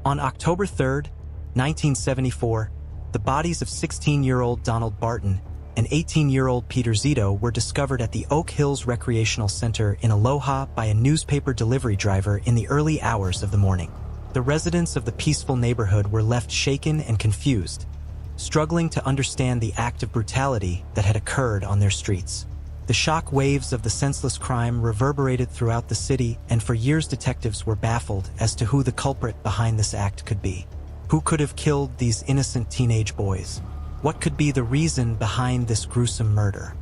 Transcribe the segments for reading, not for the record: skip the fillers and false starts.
On October 3, 1974, the bodies of 16-year-old Donald Barton and 18-year-old Peter Zito were discovered at the Oak Hills Recreational Center in Aloha by a newspaper delivery driver in the early hours of the morning. The residents of the peaceful neighborhood were left shaken and confused, struggling to understand the act of brutality that had occurred on their streets. The shock waves of the senseless crime reverberated throughout the city, and for years detectives were baffled as to who the culprit behind this act could be. Who could have killed these innocent teenage boys? What could be the reason behind this gruesome murder?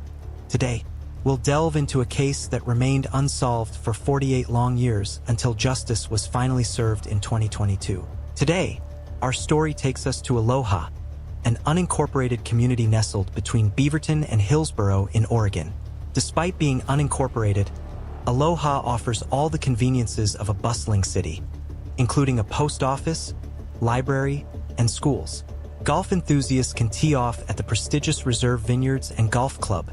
Today, we'll delve into a case that remained unsolved for 48 long years until justice was finally served in 2022. Today, our story takes us to Aloha, an unincorporated community nestled between Beaverton and Hillsboro in Oregon. Despite being unincorporated, Aloha offers all the conveniences of a bustling city, including a post office, library, and schools. Golf enthusiasts can tee off at the prestigious Reserve Vineyards and Golf Club,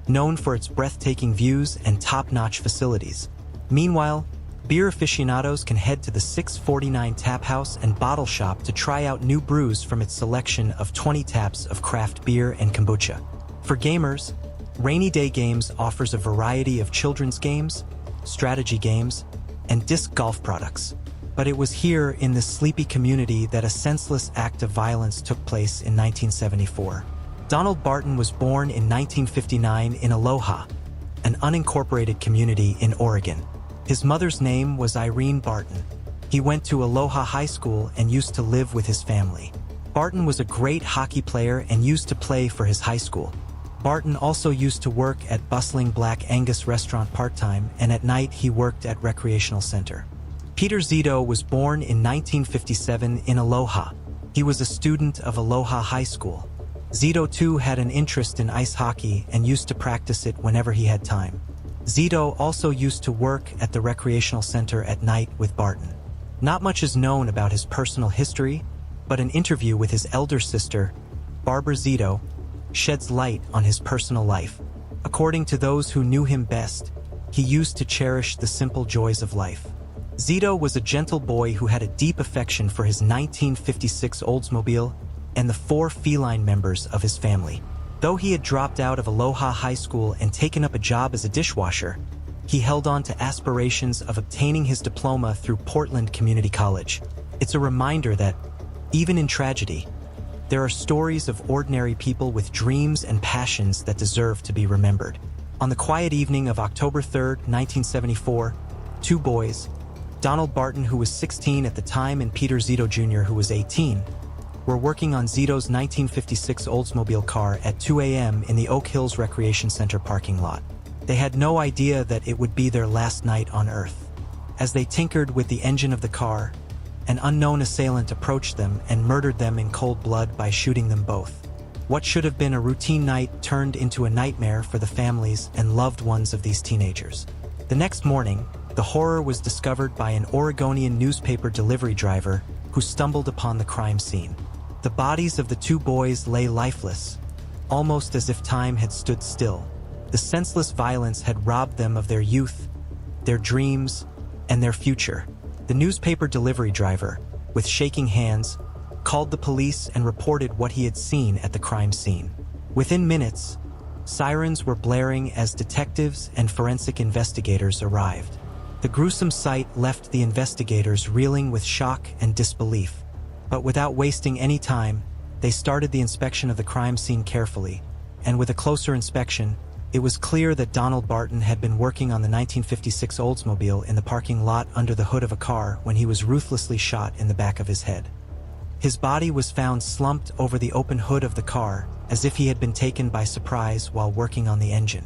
known for its breathtaking views and top-notch facilities. Meanwhile, beer aficionados can head to the 649 Tap House and Bottle Shop to try out new brews from its selection of 20 taps of craft beer and kombucha. For gamers, Rainy Day Games offers a variety of children's games, strategy games, and disc golf products. But it was here in this sleepy community that a senseless act of violence took place in 1974. Donald Barton was born in 1959 in Aloha, an unincorporated community in Oregon. His mother's name was Irene Barton. He went to Aloha High School and used to live with his family. Barton was a great hockey player and used to play for his high school. Barton also used to work at bustling Black Angus restaurant part-time, and at night he worked at recreational center. Peter Zito was born in 1957 in Aloha. He was a student of Aloha High School. Zito too had an interest in ice hockey and used to practice it whenever he had time. Zito also used to work at the recreational center at night with Barton. Not much is known about his personal history, but an interview with his elder sister, Barbara Zito, sheds light on his personal life. According to those who knew him best, he used to cherish the simple joys of life. Zito was a gentle boy who had a deep affection for his 1956 Oldsmobile and the 4 feline members of his family. Though he had dropped out of Aloha High School and taken up a job as a dishwasher, he held on to aspirations of obtaining his diploma through Portland Community College. It's a reminder that, even in tragedy, there are stories of ordinary people with dreams and passions that deserve to be remembered. On the quiet evening of October 3, 1974, 2 boys, Donald Barton, who was 16 at the time, and Peter Zito Jr., who was 18, were working on Zito's 1956 Oldsmobile car at 2 a.m. in the Oak Hills Recreation Center parking lot. They had no idea that it would be their last night on Earth. As they tinkered with the engine of the car, an unknown assailant approached them and murdered them in cold blood by shooting them both. What should have been a routine night turned into a nightmare for the families and loved ones of these teenagers. The next morning, the horror was discovered by an Oregonian newspaper delivery driver who stumbled upon the crime scene. The bodies of the 2 boys lay lifeless, almost as if time had stood still. The senseless violence had robbed them of their youth, their dreams, and their future. The newspaper delivery driver, with shaking hands, called the police and reported what he had seen at the crime scene. Within minutes, sirens were blaring as detectives and forensic investigators arrived. The gruesome sight left the investigators reeling with shock and disbelief. But without wasting any time, they started the inspection of the crime scene carefully, and with a closer inspection, it was clear that Donald Barton had been working on the 1956 Oldsmobile in the parking lot under the hood of a car when he was ruthlessly shot in the back of his head. His body was found slumped over the open hood of the car, as if he had been taken by surprise while working on the engine.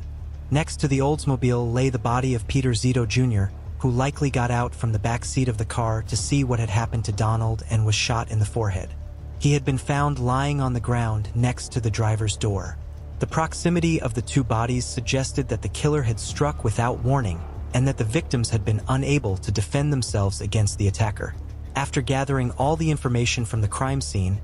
Next to the Oldsmobile lay the body of Peter Zito Jr., who likely got out from the back seat of the car to see what had happened to Donald and was shot in the forehead. He had been found lying on the ground next to the driver's door. The proximity of the 2 bodies suggested that the killer had struck without warning and that the victims had been unable to defend themselves against the attacker. After gathering all the information from the crime scene,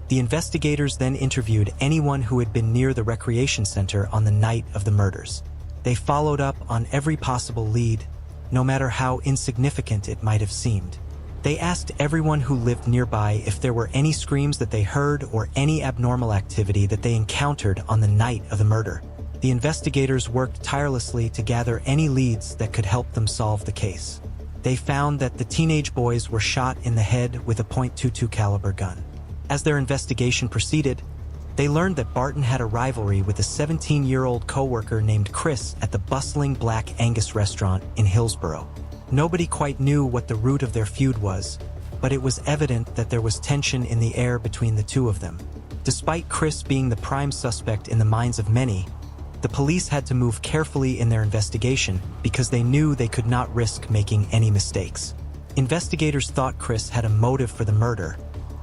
the investigators then interviewed anyone who had been near the recreation center on the night of the murders. They followed up on every possible lead, no matter how insignificant it might have seemed. They asked everyone who lived nearby if there were any screams that they heard or any abnormal activity that they encountered on the night of the murder. The investigators worked tirelessly to gather any leads that could help them solve the case. They found that the teenage boys were shot in the head with a .22 caliber gun. As their investigation proceeded, they learned that Barton had a rivalry with a 17-year-old co-worker named Chris at the bustling Black Angus restaurant in Hillsborough. Nobody quite knew what the root of their feud was, but it was evident that there was tension in the air between the two of them. Despite Chris being the prime suspect in the minds of many, the police had to move carefully in their investigation because they knew they could not risk making any mistakes. Investigators thought Chris had a motive for the murder,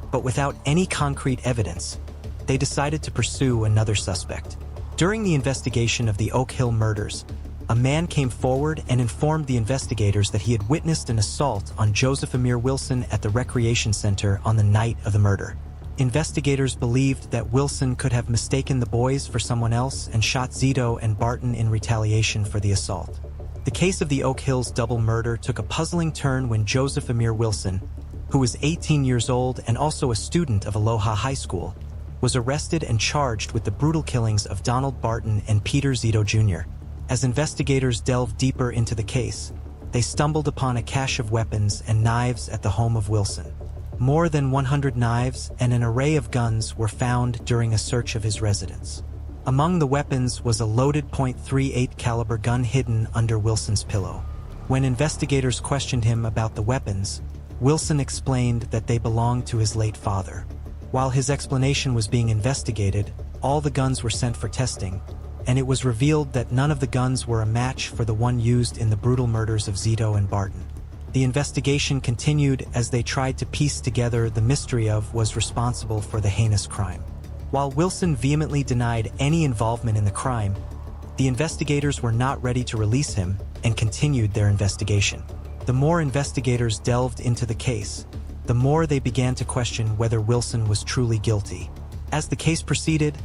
but without any concrete evidence, they decided to pursue another suspect. During the investigation of the Oak Hill murders, a man came forward and informed the investigators that he had witnessed an assault on Joseph Amir Wilson at the recreation center on the night of the murder. Investigators believed that Wilson could have mistaken the boys for someone else and shot Zito and Barton in retaliation for the assault. The case of the Oak Hills double murder took a puzzling turn when Joseph Amir Wilson, who was 18 years old and also a student of Aloha High School, was arrested and charged with the brutal killings of Donald Barton and Peter Zito Jr. As investigators delved deeper into the case, they stumbled upon a cache of weapons and knives at the home of Wilson. More than 100 knives and an array of guns were found during a search of his residence. Among the weapons was a loaded .38 caliber gun hidden under Wilson's pillow. When investigators questioned him about the weapons, Wilson explained that they belonged to his late father. While his explanation was being investigated, all the guns were sent for testing, and it was revealed that none of the guns were a match for the one used in the brutal murders of Zito and Barton. The investigation continued as they tried to piece together the mystery of was responsible for the heinous crime. While Wilson vehemently denied any involvement in the crime, the investigators were not ready to release him and continued their investigation. The more investigators delved into the case, the more they began to question whether Wilson was truly guilty. As the case proceeded,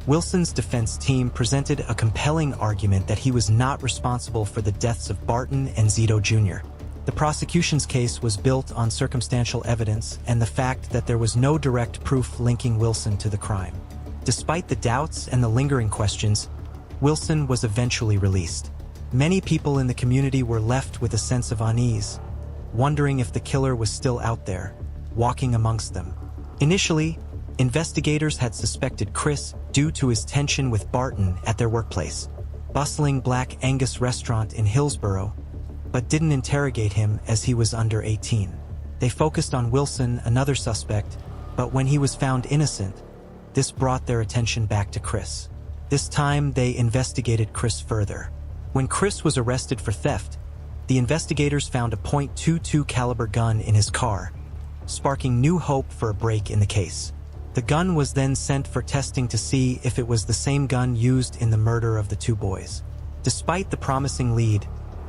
Wilson's defense team presented a compelling argument that he was not responsible for the deaths of Barton and Zito Jr. The prosecution's case was built on circumstantial evidence and the fact that there was no direct proof linking Wilson to the crime. Despite the doubts and the lingering questions, Wilson was eventually released. Many people in the community were left with a sense of unease, wondering if the killer was still out there, walking amongst them. Initially, investigators had suspected Chris due to his tension with Barton at their workplace, bustling Black Angus restaurant in Hillsborough, but didn't interrogate him as he was under 18. They focused on Wilson, another suspect, but when he was found innocent, this brought their attention back to Chris. This time, they investigated Chris further. When Chris was arrested for theft, the investigators found a .22 caliber gun in his car, sparking new hope for a break in the case. The gun was then sent for testing to see if it was the same gun used in the murder of the two boys. Despite the promising lead,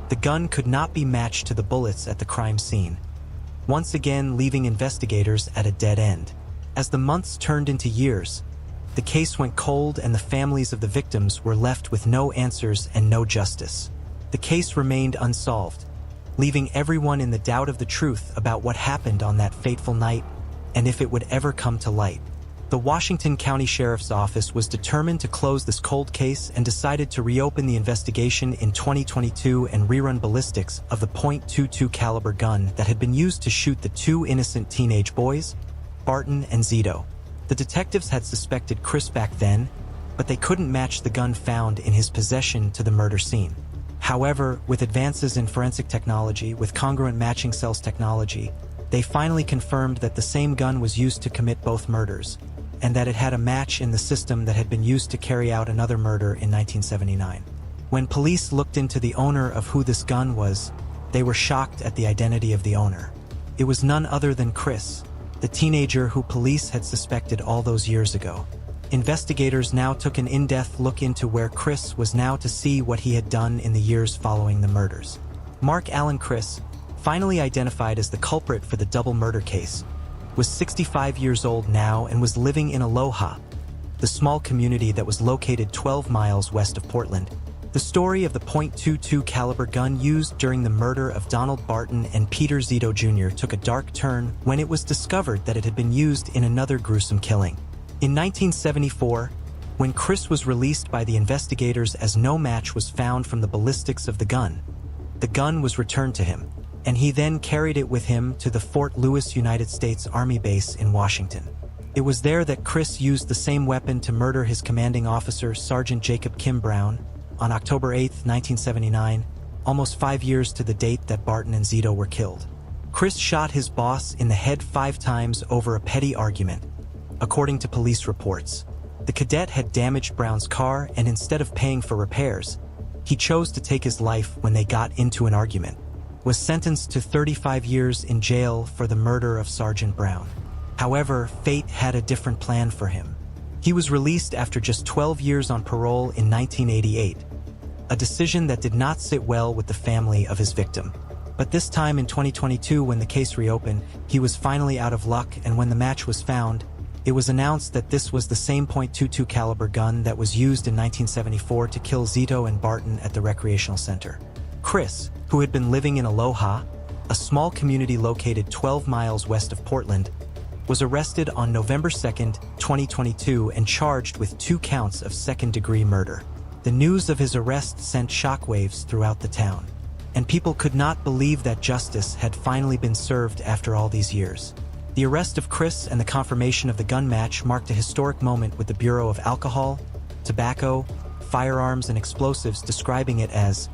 the gun could not be matched to the bullets at the crime scene, once again leaving investigators at a dead end. As the months turned into years, the case went cold and the families of the victims were left with no answers and no justice. The case remained unsolved, leaving everyone in the doubt of the truth about what happened on that fateful night and if it would ever come to light. The Washington County Sheriff's Office was determined to close this cold case and decided to reopen the investigation in 2022 and rerun ballistics of the .22 caliber gun that had been used to shoot the two innocent teenage boys, Barton and Zito. The detectives had suspected Chris back then, but they couldn't match the gun found in his possession to the murder scene. However, with advances in forensic technology with congruent matching cells technology, they finally confirmed that the same gun was used to commit both murders, and that it had a match in the system that had been used to carry out another murder in 1979. When police looked into the owner of who this gun was, they were shocked at the identity of the owner. It was none other than Chris, the teenager who police had suspected all those years ago. Investigators now took an in-depth look into where Chris was now to see what he had done in the years following the murders. Mark Allen Chris, finally identified as the culprit for the double murder case, was 65 years old now and was living in Aloha, the small community that was located 12 miles west of Portland. The story of the .22 caliber gun used during the murder of Donald Barton and Peter Zito Jr. took a dark turn when it was discovered that it had been used in another gruesome killing. In 1974, when Chris was released by the investigators as no match was found from the ballistics of the gun was returned to him, and he then carried it with him to the Fort Lewis United States Army base in Washington. It was there that Chris used the same weapon to murder his commanding officer, Sergeant Jacob Kim Brown, on October 8, 1979, almost 5 years to the date that Barton and Zito were killed. Chris shot his boss in the head 5 times over a petty argument, according to police reports. The cadet had damaged Brown's car, and instead of paying for repairs, he chose to take his life when they got into an argument. Was sentenced to 35 years in jail for the murder of Sergeant Brown. However, fate had a different plan for him. He was released after just 12 years on parole in 1988, a decision that did not sit well with the family of his victim. But this time in 2022, when the case reopened, he was finally out of luck, and when the match was found, it was announced that this was the same .22 caliber gun that was used in 1974 to kill Zito and Barton at the recreational center. Chris, who had been living in Aloha, a small community located 12 miles west of Portland, was arrested on November 2, 2022 and charged with 2 counts of second-degree murder. The news of his arrest sent shockwaves throughout the town, and people could not believe that justice had finally been served after all these years. The arrest of Chris and the confirmation of the gun match marked a historic moment, with the Bureau of Alcohol, Tobacco, Firearms and Explosives describing it as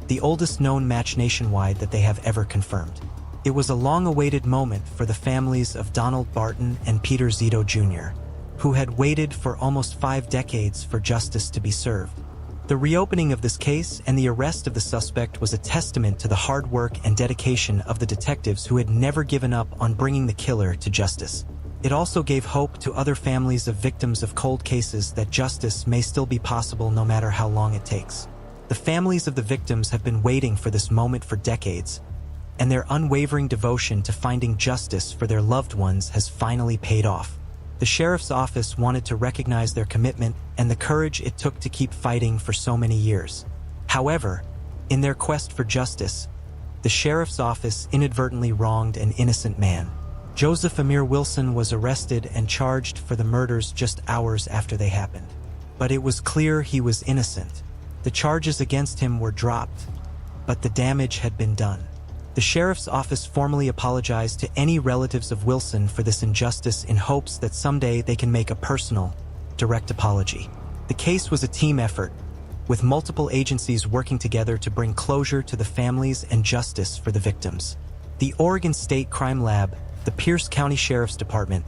the oldest known match nationwide that they have ever confirmed. It was a long-awaited moment for the families of Donald Barton and Peter Zito Jr., who had waited for almost 5 decades for justice to be served. The reopening of this case and the arrest of the suspect was a testament to the hard work and dedication of the detectives who had never given up on bringing the killer to justice. It also gave hope to other families of victims of cold cases that justice may still be possible no matter how long it takes. The families of the victims have been waiting for this moment for decades, and their unwavering devotion to finding justice for their loved ones has finally paid off. The sheriff's office wanted to recognize their commitment and the courage it took to keep fighting for so many years. However, in their quest for justice, the sheriff's office inadvertently wronged an innocent man. Joseph Amir Wilson was arrested and charged for the murders just hours after they happened. But it was clear he was innocent. The charges against him were dropped, but the damage had been done. The sheriff's office formally apologized to any relatives of Wilson for this injustice in hopes that someday they can make a personal, direct apology. The case was a team effort, with multiple agencies working together to bring closure to the families and justice for the victims. The Oregon State Crime Lab, the Pierce County Sheriff's Department,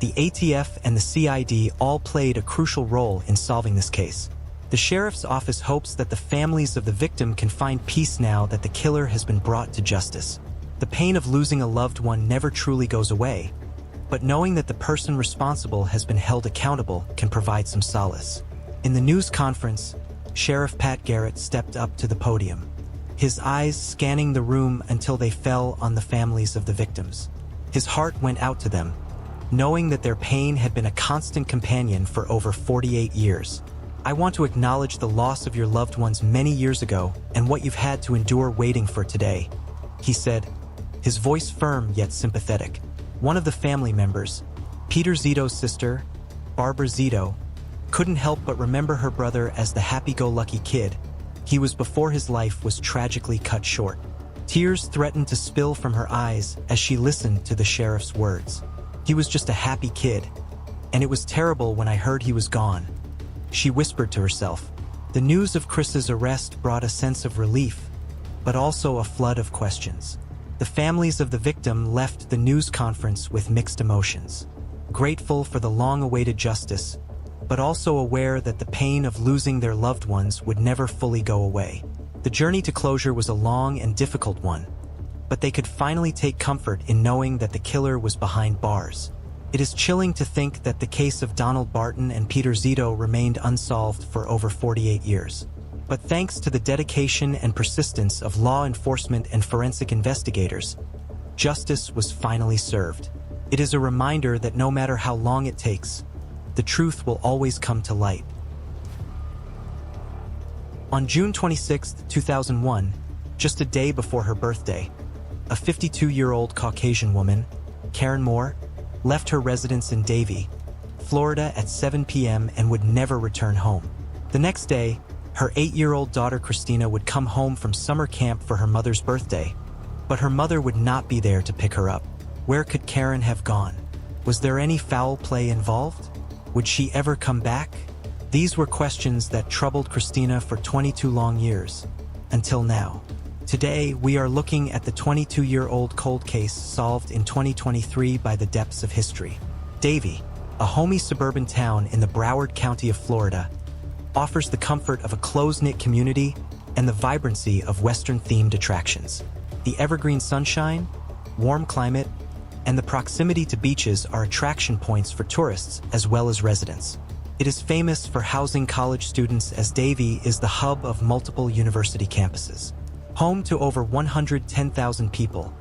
the ATF, and the CID all played a crucial role in solving this case. The sheriff's office hopes that the families of the victim can find peace now that the killer has been brought to justice. The pain of losing a loved one never truly goes away, but knowing that the person responsible has been held accountable can provide some solace. In the news conference, Sheriff Pat Garrett stepped up to the podium, his eyes scanning the room until they fell on the families of the victims. His heart went out to them, knowing that their pain had been a constant companion for over 48 years. I want to acknowledge the loss of your loved ones many years ago and what you've had to endure waiting for today, he said, his voice firm yet sympathetic. One of the family members, Peter Zito's sister, Barbara Zito, couldn't help but remember her brother as the happy-go-lucky kid he was before his life was tragically cut short. Tears threatened to spill from her eyes as she listened to the sheriff's words. He was just a happy kid, and it was terrible when I heard he was gone, she whispered to herself. The news of Chris's arrest brought a sense of relief, but also a flood of questions. The families of the victim left the news conference with mixed emotions, grateful for the long-awaited justice, but also aware that the pain of losing their loved ones would never fully go away. The journey to closure was a long and difficult one, but they could finally take comfort in knowing that the killer was behind bars. It is chilling to think that the case of Donald Barton and Peter Zito remained unsolved for over 48 years. But thanks to the dedication and persistence of law enforcement and forensic investigators, justice was finally served. It is a reminder that no matter how long it takes, the truth will always come to light. On June 26, 2001, just a day before her birthday, a 52-year-old Caucasian woman, Karen Moore, left her residence in Davie, Florida at 7 p.m. and would never return home. The next day, her 8-year-old daughter Christina would come home from summer camp for her mother's birthday, but her mother would not be there to pick her up. Where could Karen have gone? Was there any foul play involved? Would she ever come back? These were questions that troubled Christina for 22 long years, until now. Today, we are looking at the 22-year-old cold case solved in 2023 by the depths of history. Davie, a homey suburban town in the Broward County of Florida, offers the comfort of a close-knit community and the vibrancy of Western-themed attractions. The evergreen sunshine, warm climate, and the proximity to beaches are attraction points for tourists as well as residents. It is famous for housing college students as Davie is the hub of multiple university campuses. Home to over 110,000 people,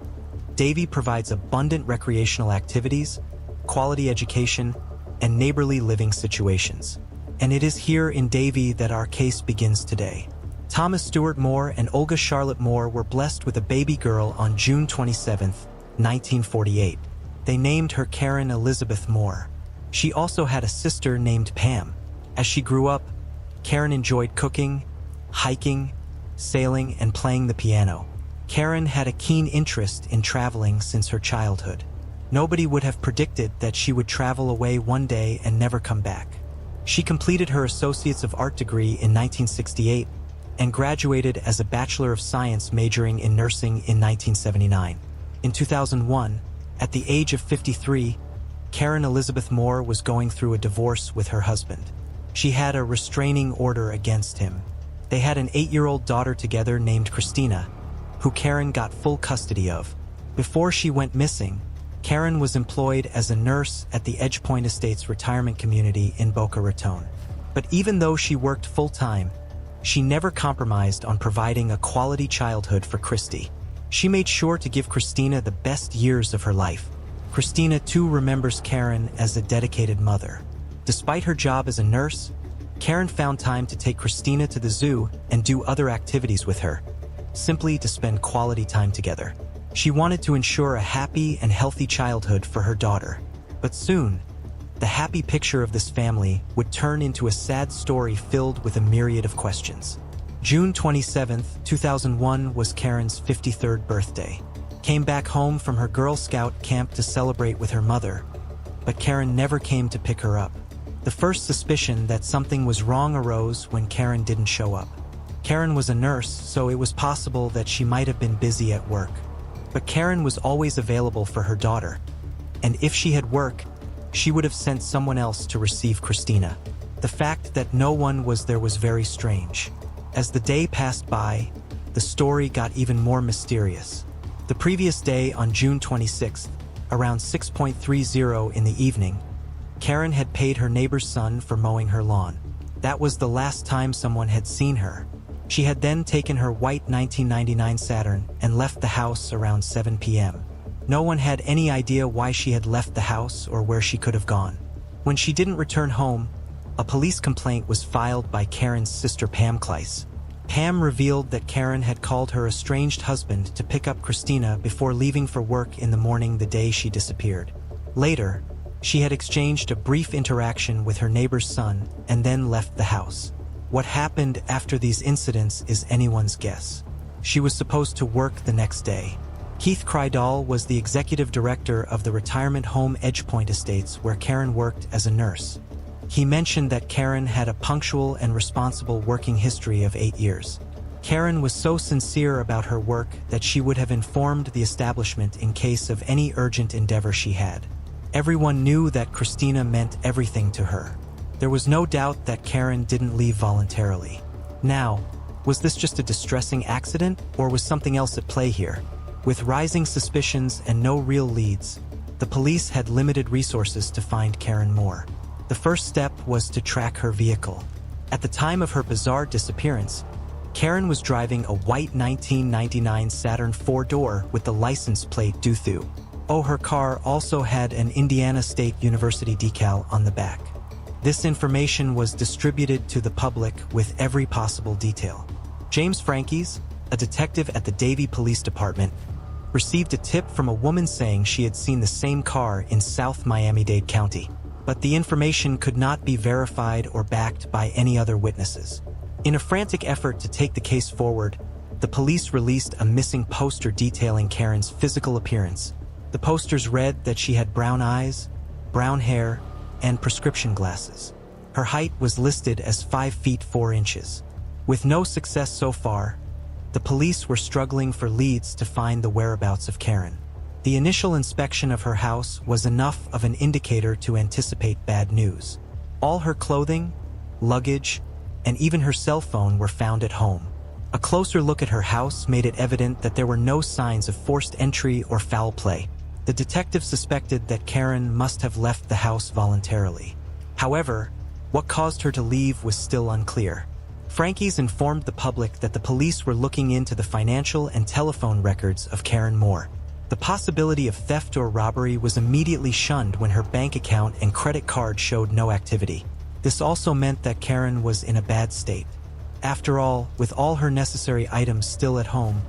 Davie provides abundant recreational activities, quality education, and neighborly living situations. And it is here in Davie that our case begins today. Thomas Stewart Moore and Olga Charlotte Moore were blessed with a baby girl on June 27, 1948. They named her Karen Elizabeth Moore. She also had a sister named Pam. As she grew up, Karen enjoyed cooking, hiking, sailing, and playing the piano. Karen had a keen interest in traveling since her childhood. Nobody would have predicted that she would travel away one day and never come back. She completed her Associates of Art degree in 1968 and graduated as a Bachelor of Science majoring in nursing in 1979. In 2001, at the age of 53, Karen Elizabeth Moore was going through a divorce with her husband. She had a restraining order against him. They had an 8-year-old daughter together named Christina, who Karen got full custody of. Before she went missing, Karen was employed as a nurse at the Edgepoint Estates retirement community in Boca Raton. But even though she worked full-time, she never compromised on providing a quality childhood for Christy. She made sure to give Christina the best years of her life. Christina too remembers Karen as a dedicated mother. Despite her job as a nurse, Karen found time to take Christina to the zoo and do other activities with her, simply to spend quality time together. She wanted to ensure a happy and healthy childhood for her daughter. But soon, the happy picture of this family would turn into a sad story filled with a myriad of questions. June 27, 2001 was Karen's 53rd birthday. Came back home from her Girl Scout camp to celebrate with her mother, but Karen never came to pick her up. The first suspicion that something was wrong arose when Karen didn't show up. Karen was a nurse, so it was possible that she might have been busy at work. But Karen was always available for her daughter, and if she had work, she would have sent someone else to receive Christina. The fact that no one was there was very strange. As the day passed by, the story got even more mysterious. The previous day, on June 26th, around 6:30 in the evening, Karen had paid her neighbor's son for mowing her lawn. That was the last time someone had seen her. She had then taken her white 1999 Saturn and left the house around 7 p.m. No one had any idea why she had left the house or where she could have gone. When she didn't return home, a police complaint was filed by Karen's sister Pam Kleiss. Pam revealed that Karen had called her estranged husband to pick up Christina before leaving for work in the morning the day she disappeared. Later, she had exchanged a brief interaction with her neighbor's son and then left the house. What happened after these incidents is anyone's guess. She was supposed to work the next day. Keith Krydall was the executive director of the retirement home Edgepoint Estates where Karen worked as a nurse. He mentioned that Karen had a punctual and responsible working history of 8 years. Karen was so sincere about her work that she would have informed the establishment in case of any urgent endeavor she had. Everyone knew that Christina meant everything to her. There was no doubt that Karen didn't leave voluntarily. Now, was this just a distressing accident, or was something else at play here? With rising suspicions and no real leads, the police had limited resources to find Karen Moore. The first step was to track her vehicle. At the time of her bizarre disappearance, Karen was driving a white 1999 Saturn 4-door with the license plate Duthu. Her car also had an Indiana State University decal on the back. This information was distributed to the public with every possible detail. James Frankies, a detective at the Davie Police Department, received a tip from a woman saying she had seen the same car in South Miami-Dade County, but the information could not be verified or backed by any other witnesses. In a frantic effort to take the case forward, the police released a missing poster detailing Karen's physical appearance. The posters read that she had brown eyes, brown hair, and prescription glasses. Her height was listed as 5 feet 4 inches. With no success so far, the police were struggling for leads to find the whereabouts of Karen. The initial inspection of her house was enough of an indicator to anticipate bad news. All her clothing, luggage, and even her cell phone were found at home. A closer look at her house made it evident that there were no signs of forced entry or foul play. The detective suspected that Karen must have left the house voluntarily. However, what caused her to leave was still unclear. Frankies informed the public that the police were looking into the financial and telephone records of Karen Moore. The possibility of theft or robbery was immediately shunned when her bank account and credit card showed no activity. This also meant that Karen was in a bad state. After all, with all her necessary items still at home,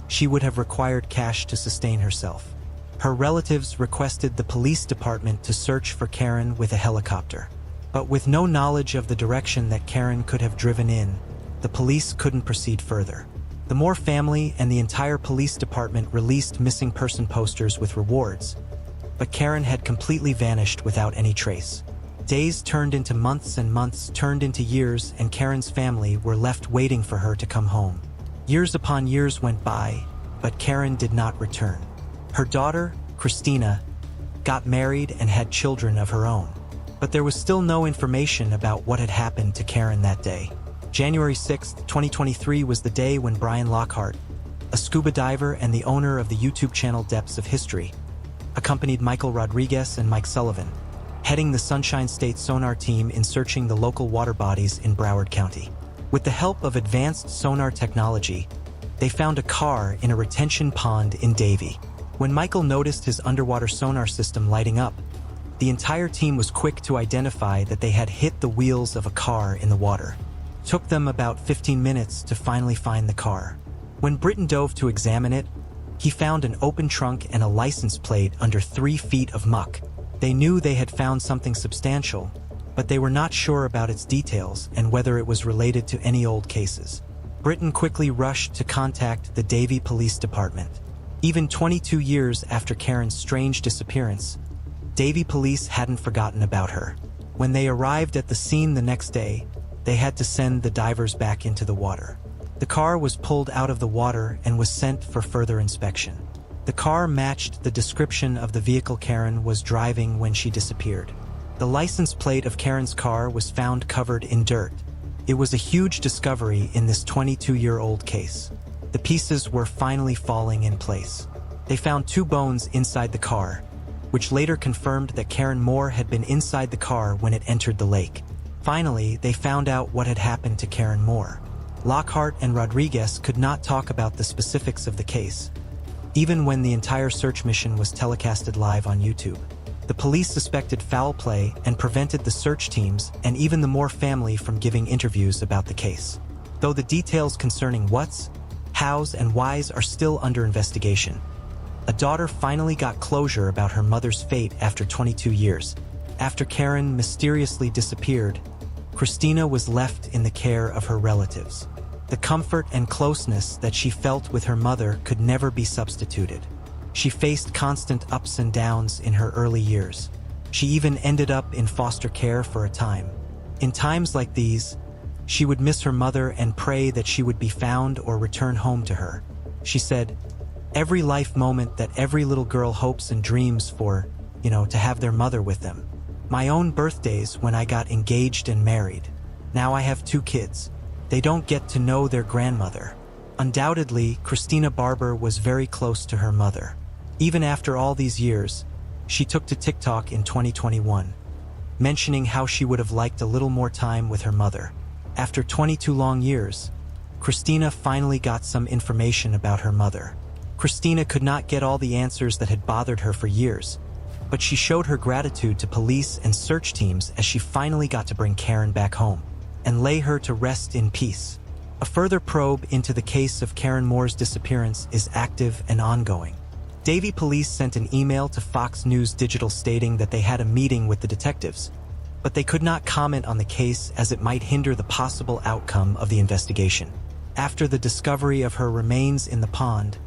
she would have required cash to sustain herself. Her relatives requested the police department to search for Karen with a helicopter. But with no knowledge of the direction that Karen could have driven in, the police couldn't proceed further. The Moore family and the entire police department released missing person posters with rewards, but Karen had completely vanished without any trace. Days turned into months and months turned into years, and Karen's family were left waiting for her to come home. Years upon years went by, but Karen did not return. Her daughter, Christina, got married and had children of her own. But there was still no information about what had happened to Karen that day. January 6, 2023 was the day when Brian Lockhart, a scuba diver and the owner of the YouTube channel Depths of History, accompanied Michael Rodriguez and Mike Sullivan, heading the Sunshine State sonar team in searching the local water bodies in Broward County. With the help of advanced sonar technology, they found a car in a retention pond in Davie. When Michael noticed his underwater sonar system lighting up, the entire team was quick to identify that they had hit the wheels of a car in the water. It took them about 15 minutes to finally find the car. When Britton dove to examine it, he found an open trunk and a license plate under 3 feet of muck. They knew they had found something substantial, but they were not sure about its details and whether it was related to any old cases. Britton quickly rushed to contact the Davie Police Department. Even 22 years after Karen's strange disappearance, Davie police hadn't forgotten about her. When they arrived at the scene the next day, they had to send the divers back into the water. The car was pulled out of the water and was sent for further inspection. The car matched the description of the vehicle Karen was driving when she disappeared. The license plate of Karen's car was found covered in dirt. It was a huge discovery in this 22-year-old case. The pieces were finally falling in place. They found 2 bones inside the car, which later confirmed that Karen Moore had been inside the car when it entered the lake. Finally, they found out what had happened to Karen Moore. Lockhart and Rodriguez could not talk about the specifics of the case, even when the entire search mission was telecasted live on YouTube. The police suspected foul play and prevented the search teams and even the Moore family from giving interviews about the case. Though the details concerning what's, hows, and whys are still under investigation. A daughter finally got closure about her mother's fate after 22 years. After Karen mysteriously disappeared, Christina was left in the care of her relatives. The comfort and closeness that she felt with her mother could never be substituted. She faced constant ups and downs in her early years. She even ended up in foster care for a time. In times like these, she would miss her mother and pray that she would be found or return home to her. She said, "Every life moment that every little girl hopes and dreams for, to have their mother with them. My own birthdays when I got engaged and married. Now I have 2 kids. They don't get to know their grandmother." Undoubtedly, Christina Barber was very close to her mother. Even after all these years, she took to TikTok in 2021, mentioning how she would have liked a little more time with her mother. After 22 long years, Christina finally got some information about her mother. Christina could not get all the answers that had bothered her for years, but she showed her gratitude to police and search teams as she finally got to bring Karen back home and lay her to rest in peace. A further probe into the case of Karen Moore's disappearance is active and ongoing. Davie police sent an email to Fox News Digital stating that they had a meeting with the detectives, but they could not comment on the case as it might hinder the possible outcome of the investigation. After the discovery of her remains in the pond,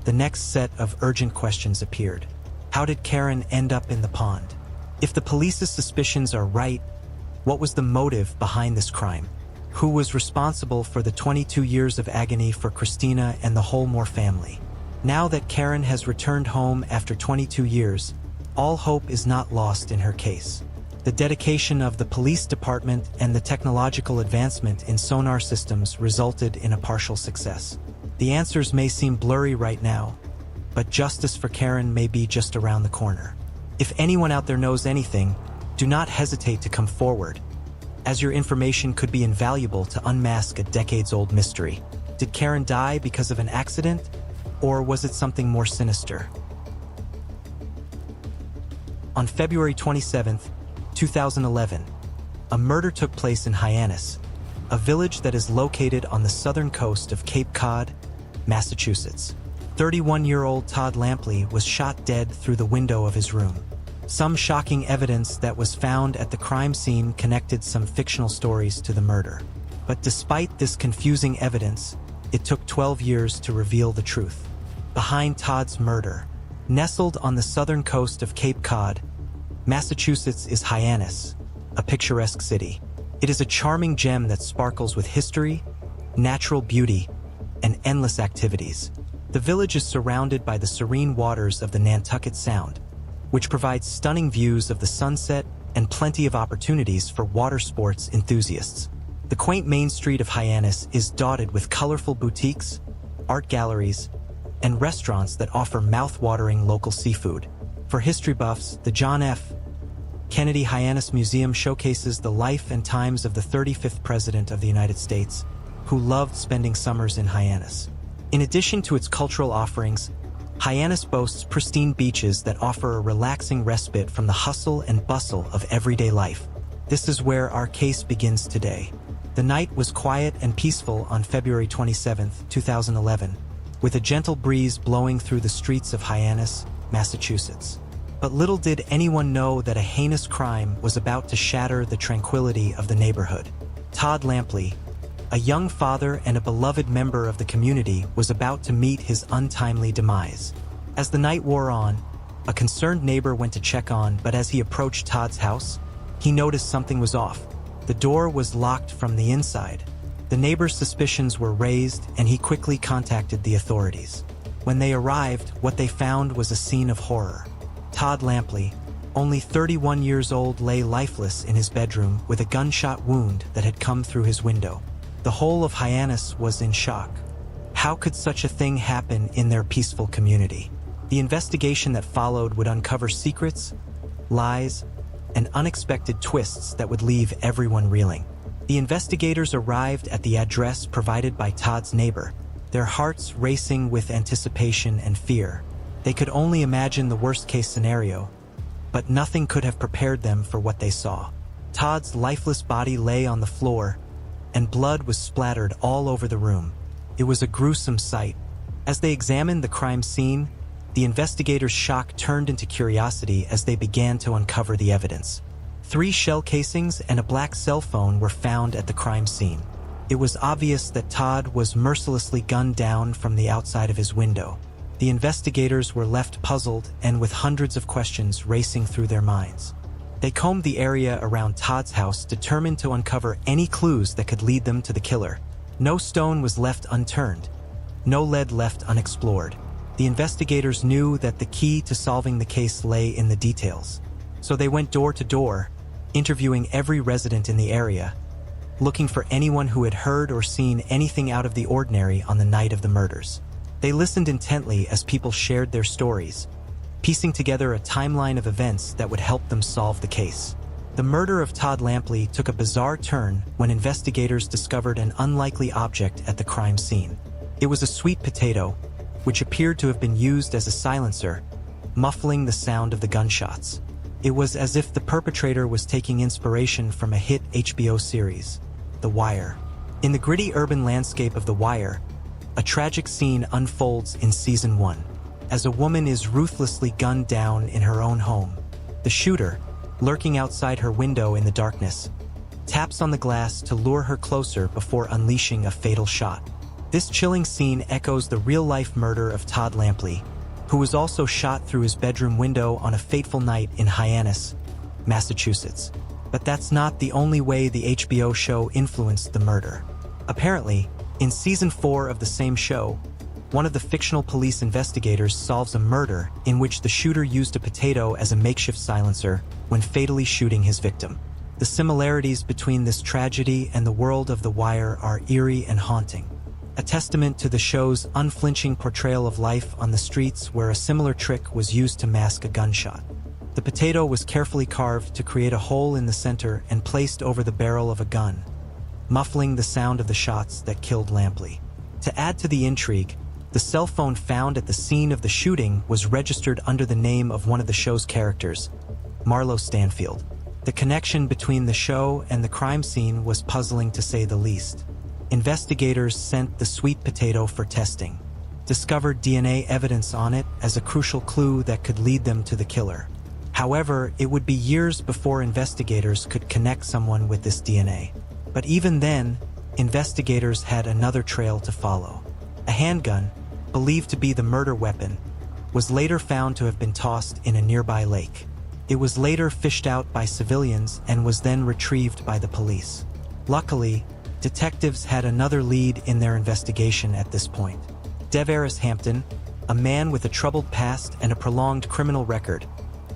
the next set of urgent questions appeared. How did Karen end up in the pond? If the police's suspicions are right, what was the motive behind this crime? Who was responsible for the 22 years of agony for Christina and the whole Moore family? Now that Karen has returned home after 22 years, all hope is not lost in her case. The dedication of the police department and the technological advancement in sonar systems resulted in a partial success. The answers may seem blurry right now, but justice for Karen may be just around the corner. If anyone out there knows anything, do not hesitate to come forward, as your information could be invaluable to unmask a decades-old mystery. Did Karen die because of an accident, or was it something more sinister? On February 27, 2011, a murder took place in Hyannis, a village that is located on the southern coast of Cape Cod, Massachusetts. 31-year-old Todd Lampley was shot dead through the window of his room. Some shocking evidence that was found at the crime scene connected some fictional stories to the murder. But despite this confusing evidence, it took 12 years to reveal the truth. Behind Todd's murder, nestled on the southern coast of Cape Cod, Massachusetts, is Hyannis, a picturesque city. It is a charming gem that sparkles with history, natural beauty, and endless activities. The village is surrounded by the serene waters of the Nantucket Sound, which provides stunning views of the sunset and plenty of opportunities for water sports enthusiasts. The quaint main street of Hyannis is dotted with colorful boutiques, art galleries, and restaurants that offer mouth-watering local seafood. For history buffs, the John F. Kennedy Hyannis Museum showcases the life and times of the 35th President of the United States, who loved spending summers in Hyannis. In addition to its cultural offerings, Hyannis boasts pristine beaches that offer a relaxing respite from the hustle and bustle of everyday life. This is where our case begins today. The night was quiet and peaceful on February 27, 2011, with a gentle breeze blowing through the streets of Hyannis, Massachusetts. But little did anyone know that a heinous crime was about to shatter the tranquility of the neighborhood. Todd Lampley, a young father and a beloved member of the community, was about to meet his untimely demise. As the night wore on, a concerned neighbor went to check on, but as he approached Todd's house, he noticed something was off. The door was locked from the inside. The neighbor's suspicions were raised, and he quickly contacted the authorities. When they arrived, what they found was a scene of horror. Todd Lampley, only 31 years old, lay lifeless in his bedroom with a gunshot wound that had come through his window. The whole of Hyannis was in shock. How could such a thing happen in their peaceful community? The investigation that followed would uncover secrets, lies, and unexpected twists that would leave everyone reeling. The investigators arrived at the address provided by Todd's neighbor, their hearts racing with anticipation and fear. They could only imagine the worst-case scenario, but nothing could have prepared them for what they saw. Todd's lifeless body lay on the floor, and blood was splattered all over the room. It was a gruesome sight. As they examined the crime scene, the investigators' shock turned into curiosity as they began to uncover the evidence. 3 shell casings and a black cell phone were found at the crime scene. It was obvious that Todd was mercilessly gunned down from the outside of his window. The investigators were left puzzled and with hundreds of questions racing through their minds. They combed the area around Todd's house, determined to uncover any clues that could lead them to the killer. No stone was left unturned, no lead left unexplored. The investigators knew that the key to solving the case lay in the details. So they went door to door, interviewing every resident in the area, looking for anyone who had heard or seen anything out of the ordinary on the night of the murders. They listened intently as people shared their stories, piecing together a timeline of events that would help them solve the case. The murder of Todd Lampley took a bizarre turn when investigators discovered an unlikely object at the crime scene. It was a sweet potato, which appeared to have been used as a silencer, muffling the sound of the gunshots. It was as if the perpetrator was taking inspiration from a hit HBO series, The Wire. In the gritty urban landscape of The Wire, a tragic scene unfolds in Season 1. As a woman is ruthlessly gunned down in her own home, the shooter, lurking outside her window in the darkness, taps on the glass to lure her closer before unleashing a fatal shot. This chilling scene echoes the real-life murder of Todd Lampley, who was also shot through his bedroom window on a fateful night in Hyannis, Massachusetts. But that's not the only way the HBO show influenced the murder. Apparently, in Season 4 of the same show, one of the fictional police investigators solves a murder in which the shooter used a potato as a makeshift silencer when fatally shooting his victim. The similarities between this tragedy and the world of The Wire are eerie and haunting, a testament to the show's unflinching portrayal of life on the streets where a similar trick was used to mask a gunshot. The potato was carefully carved to create a hole in the center and placed over the barrel of a gun, muffling the sound of the shots that killed Lampley. To add to the intrigue, the cell phone found at the scene of the shooting was registered under the name of one of the show's characters, Marlo Stanfield. The connection between the show and the crime scene was puzzling to say the least. Investigators sent the sweet potato for testing, discovered DNA evidence on it as a crucial clue that could lead them to the killer. However, it would be years before investigators could connect someone with this DNA. But even then, investigators had another trail to follow. A handgun, believed to be the murder weapon, was later found to have been tossed in a nearby lake. It was later fished out by civilians and was then retrieved by the police. Luckily, detectives had another lead in their investigation at this point. Devaris Hampton, a man with a troubled past and a prolonged criminal record,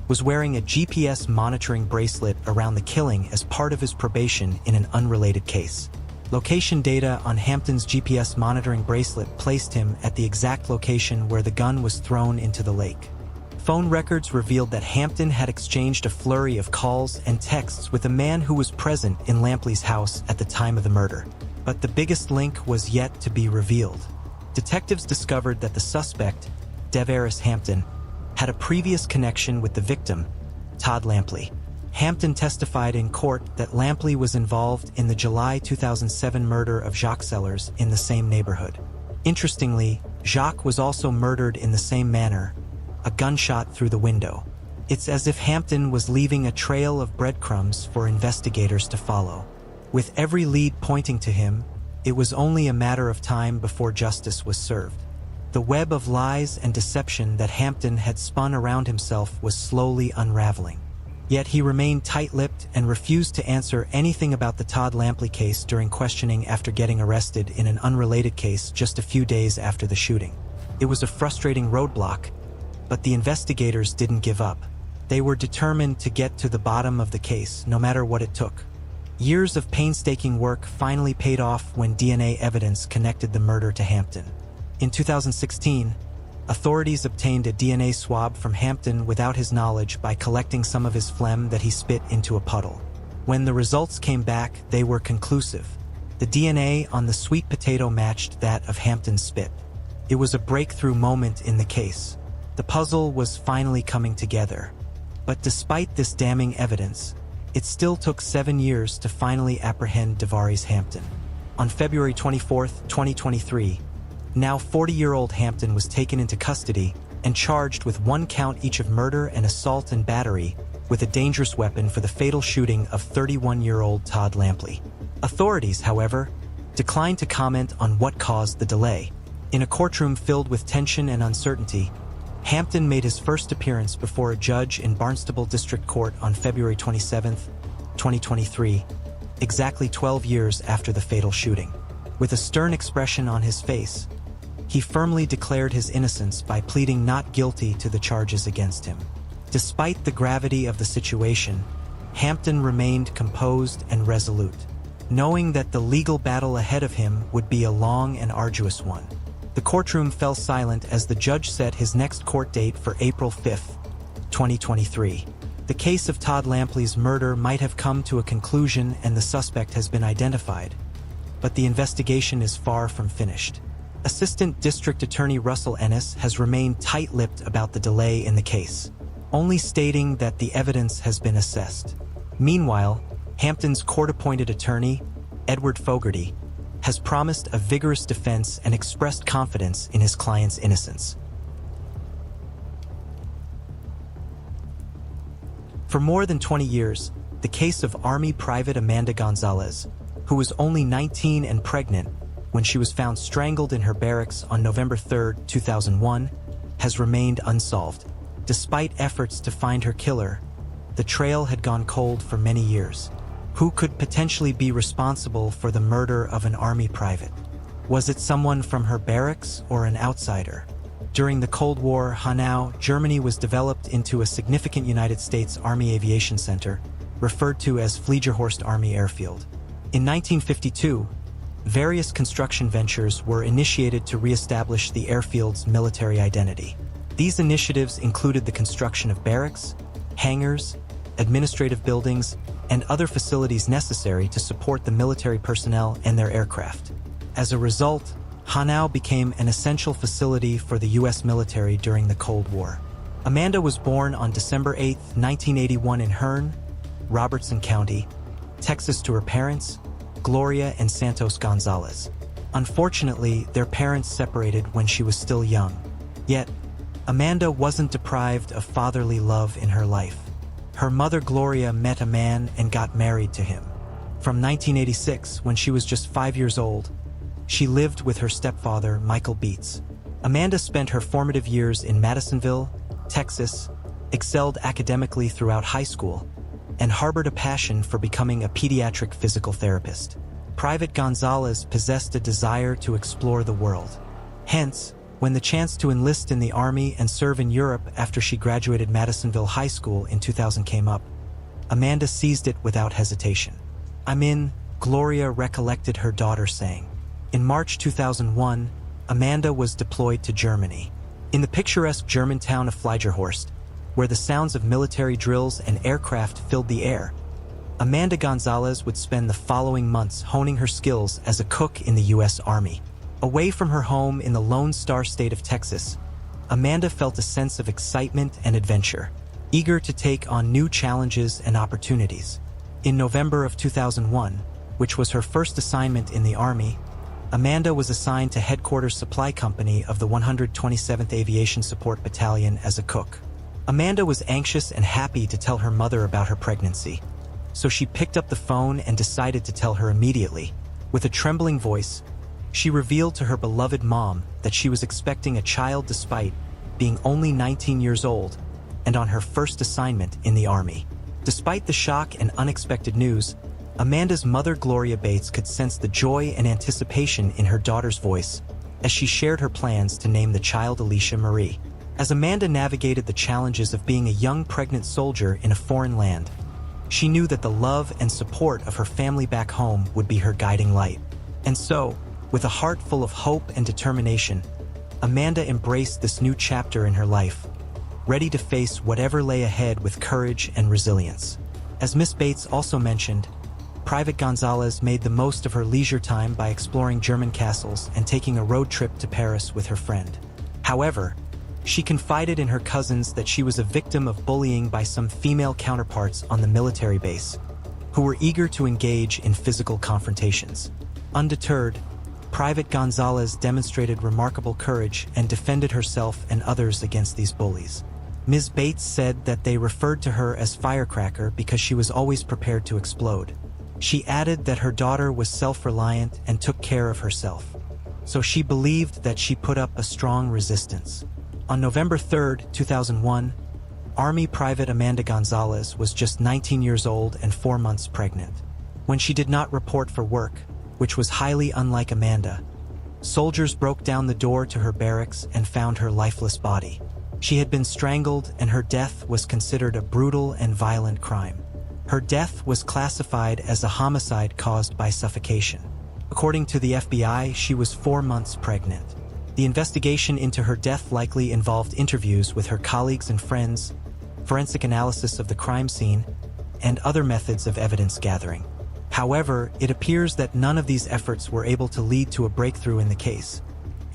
was wearing a GPS monitoring bracelet around the killing as part of his probation in an unrelated case. Location data on Hampton's GPS monitoring bracelet placed him at the exact location where the gun was thrown into the lake. Phone records revealed that Hampton had exchanged a flurry of calls and texts with a man who was present in Lampley's house at the time of the murder. But the biggest link was yet to be revealed. Detectives discovered that the suspect, Devaris Hampton, had a previous connection with the victim, Todd Lampley. Hampton testified in court that Lampley was involved in the July 2007 murder of Jacques Sellers in the same neighborhood. Interestingly, Jacques was also murdered in the same manner, a gunshot through the window. It's as if Hampton was leaving a trail of breadcrumbs for investigators to follow. With every lead pointing to him, it was only a matter of time before justice was served. The web of lies and deception that Hampton had spun around himself was slowly unraveling. Yet he remained tight-lipped and refused to answer anything about the Todd Lampley case during questioning after getting arrested in an unrelated case just a few days after the shooting. It was a frustrating roadblock, but the investigators didn't give up. They were determined to get to the bottom of the case, no matter what it took. Years of painstaking work finally paid off when DNA evidence connected the murder to Hampton. In 2016, authorities obtained a DNA swab from Hampton without his knowledge by collecting some of his phlegm that he spit into a puddle. When the results came back, they were conclusive. The DNA on the sweet potato matched that of Hampton's spit. It was a breakthrough moment in the case. The puzzle was finally coming together. But despite this damning evidence, it still took 7 years to finally apprehend Devaris Hampton. On February 24, 2023, now 40-year-old Hampton was taken into custody and charged with 1 count each of murder and assault and battery with a dangerous weapon for the fatal shooting of 31-year-old Todd Lampley. Authorities, however, declined to comment on what caused the delay. In a courtroom filled with tension and uncertainty, Hampton made his first appearance before a judge in Barnstable District Court on February 27, 2023, exactly 12 years after the fatal shooting. With a stern expression on his face, he firmly declared his innocence by pleading not guilty to the charges against him. Despite the gravity of the situation, Hampton remained composed and resolute, knowing that the legal battle ahead of him would be a long and arduous one. The courtroom fell silent as the judge set his next court date for April 5, 2023. The case of Todd Lampley's murder might have come to a conclusion and the suspect has been identified, but the investigation is far from finished. Assistant District Attorney Russell Ennis has remained tight-lipped about the delay in the case, only stating that the evidence has been assessed. Meanwhile, Hampton's court-appointed attorney, Edward Fogarty, has promised a vigorous defense and expressed confidence in his client's innocence. For more than 20 years, the case of Army Private Amanda Gonzalez, who was only 19 and pregnant when she was found strangled in her barracks on November 3, 2001, has remained unsolved. Despite efforts to find her killer, the trail had gone cold for many years. Who could potentially be responsible for the murder of an Army private? Was it someone from her barracks or an outsider? During the Cold War, Hanau, Germany was developed into a significant United States Army aviation center, referred to as Fliegerhorst Army Airfield. In 1952, various construction ventures were initiated to re-establish the airfield's military identity. These initiatives included the construction of barracks, hangars, administrative buildings, and other facilities necessary to support the military personnel and their aircraft. As a result, Hanau became an essential facility for the U.S. military during the Cold War. Amanda was born on December 8, 1981 in Hearne, Robertson County, Texas to her parents, Gloria and Santos Gonzalez. Unfortunately, their parents separated when she was still young. Yet, Amanda wasn't deprived of fatherly love in her life. Her mother Gloria met a man and got married to him. From 1986, when she was just 5 years old, she lived with her stepfather, Michael Beets. Amanda spent her formative years in Madisonville, Texas, excelled academically throughout high school, and harbored a passion for becoming a pediatric physical therapist. Private Gonzalez possessed a desire to explore the world. Hence, when the chance to enlist in the Army and serve in Europe after she graduated Madisonville High School in 2000 came up, Amanda seized it without hesitation. "I'm in," Gloria recollected her daughter saying. In March 2001, Amanda was deployed to Germany. In the picturesque German town of Fliegerhorst, where the sounds of military drills and aircraft filled the air, Amanda Gonzalez would spend the following months honing her skills as a cook in the U.S. Army. Away from her home in the Lone Star State of Texas, Amanda felt a sense of excitement and adventure, eager to take on new challenges and opportunities. In November of 2001, which was her first assignment in the Army, Amanda was assigned to Headquarters Supply Company of the 127th Aviation Support Battalion as a cook. Amanda was anxious and happy to tell her mother about her pregnancy, so she picked up the phone and decided to tell her immediately. With a trembling voice, she revealed to her beloved mom that she was expecting a child despite being only 19 years old and on her first assignment in the Army. Despite the shock and unexpected news, Amanda's mother Gloria Bates could sense the joy and anticipation in her daughter's voice as she shared her plans to name the child Alicia Marie. As Amanda navigated the challenges of being a young pregnant soldier in a foreign land, she knew that the love and support of her family back home would be her guiding light. And so, with a heart full of hope and determination, Amanda embraced this new chapter in her life, ready to face whatever lay ahead with courage and resilience. As Miss Bates also mentioned, Private Gonzalez made the most of her leisure time by exploring German castles and taking a road trip to Paris with her friend. However, she confided in her cousins that she was a victim of bullying by some female counterparts on the military base, who were eager to engage in physical confrontations. Undeterred, Private Gonzalez demonstrated remarkable courage and defended herself and others against these bullies. Ms. Bates said that they referred to her as Firecracker because she was always prepared to explode. She added that her daughter was self-reliant and took care of herself, so she believed that she put up a strong resistance. On November 3, 2001, Army Private Amanda Gonzalez was just 19 years old and 4 months pregnant. When she did not report for work, which was highly unlike Amanda, soldiers broke down the door to her barracks and found her lifeless body. She had been strangled, and her death was considered a brutal and violent crime. Her death was classified as a homicide caused by suffocation. According to the FBI, she was 4 months pregnant. The investigation into her death likely involved interviews with her colleagues and friends, forensic analysis of the crime scene, and other methods of evidence gathering. However, it appears that none of these efforts were able to lead to a breakthrough in the case,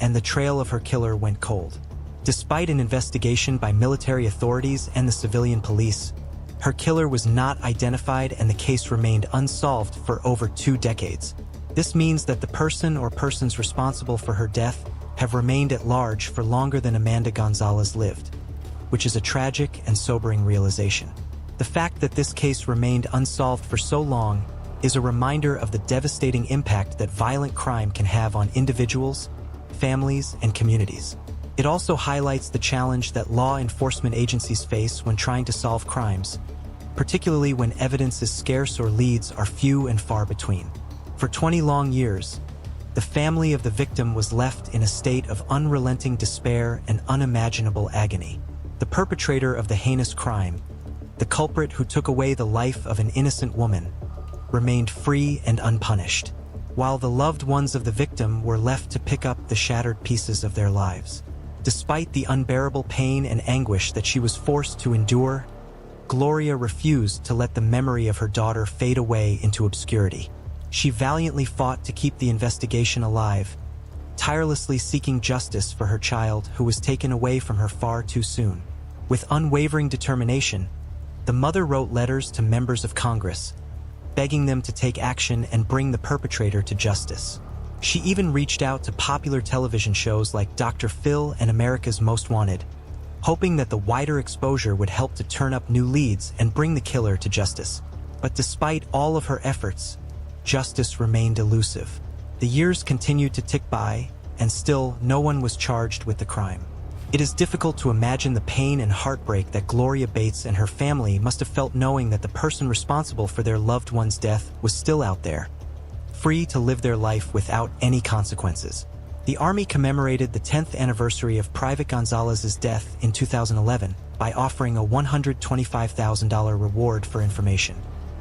and the trail of her killer went cold. Despite an investigation by military authorities and the civilian police, her killer was not identified and the case remained unsolved for over 2 decades. This means that the person or persons responsible for her death have remained at large for longer than Amanda Gonzalez lived, which is a tragic and sobering realization. The fact that this case remained unsolved for so long is a reminder of the devastating impact that violent crime can have on individuals, families, and communities. It also highlights the challenge that law enforcement agencies face when trying to solve crimes, particularly when evidence is scarce or leads are few and far between. For 20 long years, the family of the victim was left in a state of unrelenting despair and unimaginable agony. The perpetrator of the heinous crime, the culprit who took away the life of an innocent woman, remained free and unpunished, while the loved ones of the victim were left to pick up the shattered pieces of their lives. Despite the unbearable pain and anguish that she was forced to endure, Gloria refused to let the memory of her daughter fade away into obscurity. She valiantly fought to keep the investigation alive, tirelessly seeking justice for her child who was taken away from her far too soon. With unwavering determination, the mother wrote letters to members of Congress, begging them to take action and bring the perpetrator to justice. She even reached out to popular television shows like Dr. Phil and America's Most Wanted, hoping that the wider exposure would help to turn up new leads and bring the killer to justice. But despite all of her efforts, justice remained elusive. The years continued to tick by, and still no one was charged with the crime. It is difficult to imagine the pain and heartbreak that Gloria Bates and her family must have felt knowing that the person responsible for their loved one's death was still out there, free to live their life without any consequences. The Army commemorated the 10th anniversary of Private Gonzalez's death in 2011 by offering a $125,000 reward for information.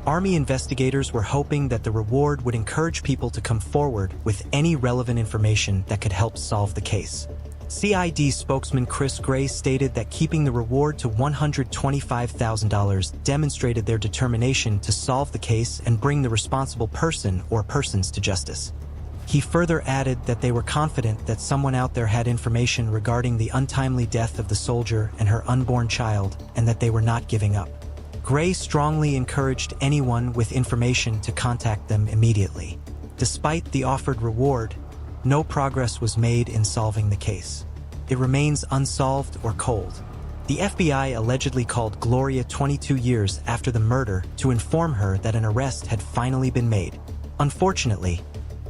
Army investigators were hoping that the reward would encourage people to come forward with any relevant information that could help solve the case. CID spokesman Chris Gray stated that keeping the reward to $125,000 demonstrated their determination to solve the case and bring the responsible person or persons to justice. He further added that they were confident that someone out there had information regarding the untimely death of the soldier and her unborn child, and that they were not giving up. Gray strongly encouraged anyone with information to contact them immediately. Despite the offered reward, no progress was made in solving the case. It remains unsolved or cold. The FBI allegedly called Gloria 22 years after the murder to inform her that an arrest had finally been made. Unfortunately,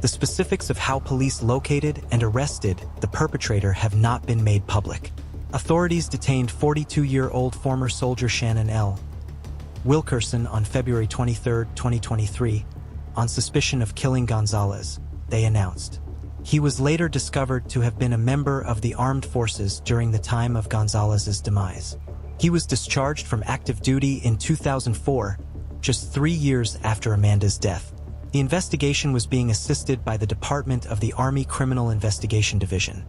the specifics of how police located and arrested the perpetrator have not been made public. Authorities detained 42-year-old former soldier Shannon L. Wilkerson on February 23, 2023, on suspicion of killing Gonzalez, they announced. He was later discovered to have been a member of the armed forces during the time of Gonzalez's demise. He was discharged from active duty in 2004, just 3 years after Amanda's death. The investigation was being assisted by the Department of the Army Criminal Investigation Division,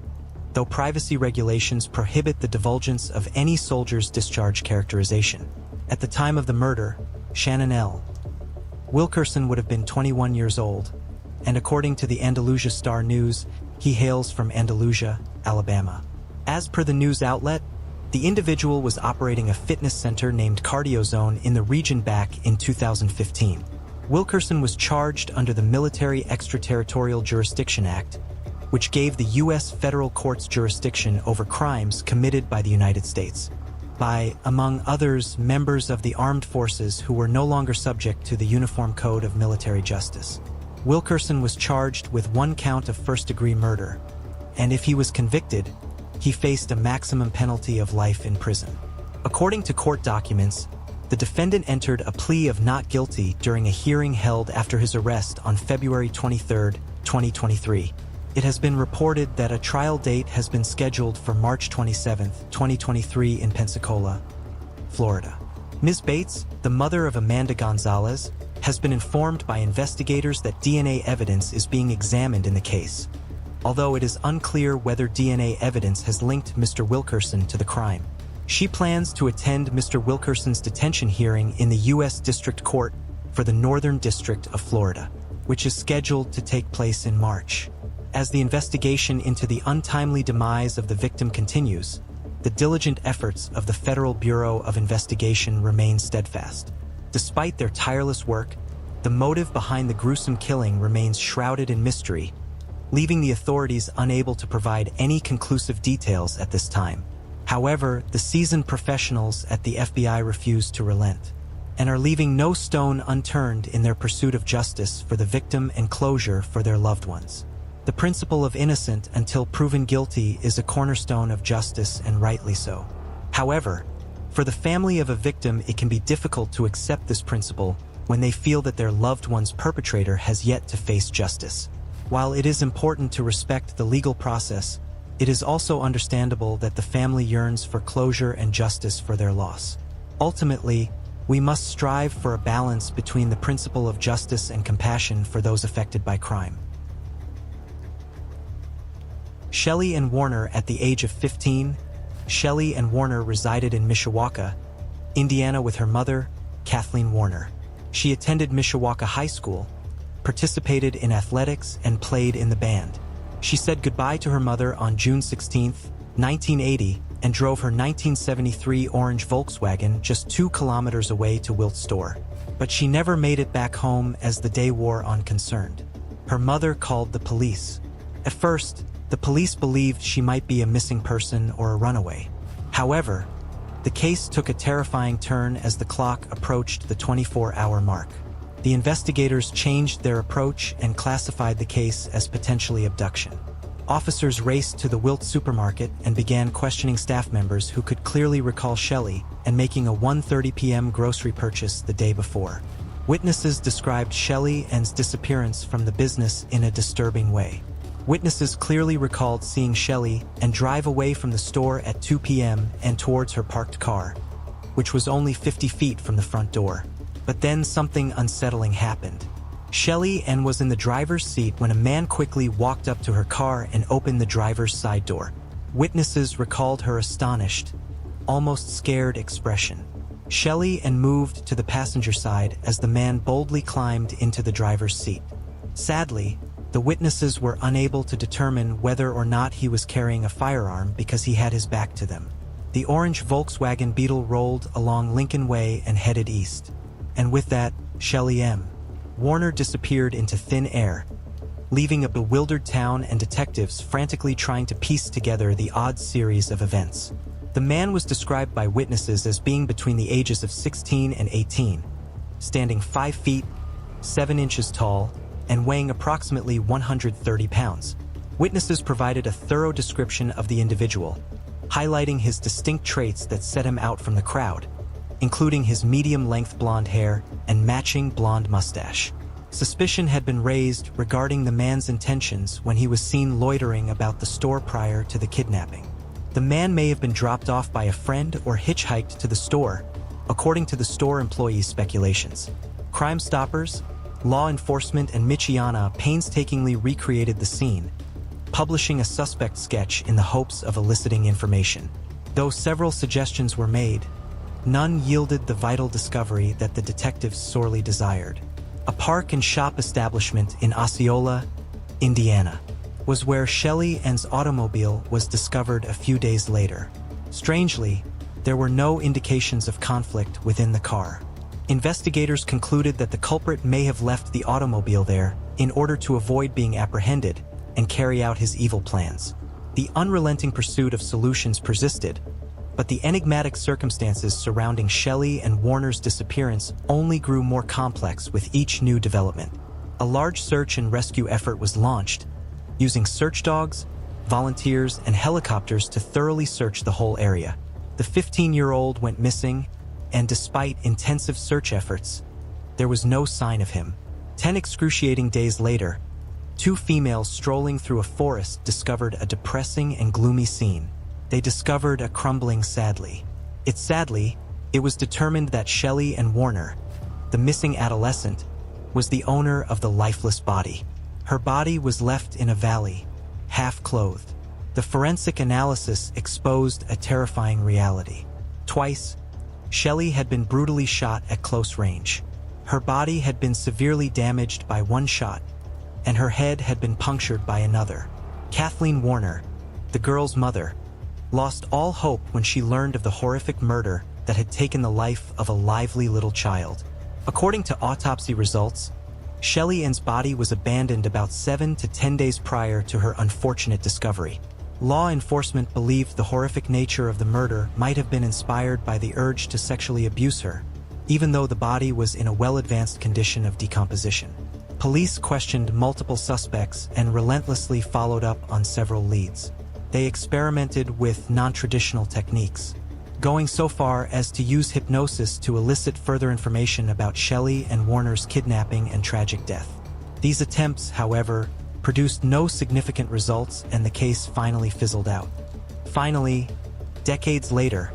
though privacy regulations prohibit the divulgence of any soldier's discharge characterization. At the time of the murder, Shannon L. Wilkerson would have been 21 years old, and according to the Andalusia Star News, he hails from Andalusia, Alabama. As per the news outlet, the individual was operating a fitness center named Cardio Zone in the region back in 2015. Wilkerson was charged under the Military Extraterritorial Jurisdiction Act, which gave the U.S. federal courts jurisdiction over crimes committed by the United States by, among others, members of the armed forces who were no longer subject to the Uniform Code of Military Justice. Wilkerson was charged with 1 count of first-degree murder, and if he was convicted, he faced a maximum penalty of life in prison. According to court documents, the defendant entered a plea of not guilty during a hearing held after his arrest on February 23, 2023. It has been reported that a trial date has been scheduled for March 27, 2023 in Pensacola, Florida. Ms. Bates, the mother of Amanda Gonzalez, has been informed by investigators that DNA evidence is being examined in the case, although it is unclear whether DNA evidence has linked Mr. Wilkerson to the crime. She plans to attend Mr. Wilkerson's detention hearing in the U.S. District Court for the Northern District of Florida, which is scheduled to take place in March. as the investigation into the untimely demise of the victim continues, the diligent efforts of the Federal Bureau of Investigation remain steadfast. Despite their tireless work, the motive behind the gruesome killing remains shrouded in mystery, leaving the authorities unable to provide any conclusive details at this time. However, the seasoned professionals at the FBI refuse to relent, and are leaving no stone unturned in their pursuit of justice for the victim and closure for their loved ones. The principle of innocent until proven guilty is a cornerstone of justice, and rightly so. However, for the family of a victim, it can be difficult to accept this principle when they feel that their loved one's perpetrator has yet to face justice. While it is important to respect the legal process, it is also understandable that the family yearns for closure and justice for their loss. Ultimately, we must strive for a balance between the principle of justice and compassion for those affected by crime. Shelley and Warner. At the age of 15, Shelley and Warner resided in Mishawaka, Indiana with her mother, Kathleen Warner. She attended Mishawaka High School, participated in athletics, and played in the band. She said goodbye to her mother on June 16, 1980, and drove her 1973 orange Volkswagen just 2 kilometers away to Wilt's store. But she never made it back home as the day wore on. Concerned, her mother called the police. At first, the police believed she might be a missing person or a runaway. However, the case took a terrifying turn as the clock approached the 24-hour mark. The investigators changed their approach and classified the case as potentially abduction. Officers raced to the Wilt supermarket and began questioning staff members who could clearly recall Shelley and making a 1:30 p.m. grocery purchase the day before. Witnesses described Shelley and's disappearance from the business in a disturbing way. Witnesses clearly recalled seeing Shelley and drive away from the store at 2 p.m. and towards her parked car, which was only 50 feet from the front door. But then something unsettling happened. Shelley was in the driver's seat when a man quickly walked up to her car and opened the driver's side door. Witnesses recalled her astonished, almost scared expression. Shelley moved to the passenger side as the man boldly climbed into the driver's seat. Sadly, the witnesses were unable to determine whether or not he was carrying a firearm because he had his back to them. The orange Volkswagen Beetle rolled along Lincoln Way and headed east. And with that, Shelley Warner disappeared into thin air, leaving a bewildered town and detectives frantically trying to piece together the odd series of events. The man was described by witnesses as being between the ages of 16 and 18, standing 5 feet, 7 inches tall, and weighing approximately 130 pounds. Witnesses provided a thorough description of the individual, highlighting his distinct traits that set him out from the crowd, including his medium-length blonde hair and matching blonde mustache. Suspicion had been raised regarding the man's intentions when he was seen loitering about the store prior to the kidnapping. The man may have been dropped off by a friend or hitchhiked to the store, according to the store employees' speculations. Crime Stoppers, law enforcement, and Michiana painstakingly recreated the scene, publishing a suspect sketch in the hopes of eliciting information. Though several suggestions were made, none yielded the vital discovery that the detectives sorely desired. A park and shop establishment in Osceola, Indiana, was where Shelley's automobile was discovered a few days later. Strangely, there were no indications of conflict within the car. Investigators concluded that the culprit may have left the automobile there in order to avoid being apprehended and carry out his evil plans. The unrelenting pursuit of solutions persisted, but the enigmatic circumstances surrounding Shelley and Warner's disappearance only grew more complex with each new development. A large search and rescue effort was launched, using search dogs, volunteers, and helicopters to thoroughly search the whole area. The 15-year-old went missing, and despite intensive search efforts, there was no sign of him. 10 excruciating days later, 2 females strolling through a forest discovered a depressing and gloomy scene. They discovered a crumbling sadly. It was determined that Shelley Warner, the missing adolescent, was the owner of the lifeless body. Her body was left in a valley, half-clothed. The forensic analysis exposed a terrifying reality. Twice, Shelley had been brutally shot at close range. Her body had been severely damaged by one shot, and her head had been punctured by another. Kathleen Warner, the girl's mother, lost all hope when she learned of the horrific murder that had taken the life of a lively little child. According to autopsy results, Shelly Ann's body was abandoned about 7 to 10 days prior to her unfortunate discovery. Law enforcement believed the horrific nature of the murder might have been inspired by the urge to sexually abuse her, even though the body was in a well-advanced condition of decomposition. Police questioned multiple suspects and relentlessly followed up on several leads. They experimented with non-traditional techniques, going so far as to use hypnosis to elicit further information about Shelly and Warner's kidnapping and tragic death. These attempts, however, produced no significant results, and the case finally fizzled out. Finally, decades later,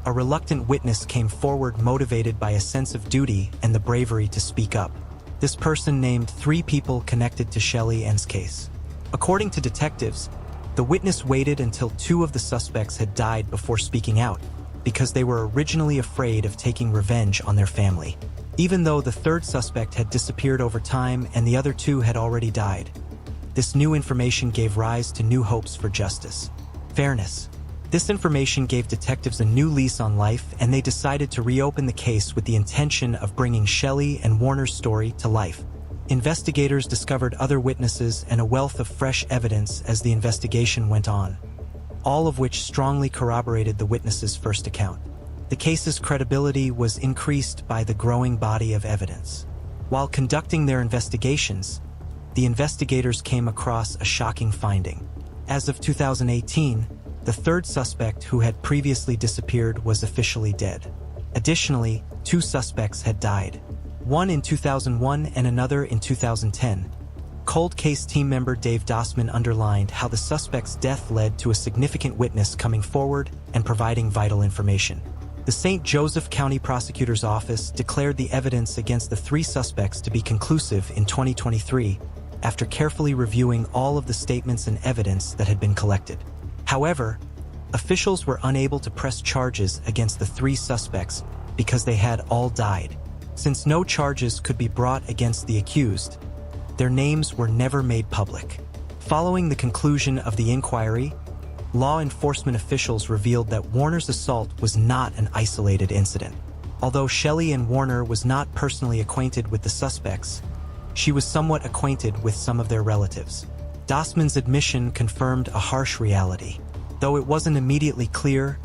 a reluctant witness came forward motivated by a sense of duty and the bravery to speak up. This person named 3 people connected to Shelly Ann's case. According to detectives, the witness waited until 2 of the suspects had died before speaking out, because they were originally afraid of taking revenge on their family, even though the 3rd suspect had disappeared over time and the other 2 had already died. This new information gave rise to new hopes for justice. Fairness. This information gave detectives a new lease on life, and they decided to reopen the case with the intention of bringing Shelly and Warner's story to life. Investigators discovered other witnesses and a wealth of fresh evidence as the investigation went on, all of which strongly corroborated the witnesses' first account. The case's credibility was increased by the growing body of evidence. While conducting their investigations, the investigators came across a shocking finding. As of 2018, the 3rd suspect who had previously disappeared was officially dead. Additionally, 2 suspects had died, one in 2001 and another in 2010. Cold case team member Dave Dossman underlined how the suspect's death led to a significant witness coming forward and providing vital information. The St. Joseph County Prosecutor's Office declared the evidence against the 3 suspects to be conclusive in 2023, after carefully reviewing all of the statements and evidence that had been collected. However, officials were unable to press charges against the 3 suspects because they had all died. Since no charges could be brought against the accused, their names were never made public. Following the conclusion of the inquiry, law enforcement officials revealed that Warner's assault was not an isolated incident. Although Shelly Ann Warner was not personally acquainted with the suspects, she was somewhat acquainted with some of their relatives. Dossman's admission confirmed a harsh reality. Though it wasn't immediately clear,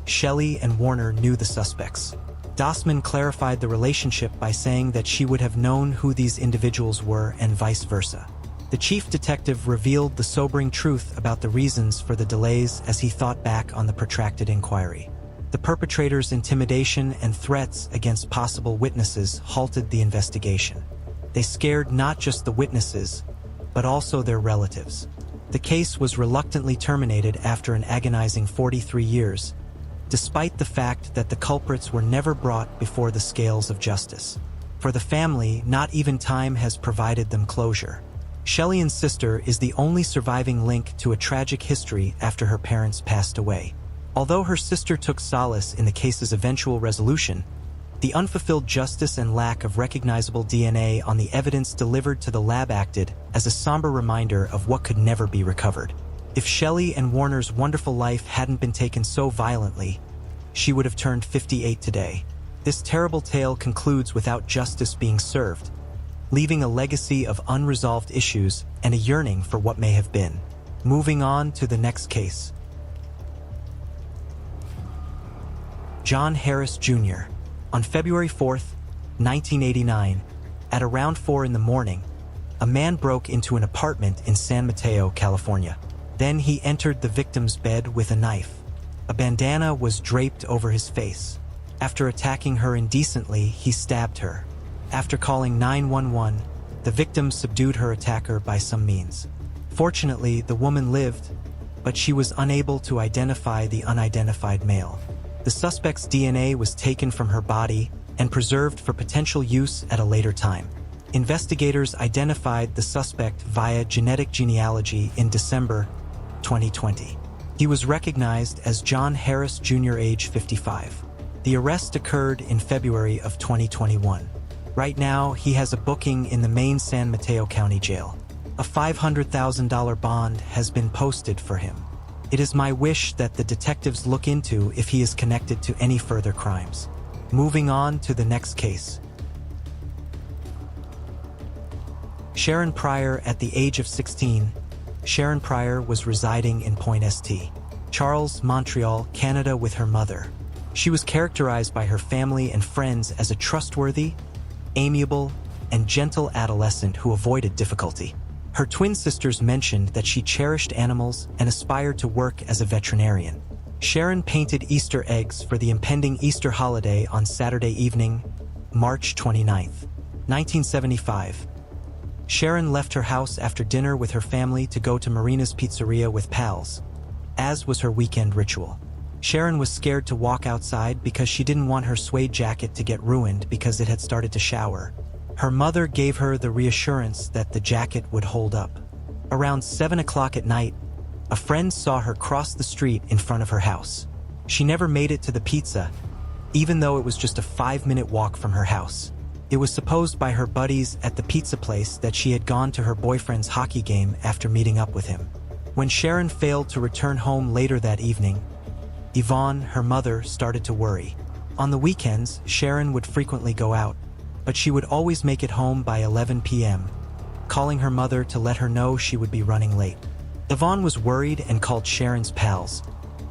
Shelly and Warner knew the suspects. Dossman clarified the relationship by saying that she would have known who these individuals were and vice versa. The chief detective revealed the sobering truth about the reasons for the delays as he thought back on the protracted inquiry. The perpetrator's intimidation and threats against possible witnesses halted the investigation. They scared not just the witnesses, but also their relatives. The case was reluctantly terminated after an agonizing 43 years, despite the fact that the culprits were never brought before the scales of justice. For the family, not even time has provided them closure. Shelly Ann's sister is the only surviving link to a tragic history after her parents passed away. Although her sister took solace in the case's eventual resolution, the unfulfilled justice and lack of recognizable DNA on the evidence delivered to the lab acted as a somber reminder of what could never be recovered. If Shelly and Warner's wonderful life hadn't been taken so violently, she would have turned 58 today. This terrible tale concludes without justice being served, leaving a legacy of unresolved issues and a yearning for what may have been. Moving on to the next case. John Harris Jr. On February 4th, 1989, at around 4 in the morning, a man broke into an apartment in San Mateo, California. Then he entered the victim's bed with a knife. A bandana was draped over his face. After attacking her indecently, he stabbed her. After calling 911, the victim subdued her attacker by some means. Fortunately, the woman lived, but she was unable to identify the unidentified male. The suspect's DNA was taken from her body and preserved for potential use at a later time. Investigators identified the suspect via genetic genealogy in December 2020. He was recognized as John Harris Jr., age 55. The arrest occurred in February of 2021. Right now, he has a booking in the main San Mateo County Jail. A $500,000 bond has been posted for him. It is my wish that the detectives look into if he is connected to any further crimes. Moving on to the next case. Sharon Pryor. At the age of 16, Sharon Pryor was residing in Point St. Charles, Montreal, Canada with her mother. She was characterized by her family and friends as a trustworthy, amiable, and gentle adolescent who avoided difficulty. Her twin sisters mentioned that she cherished animals and aspired to work as a veterinarian. Sharon painted Easter eggs for the impending Easter holiday on Saturday evening, March 29, 1975. Sharon left her house after dinner with her family to go to Marina's Pizzeria with pals, as was her weekend ritual. Sharon was scared to walk outside because she didn't want her suede jacket to get ruined because it had started to shower. Her mother gave her the reassurance that the jacket would hold up. Around 7 o'clock at night, a friend saw her cross the street in front of her house. She never made it to the pizza, even though it was just a 5-minute walk from her house. It was supposed by her buddies at the pizza place that she had gone to her boyfriend's hockey game after meeting up with him. When Sharon failed to return home later that evening, Yvonne, her mother, started to worry. On the weekends, Sharon would frequently go out, but she would always make it home by 11 p.m., calling her mother to let her know she would be running late. Yvonne was worried and called Sharon's pals,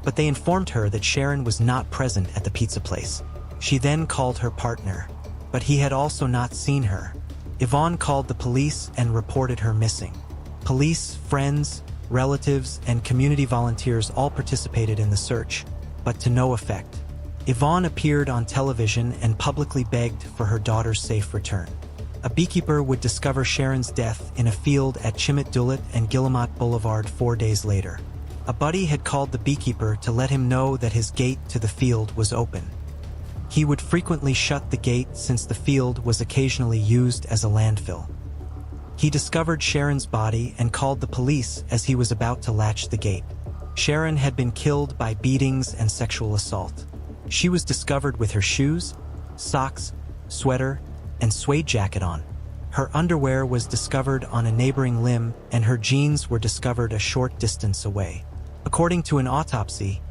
but they informed her that Sharon was not present at the pizza place. She then called her partner, but he had also not seen her. Yvonne called the police and reported her missing. Police, friends, relatives, and community volunteers all participated in the search, but to no effect. Yvonne appeared on television and publicly begged for her daughter's safe return. A beekeeper would discover Sharon's death in a field at Chimit Dulit and Guillemot Boulevard 4 days later. A buddy had called the beekeeper to let him know that his gate to the field was open. He would frequently shut the gate since the field was occasionally used as a landfill. He discovered Sharon's body and called the police as he was about to latch the gate. Sharon had been killed by beatings and sexual assault. She was discovered with her shoes, socks, sweater, and suede jacket on. Her underwear was discovered on a neighboring limb, and her jeans were discovered a short distance away. According to an autopsy,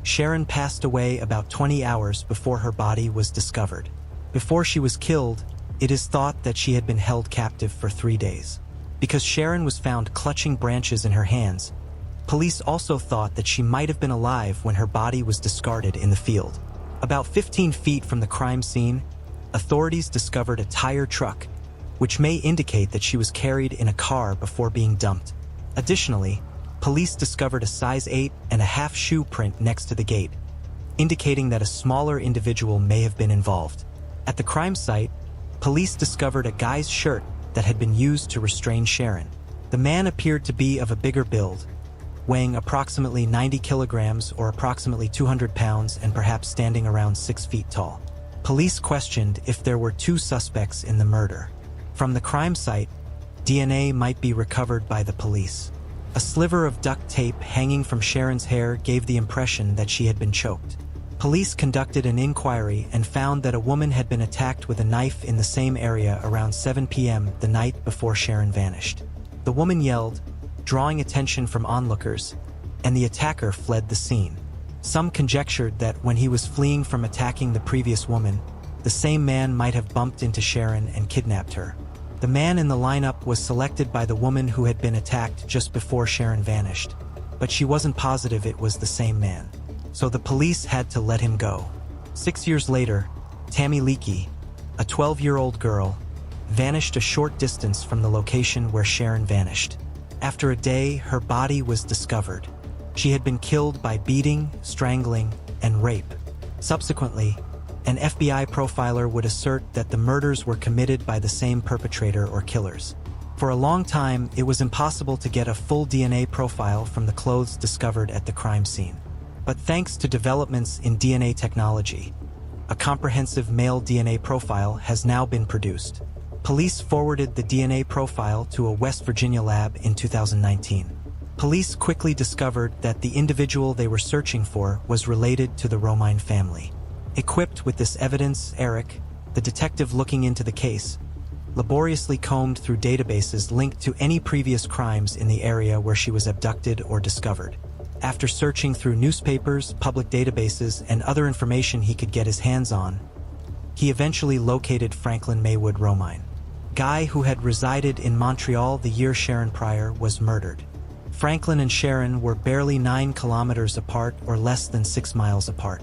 Sharon passed away about 20 hours before her body was discovered. Before she was killed, it is thought that she had been held captive for 3 days. Because Sharon was found clutching branches in her hands, police also thought that she might have been alive when her body was discarded in the field. About 15 feet from the crime scene, authorities discovered a tire truck, which may indicate that she was carried in a car before being dumped. Additionally, police discovered a size 8.5 shoe print next to the gate, indicating that a smaller individual may have been involved. At the crime site, police discovered a guy's shirt that had been used to restrain Sharon. The man appeared to be of a bigger build, weighing approximately 90 kilograms or approximately 200 pounds and perhaps standing around 6 feet tall. Police questioned if there were 2 suspects in the murder. From the crime site, DNA might be recovered by the police. A sliver of duct tape hanging from Sharon's hair gave the impression that she had been choked. Police conducted an inquiry and found that a woman had been attacked with a knife in the same area around 7 p.m. the night before Sharon vanished. The woman yelled, drawing attention from onlookers, and the attacker fled the scene. Some conjectured that when he was fleeing from attacking the previous woman, the same man might have bumped into Sharon and kidnapped her. The man in the lineup was selected by the woman who had been attacked just before Sharon vanished, but she wasn't positive it was the same man, so the police had to let him go. 6 years later, Tammy Leakey, a 12-year-old girl, vanished a short distance from the location where Sharon vanished. After a day, her body was discovered. She had been killed by beating, strangling, and rape. Subsequently, an FBI profiler would assert that the murders were committed by the same perpetrator or killers. For a long time, it was impossible to get a full DNA profile from the clothes discovered at the crime scene. But thanks to developments in DNA technology, a comprehensive male DNA profile has now been produced. Police forwarded the DNA profile to a West Virginia lab in 2019. Police quickly discovered that the individual they were searching for was related to the Romine family. Equipped with this evidence, Eric, the detective looking into the case, laboriously combed through databases linked to any previous crimes in the area where she was abducted or discovered. After searching through newspapers, public databases, and other information he could get his hands on, he eventually located Franklin Maywood Romine, guy who had resided in Montreal the year Sharon Pryor was murdered. Franklin and Sharon were barely 9 kilometers apart or less than 6 miles apart.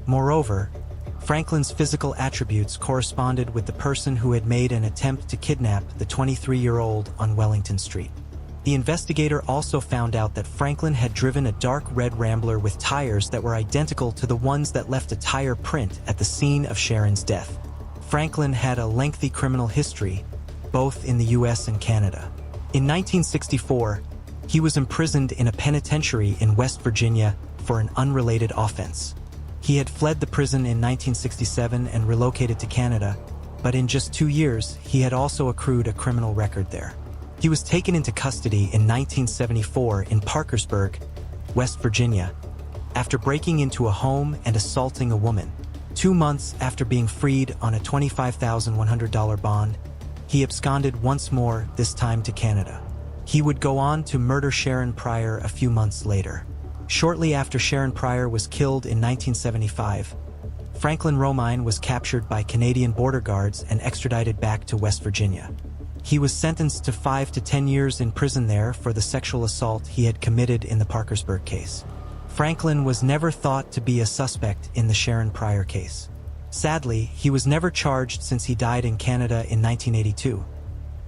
Moreover, Franklin's physical attributes corresponded with the person who had made an attempt to kidnap the 23-year-old on Wellington Street. The investigator also found out that Franklin had driven a dark red Rambler with tires that were identical to the ones that left a tire print at the scene of Sharon's death. Franklin had a lengthy criminal history, both in the US and Canada. In 1964, he was imprisoned in a penitentiary in West Virginia for an unrelated offense. He had fled the prison in 1967 and relocated to Canada, but in just 2 years, he had also accrued a criminal record there. He was taken into custody in 1974 in Parkersburg, West Virginia, after breaking into a home and assaulting a woman. 2 months after being freed on a $25,100 bond, he absconded once more, this time to Canada. He would go on to murder Sharon Pryor a few months later. Shortly after Sharon Pryor was killed in 1975, Franklin Romine was captured by Canadian border guards and extradited back to West Virginia. He was sentenced to 5 to 10 years in prison there for the sexual assault he had committed in the Parkersburg case. Franklin was never thought to be a suspect in the Sharon Pryor case. Sadly, he was never charged since he died in Canada in 1982,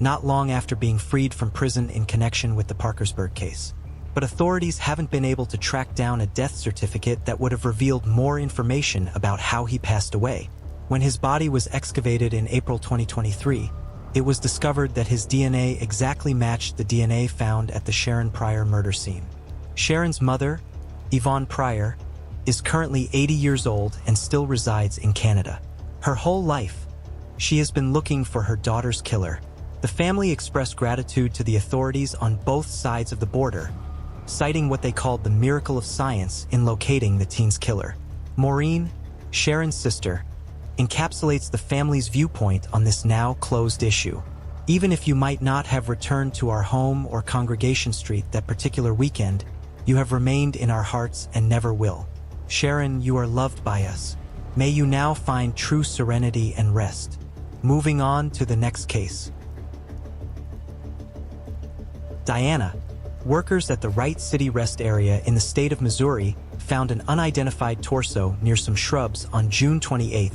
not long after being freed from prison in connection with the Parkersburg case. But authorities haven't been able to track down a death certificate that would have revealed more information about how he passed away. When his body was excavated in April 2023, it was discovered that his DNA exactly matched the DNA found at the Sharon Pryor murder scene. Sharon's mother, Yvonne Pryor, is currently 80 years old and still resides in Canada. Her whole life, she has been looking for her daughter's killer. The family expressed gratitude to the authorities on both sides of the border, citing what they called the miracle of science in locating the teen's killer. Maureen, Sharon's sister, encapsulates the family's viewpoint on this now closed issue. Even if you might not have returned to our home or Congregation Street that particular weekend, you have remained in our hearts and never will. Sharon, you are loved by us. May you now find true serenity and rest. Moving on to the next case. Diana. Workers at the Wright City Rest Area in the state of Missouri found an unidentified torso near some shrubs on June 28,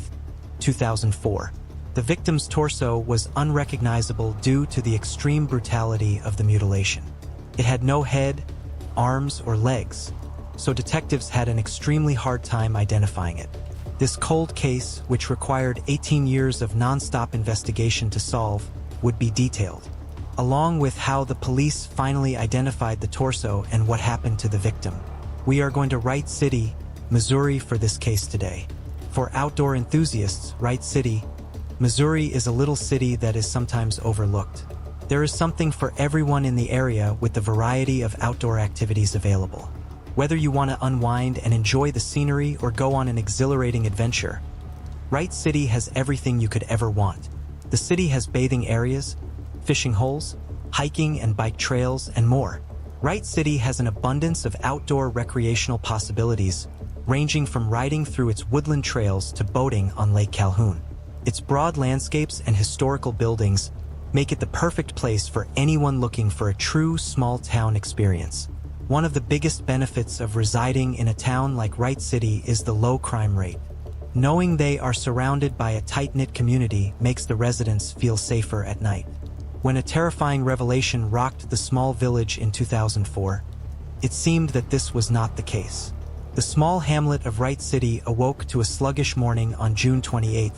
2004. The victim's torso was unrecognizable due to the extreme brutality of the mutilation. It had no head, arms, or legs, so detectives had an extremely hard time identifying it. This cold case, which required 18 years of non-stop investigation to solve, would be detailed, along with how the police finally identified the torso and what happened to the victim. We are going to Wright City, Missouri for this case today. For outdoor enthusiasts, Wright City, Missouri is a little city that is sometimes overlooked. There is something for everyone in the area with the variety of outdoor activities available. Whether you want to unwind and enjoy the scenery or go on an exhilarating adventure, Wright City has everything you could ever want. The city has bathing areas, fishing holes, hiking and bike trails, and more. Wright City has an abundance of outdoor recreational possibilities, ranging from riding through its woodland trails to boating on Lake Calhoun. Its broad landscapes and historical buildings make it the perfect place for anyone looking for a true small-town experience. One of the biggest benefits of residing in a town like Wright City is the low crime rate. Knowing they are surrounded by a tight-knit community makes the residents feel safer at night. When a terrifying revelation rocked the small village in 2004, it seemed that this was not the case. The small hamlet of Wright City awoke to a sluggish morning on June 28,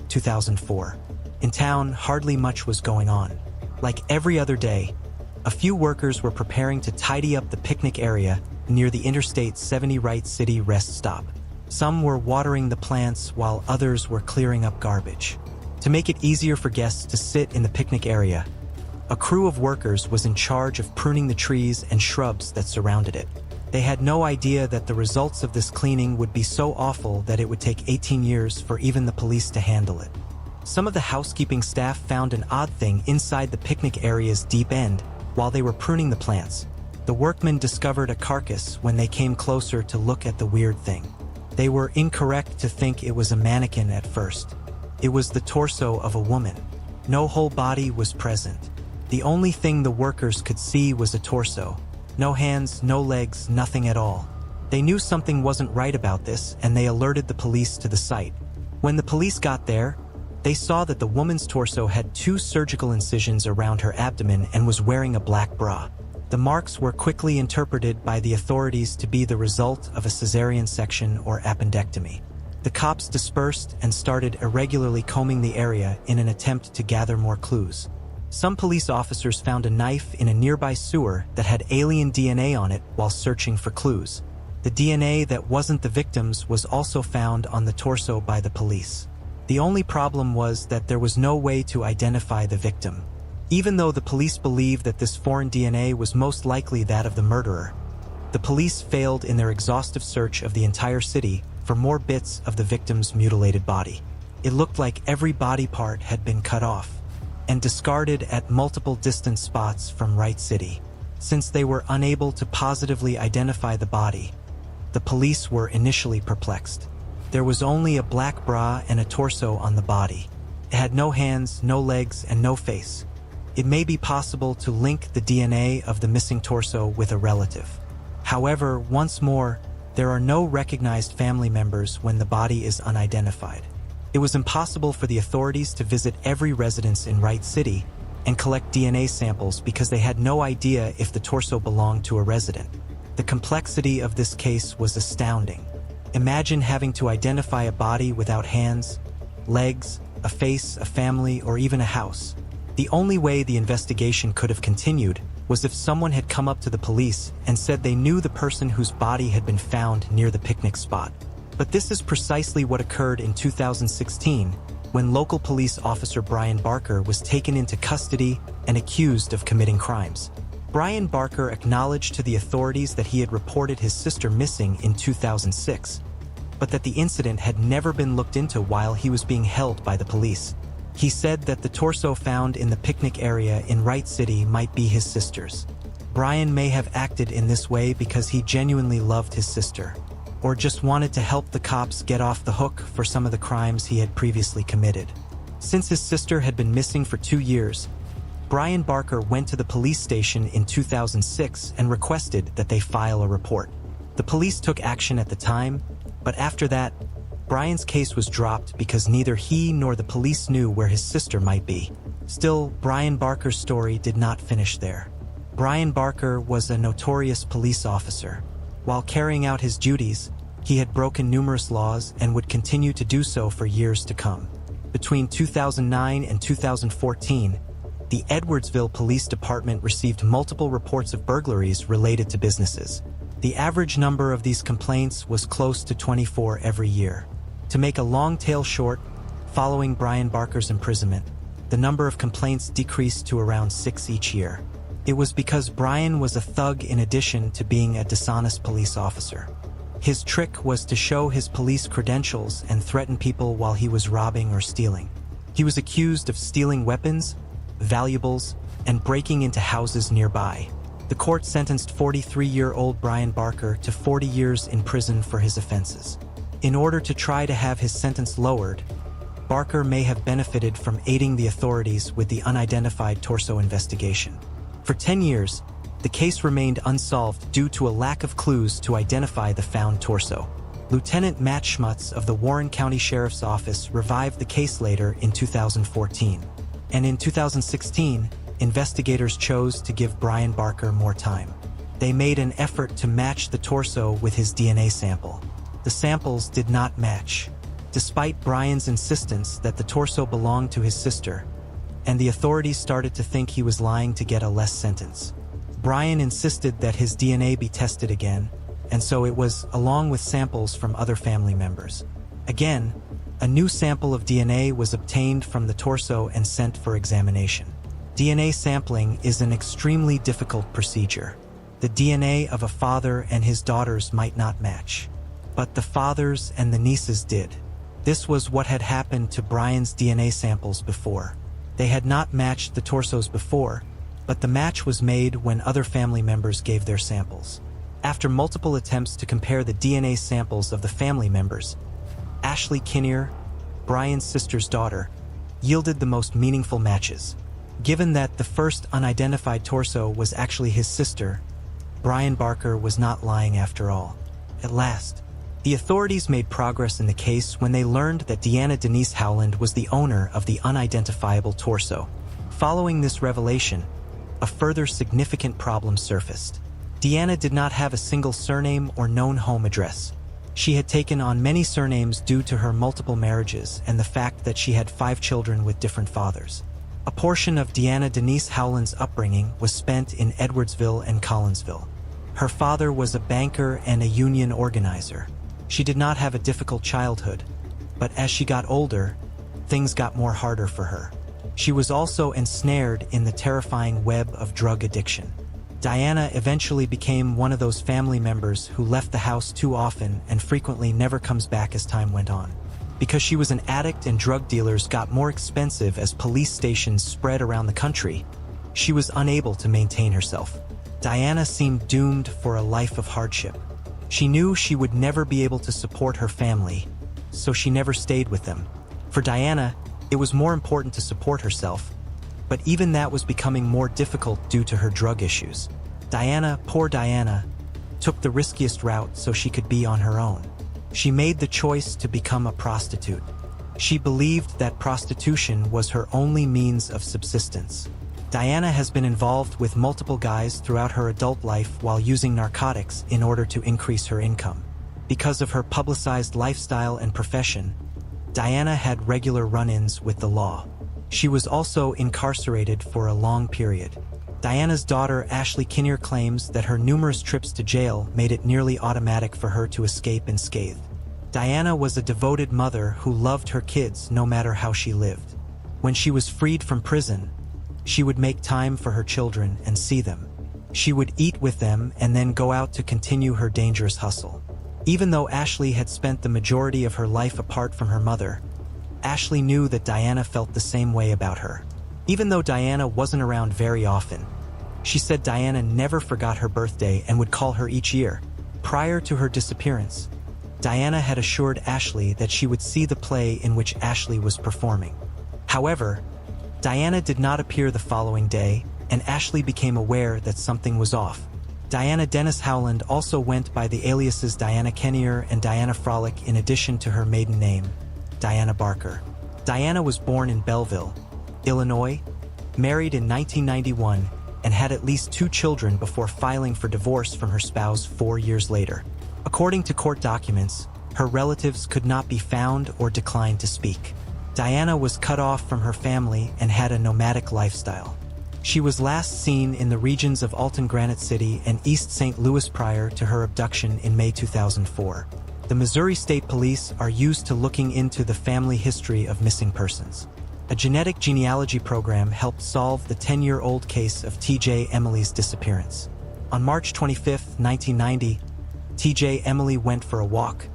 2004. In town, hardly much was going on. Like every other day, a few workers were preparing to tidy up the picnic area near the Interstate 70 Wright City rest stop. Some were watering the plants while others were clearing up garbage. To make it easier for guests to sit in the picnic area, a crew of workers was in charge of pruning the trees and shrubs that surrounded it. They had no idea that the results of this cleaning would be so awful that it would take 18 years for even the police to handle it. Some of the housekeeping staff found an odd thing inside the picnic area's deep end while they were pruning the plants. The workmen discovered a carcass when they came closer to look at the weird thing. They were incorrect to think it was a mannequin at first. It was the torso of a woman. No whole body was present. The only thing the workers could see was a torso. No hands, no legs, nothing at all. They knew something wasn't right about this, and they alerted the police to the site. When the police got there, they saw that the woman's torso had 2 surgical incisions around her abdomen and was wearing a black bra. The marks were quickly interpreted by the authorities to be the result of a cesarean section or appendectomy. The cops dispersed and started irregularly combing the area in an attempt to gather more clues. Some police officers found a knife in a nearby sewer that had alien DNA on it while searching for clues. The DNA that wasn't the victim's was also found on the torso by the police. The only problem was that there was no way to identify the victim. Even though the police believed that this foreign DNA was most likely that of the murderer, the police failed in their exhaustive search of the entire city for more bits of the victim's mutilated body. It looked like every body part had been cut off and discarded at multiple distant spots from Wright City. Since they were unable to positively identify the body, the police were initially perplexed. There was only a black bra and a torso on the body. It had no hands, no legs, and no face. It may be possible to link the DNA of the missing torso with a relative. However, once more, there are no recognized family members when the body is unidentified. It was impossible for the authorities to visit every residence in Wright City and collect DNA samples because they had no idea if the torso belonged to a resident. The complexity of this case was astounding. Imagine having to identify a body without hands, legs, a face, a family, or even a house. The only way the investigation could have continued was if someone had come up to the police and said they knew the person whose body had been found near the picnic spot. But this is precisely what occurred in 2016, when local police officer Brian Barker was taken into custody and accused of committing crimes. Brian Barker acknowledged to the authorities that he had reported his sister missing in 2006, but that the incident had never been looked into while he was being held by the police. He said that the torso found in the picnic area in Wright City might be his sister's. Brian may have acted in this way because he genuinely loved his sister, or just wanted to help the cops get off the hook for some of the crimes he had previously committed. Since his sister had been missing for 2 years, Brian Barker went to the police station in 2006 and requested that they file a report. The police took action at the time, but after that, Brian's case was dropped because neither he nor the police knew where his sister might be. Still, Brian Barker's story did not finish there. Brian Barker was a notorious police officer. While carrying out his duties, he had broken numerous laws and would continue to do so for years to come. Between 2009 and 2014, the Edwardsville Police Department received multiple reports of burglaries related to businesses. The average number of these complaints was close to 24 every year. To make a long tale short, following Brian Barker's imprisonment, the number of complaints decreased to around 6 each year. It was because Brian was a thug in addition to being a dishonest police officer. His trick was to show his police credentials and threaten people while he was robbing or stealing. He was accused of stealing weapons, valuables, and breaking into houses nearby. The court sentenced 43-year-old Brian Barker to 40 years in prison for his offenses. In order to try to have his sentence lowered, Barker may have benefited from aiding the authorities with the unidentified torso investigation. For 10 years, the case remained unsolved due to a lack of clues to identify the found torso. Lieutenant Matt Schmutz of the Warren County Sheriff's Office revived the case later in 2014. And in 2016, investigators chose to give Brian Barker more time. They made an effort to match the torso with his DNA sample. The samples did not match, despite Brian's insistence that the torso belonged to his sister, and the authorities started to think he was lying to get a less sentence. Brian insisted that his DNA be tested again, and so it was, along with samples from other family members. Again, a new sample of DNA was obtained from the torso and sent for examination. DNA sampling is an extremely difficult procedure. The DNA of a father and his daughters might not match, but the father's and the niece's did. This was what had happened to Brian's DNA samples before. They had not matched the torsos before, but the match was made when other family members gave their samples. After multiple attempts to compare the DNA samples of the family members, Ashley Kinnear, Brian's sister's daughter, yielded the most meaningful matches. Given that the first unidentified torso was actually his sister, Brian Barker was not lying after all. At last, the authorities made progress in the case when they learned that Deanna Denise Howland was the owner of the unidentifiable torso. Following this revelation, a further significant problem surfaced. Deanna did not have a single surname or known home address. She had taken on many surnames due to her multiple marriages and the fact that she had 5 children with different fathers. A portion of Deanna Denise Howland's upbringing was spent in Edwardsville and Collinsville. Her father was a banker and a union organizer. She did not have a difficult childhood, but as she got older, things got more harder for her. She was also ensnared in the terrifying web of drug addiction. Diana eventually became one of those family members who left the house too often and frequently never comes back as time went on. Because she was an addict and drug dealers got more expensive as police stations spread around the country, she was unable to maintain herself. Diana seemed doomed for a life of hardship. She knew she would never be able to support her family, so she never stayed with them. For Diana, it was more important to support herself, but even that was becoming more difficult due to her drug issues. Diana, poor Diana, took the riskiest route so she could be on her own. She made the choice to become a prostitute. She believed that prostitution was her only means of subsistence. Diana has been involved with multiple guys throughout her adult life while using narcotics in order to increase her income. Because of her publicized lifestyle and profession, Diana had regular run-ins with the law. She was also incarcerated for a long period. Diana's daughter Ashley Kinnear claims that her numerous trips to jail made it nearly automatic for her to escape unscathed. Diana was a devoted mother who loved her kids no matter how she lived. When she was freed from prison, she would make time for her children and see them. She would eat with them and then go out to continue her dangerous hustle. Even though Ashley had spent the majority of her life apart from her mother, Ashley knew that Diana felt the same way about her. Even though Diana wasn't around very often, she said Diana never forgot her birthday and would call her each year. Prior to her disappearance, Diana had assured Ashley that she would see the play in which Ashley was performing. However, Diana did not appear the following day, and Ashley became aware that something was off. Diana Dennis Howland also went by the aliases Diana Kinnear and Diana Frolic in addition to her maiden name, Diana Barker. Diana was born in Belleville, Illinois, married in 1991, and had at least 2 children before filing for divorce from her spouse 4 years later. According to court documents, her relatives could not be found or declined to speak. Diana was cut off from her family and had a nomadic lifestyle. She was last seen in the regions of Alton Granite City and East St. Louis prior to her abduction in May 2004. The Missouri State Police are used to looking into the family history of missing persons. A genetic genealogy program helped solve the 10-year-old case of T.J. Emily's disappearance. On March 25, 1990, T.J. Emily went for a walk,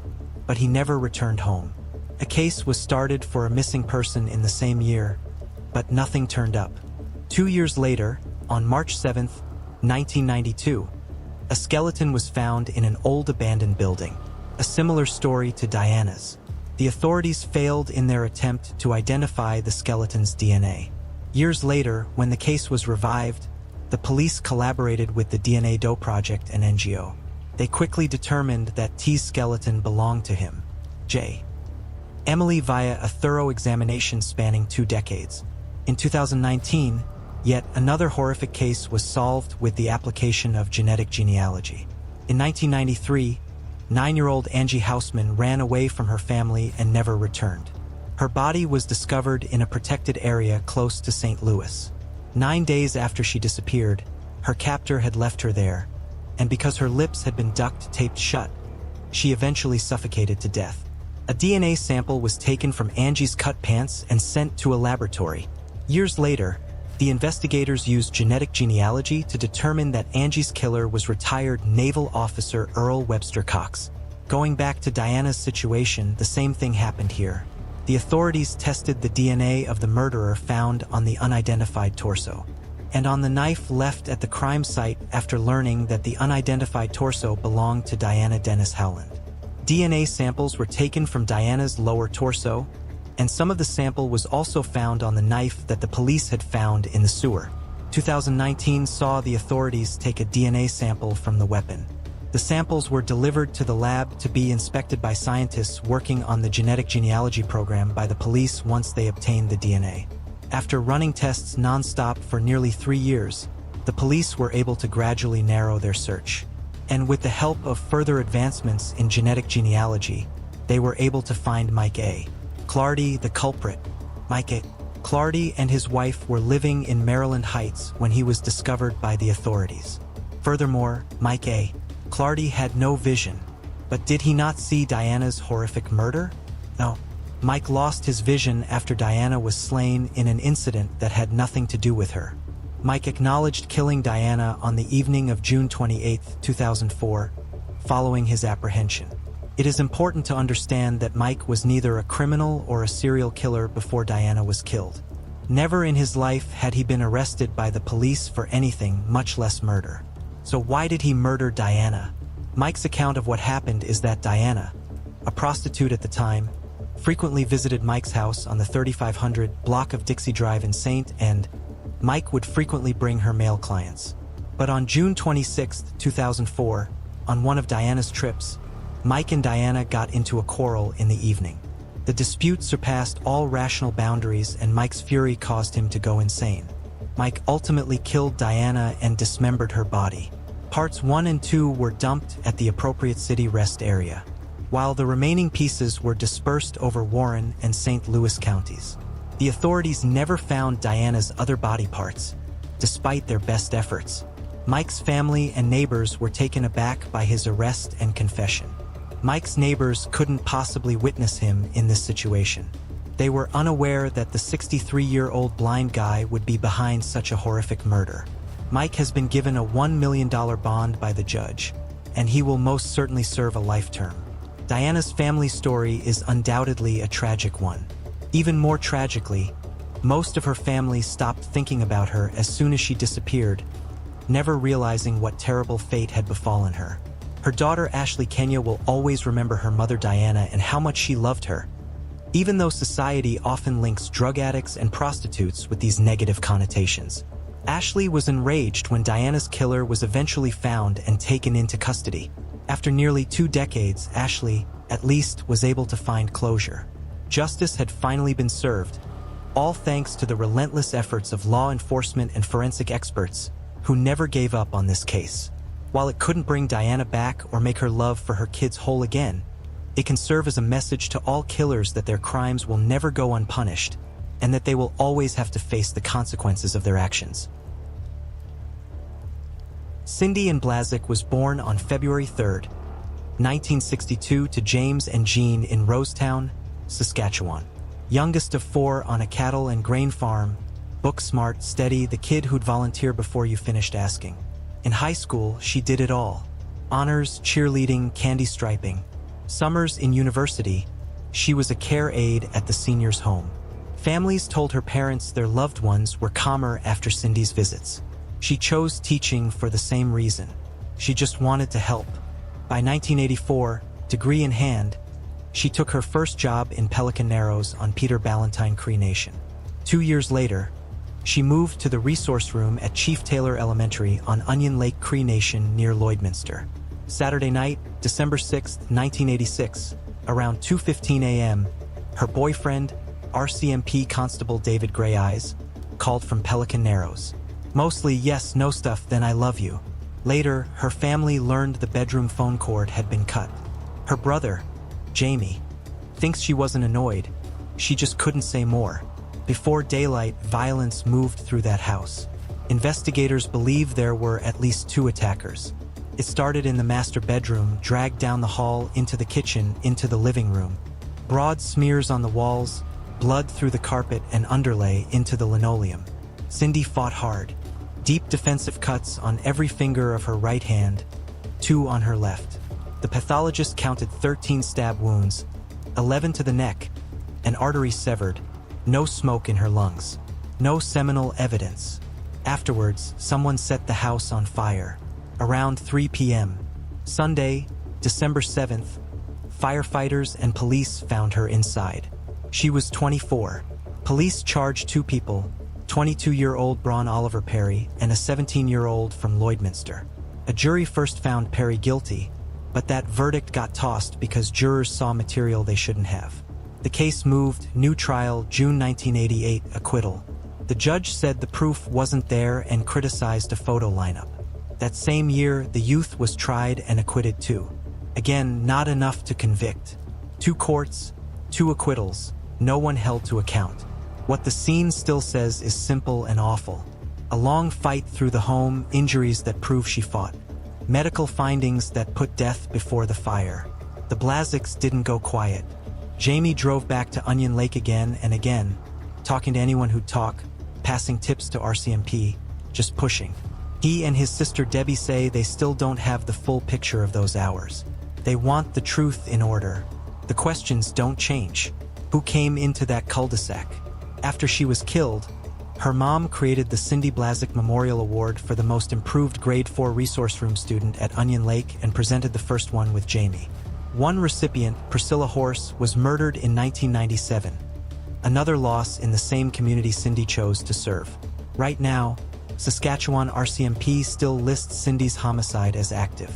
but he never returned home. A case was started for a missing person in the same year, but nothing turned up. 2 years later, on March 7, 1992, a skeleton was found in an old abandoned building. A similar story to Diana's. The authorities failed in their attempt to identify the skeleton's DNA. Years later, when the case was revived, the police collaborated with the DNA Doe Project and NGO. They quickly determined that T's skeleton belonged to him, J. Emily, via a thorough examination spanning 2 decades. In 2019, yet another horrific case was solved with the application of genetic genealogy. In 1993, 9-year-old Angie Hausman ran away from her family and never returned. Her body was discovered in a protected area close to St. Louis. 9 days after she disappeared, her captor had left her there, and because her lips had been duct taped shut, she eventually suffocated to death. A DNA sample was taken from Angie's cut pants and sent to a laboratory. Years later, the investigators used genetic genealogy to determine that Angie's killer was retired naval officer Earl Webster Cox. Going back to Diana's situation, the same thing happened here. The authorities tested the DNA of the murderer found on the unidentified torso, and on the knife left at the crime site after learning that the unidentified torso belonged to Diana Dennis Howland. DNA samples were taken from Diana's lower torso, and some of the sample was also found on the knife that the police had found in the sewer. 2019 saw the authorities take a DNA sample from the weapon. The samples were delivered to the lab to be inspected by scientists working on the genetic genealogy program by the police once they obtained the DNA. After running tests non-stop for nearly 3 years, the police were able to gradually narrow their search. And with the help of further advancements in genetic genealogy, they were able to find Mike A. Clardy, the culprit. Mike A. Clardy and his wife were living in Maryland Heights when he was discovered by the authorities. Furthermore, Mike A. Clardy had no vision. But did he not see Diana's horrific murder? No. Mike lost his vision after Diana was slain in an incident that had nothing to do with her. Mike acknowledged killing Diana on the evening of June 28, 2004, following his apprehension. It is important to understand that Mike was neither a criminal or a serial killer before Diana was killed. Never in his life had he been arrested by the police for anything, much less murder. So why did he murder Diana? Mike's account of what happened is that Diana, a prostitute at the time, frequently visited Mike's house on the 3500 block of Dixie Drive in St. and Mike would frequently bring her male clients. But on June 26, 2004, on one of Diana's trips, Mike and Diana got into a quarrel in the evening. The dispute surpassed all rational boundaries and Mike's fury caused him to go insane. Mike ultimately killed Diana and dismembered her body. Parts 1 and 2 were dumped at the appropriate city rest area, while the remaining pieces were dispersed over Warren and St. Louis counties. The authorities never found Diana's other body parts, despite their best efforts. Mike's family and neighbors were taken aback by his arrest and confession. Mike's neighbors couldn't possibly witness him in this situation. They were unaware that the 63-year-old blind guy would be behind such a horrific murder. Mike has been given a $1 million bond by the judge, and he will most certainly serve a life term. Diana's family story is undoubtedly a tragic one. Even more tragically, most of her family stopped thinking about her as soon as she disappeared, never realizing what terrible fate had befallen her. Her daughter Ashley Kenya will always remember her mother Diana and how much she loved her, even though society often links drug addicts and prostitutes with these negative connotations. Ashley was enraged when Diana's killer was eventually found and taken into custody. After nearly 2 decades, Ashley, at least, was able to find closure. Justice had finally been served, all thanks to the relentless efforts of law enforcement and forensic experts who never gave up on this case. While it couldn't bring Diana back or make her love for her kids whole again, it can serve as a message to all killers that their crimes will never go unpunished and that they will always have to face the consequences of their actions. Cindy Ann Blazek was born on February 3, 1962 to James and Jean in Rosetown, Saskatchewan. Youngest of 4 on a cattle and grain farm, book smart, steady, the kid who'd volunteer before you finished asking. In high school, she did it all. Honors, cheerleading, candy striping. Summers in university, she was a care aide at the seniors' home. Families told her parents their loved ones were calmer after Cindy's visits. She chose teaching for the same reason. She just wanted to help. By 1984, degree in hand, she took her first job in Pelican Narrows on Peter Ballantine Cree Nation. 2 years later, she moved to the resource room at Chief Taylor Elementary on Onion Lake Cree Nation near Lloydminster. Saturday night, December 6, 1986, around 2:15 a.m., her boyfriend, RCMP Constable David Gray Eyes, called from Pelican Narrows. Mostly yes, no stuff, then I love you. Later, her family learned the bedroom phone cord had been cut. Her brother, Jamie, thinks she wasn't annoyed. She just couldn't say more. Before daylight, violence moved through that house. Investigators believe there were at least 2 attackers. It started in the master bedroom, dragged down the hall, into the kitchen, into the living room. Broad smears on the walls, blood through the carpet and underlay into the linoleum. Cindy fought hard. Deep defensive cuts on every finger of her right hand, 2 on her left. The pathologist counted 13 stab wounds, 11 to the neck, an artery severed, no smoke in her lungs. No seminal evidence. Afterwards, someone set the house on fire. Around 3 p.m. Sunday, December 7th, firefighters and police found her inside. She was 24. Police charged two people, 22-year-old Braun Oliver Perry and a 17-year-old from Lloydminster. A jury first found Perry guilty, but that verdict got tossed because jurors saw material they shouldn't have. The case moved, new trial, June 1988, acquittal. The judge said the proof wasn't there and criticized a photo lineup. That same year, the youth was tried and acquitted too. Again, not enough to convict. 2 courts, 2 acquittals, no one held to account. What the scene still says is simple and awful. A long fight through the home, injuries that prove she fought. Medical findings that put death before the fire. The Blazicks didn't go quiet. Jamie drove back to Onion Lake again and again, talking to anyone who'd talk, passing tips to RCMP, just pushing. He and his sister Debbie say they still don't have the full picture of those hours. They want the truth in order. The questions don't change. Who came into that cul-de-sac? After she was killed, her mom created the Cindy Blazick Memorial Award for the most improved grade 4 resource room student at Onion Lake and presented the first one with Jamie. One recipient, Priscilla Horse, was murdered in 1997. Another loss in the same community Cindy chose to serve. Right now, Saskatchewan RCMP still lists Cindy's homicide as active.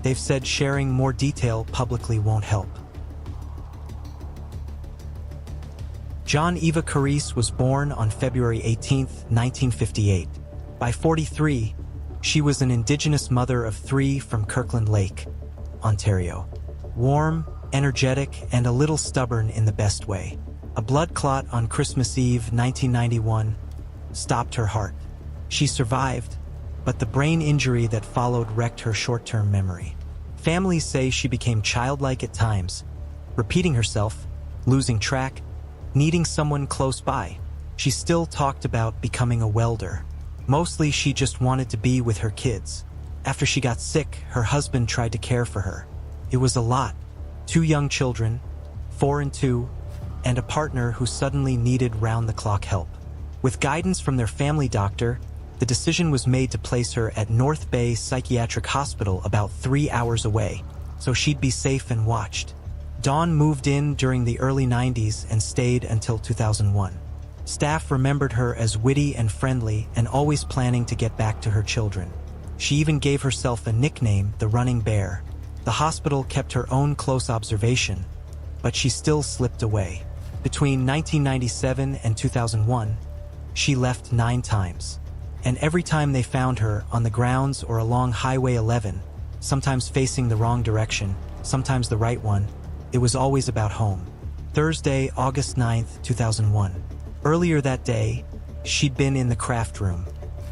They've said sharing more detail publicly won't help. John Eva Carice was born on February 18, 1958. By 43, she was an Indigenous mother of 3 from Kirkland Lake, Ontario. Warm, energetic, and a little stubborn in the best way. A blood clot on Christmas Eve 1991 stopped her heart. She survived, but the brain injury that followed wrecked her short-term memory. Families say she became childlike at times, repeating herself, losing track, needing someone close by. She still talked about becoming a welder. Mostly she just wanted to be with her kids. After she got sick, her husband tried to care for her. It was a lot. 2 young children, 4 and 2, and a partner who suddenly needed round-the-clock help. With guidance from their family doctor, the decision was made to place her at North Bay Psychiatric Hospital about 3 hours away, so she'd be safe and watched. Dawn moved in during the early 90s and stayed until 2001. Staff remembered her as witty and friendly and always planning to get back to her children. She even gave herself a nickname, the Running Bear. The hospital kept her own close observation, but she still slipped away. Between 1997 and 2001, she left 9 times. And every time they found her on the grounds or along Highway 11, sometimes facing the wrong direction, sometimes the right one, it was always about home. Thursday, August 9, 2001. Earlier that day, she'd been in the craft room.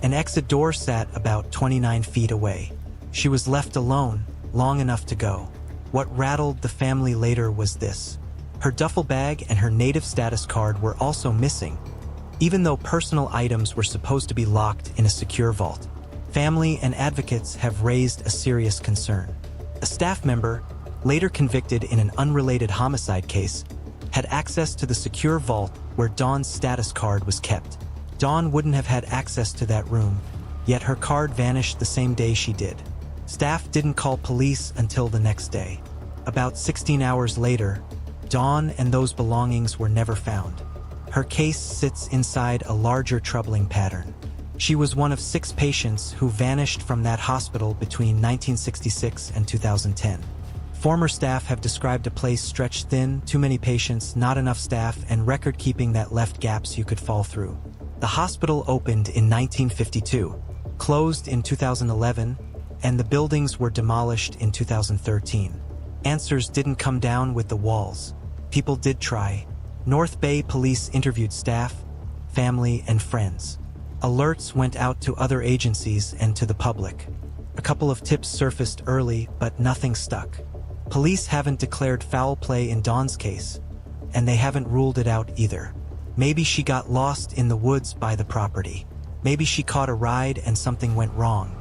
An exit door sat about 29 feet away. She was left alone, long enough to go. What rattled the family later was this. Her duffel bag and her native status card were also missing, even though personal items were supposed to be locked in a secure vault. Family and advocates have raised a serious concern. A staff member, later convicted in an unrelated homicide case, had access to the secure vault where Dawn's status card was kept. Dawn wouldn't have had access to that room, yet her card vanished the same day she did. Staff didn't call police until the next day. About 16 hours later, Dawn and those belongings were never found. Her case sits inside a larger troubling pattern. She was one of 6 patients who vanished from that hospital between 1966 and 2010. Former staff have described a place stretched thin, too many patients, not enough staff, and record-keeping that left gaps you could fall through. The hospital opened in 1952, closed in 2011, and the buildings were demolished in 2013. Answers didn't come down with the walls. People did try. North Bay Police interviewed staff, family, and friends. Alerts went out to other agencies and to the public. A couple of tips surfaced early, but nothing stuck. Police haven't declared foul play in Dawn's case, and they haven't ruled it out either. Maybe she got lost in the woods by the property. Maybe she caught a ride and something went wrong.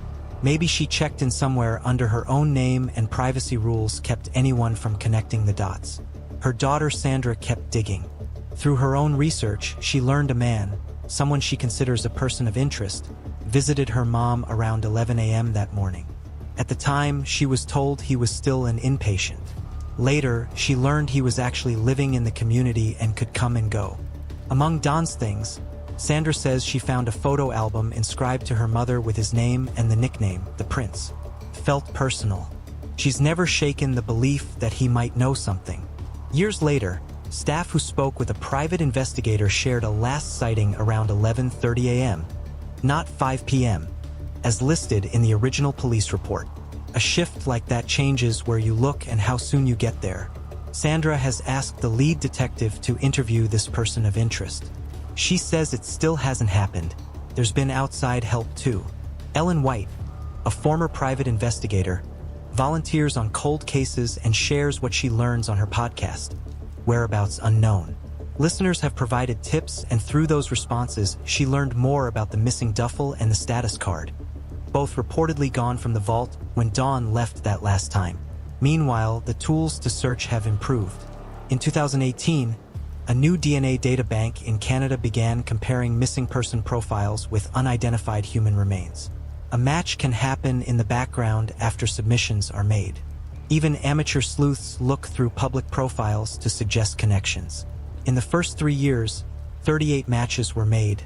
Maybe she checked in somewhere under her own name and privacy rules kept anyone from connecting the dots. Her daughter Sandra kept digging. Through her own research, she learned a man, someone she considers a person of interest, visited her mom around 11 a.m. that morning. At the time, she was told he was still an inpatient. Later, she learned he was actually living in the community and could come and go. Among Don's things, Sandra says she found a photo album inscribed to her mother with his name and the nickname, the Prince. Felt personal. She's never shaken the belief that he might know something. Years later, staff who spoke with a private investigator shared a last sighting around 11:30 a.m., not 5 p.m., as listed in the original police report. A shift like that changes where you look and how soon you get there. Sandra has asked the lead detective to interview this person of interest. She says it still hasn't happened. There's been outside help too. Ellen White, a former private investigator, volunteers on cold cases and shares what she learns on her podcast, Whereabouts Unknown. Listeners have provided tips, and through those responses, she learned more about the missing duffel and the status card, both reportedly gone from the vault when Dawn left that last time. Meanwhile, the tools to search have improved. In 2018, a new DNA data bank in Canada began comparing missing person profiles with unidentified human remains. A match can happen in the background after submissions are made. Even amateur sleuths look through public profiles to suggest connections. In the first 3 years, 38 matches were made,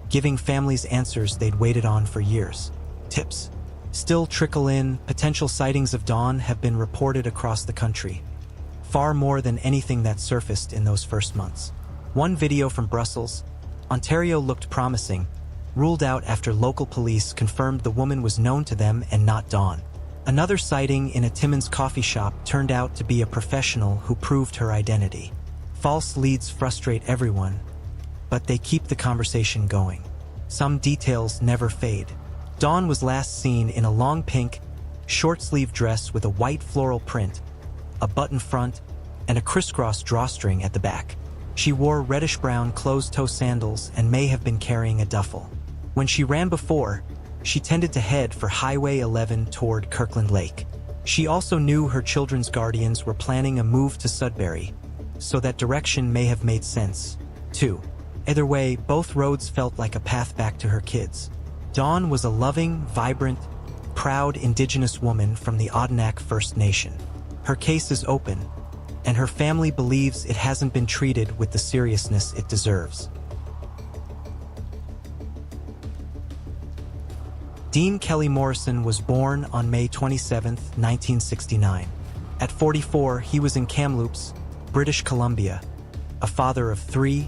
giving families answers they'd waited on for years. Tips still trickle in. Potential sightings of Dawn have been reported across the country, far more than anything that surfaced in those first months. One video from Brussels, Ontario looked promising, ruled out after local police confirmed the woman was known to them and not Dawn. Another sighting in a Timmins coffee shop turned out to be a professional who proved her identity. False leads frustrate everyone, but they keep the conversation going. Some details never fade. Dawn was last seen in a long pink, short-sleeve dress with a white floral print, a button front, and a crisscross drawstring at the back. She wore reddish-brown closed-toe sandals and may have been carrying a duffel. When she ran before, she tended to head for Highway 11 toward Kirkland Lake. She also knew her children's guardians were planning a move to Sudbury, so that direction may have made sense, too. Either way, both roads felt like a path back to her kids. Dawn was a loving, vibrant, proud Indigenous woman from the Odanak First Nation. Her case is open, and her family believes it hasn't been treated with the seriousness it deserves. Dean Kelly Morrison was born on May 27, 1969. At 44, he was in Kamloops, British Columbia, a father of 3,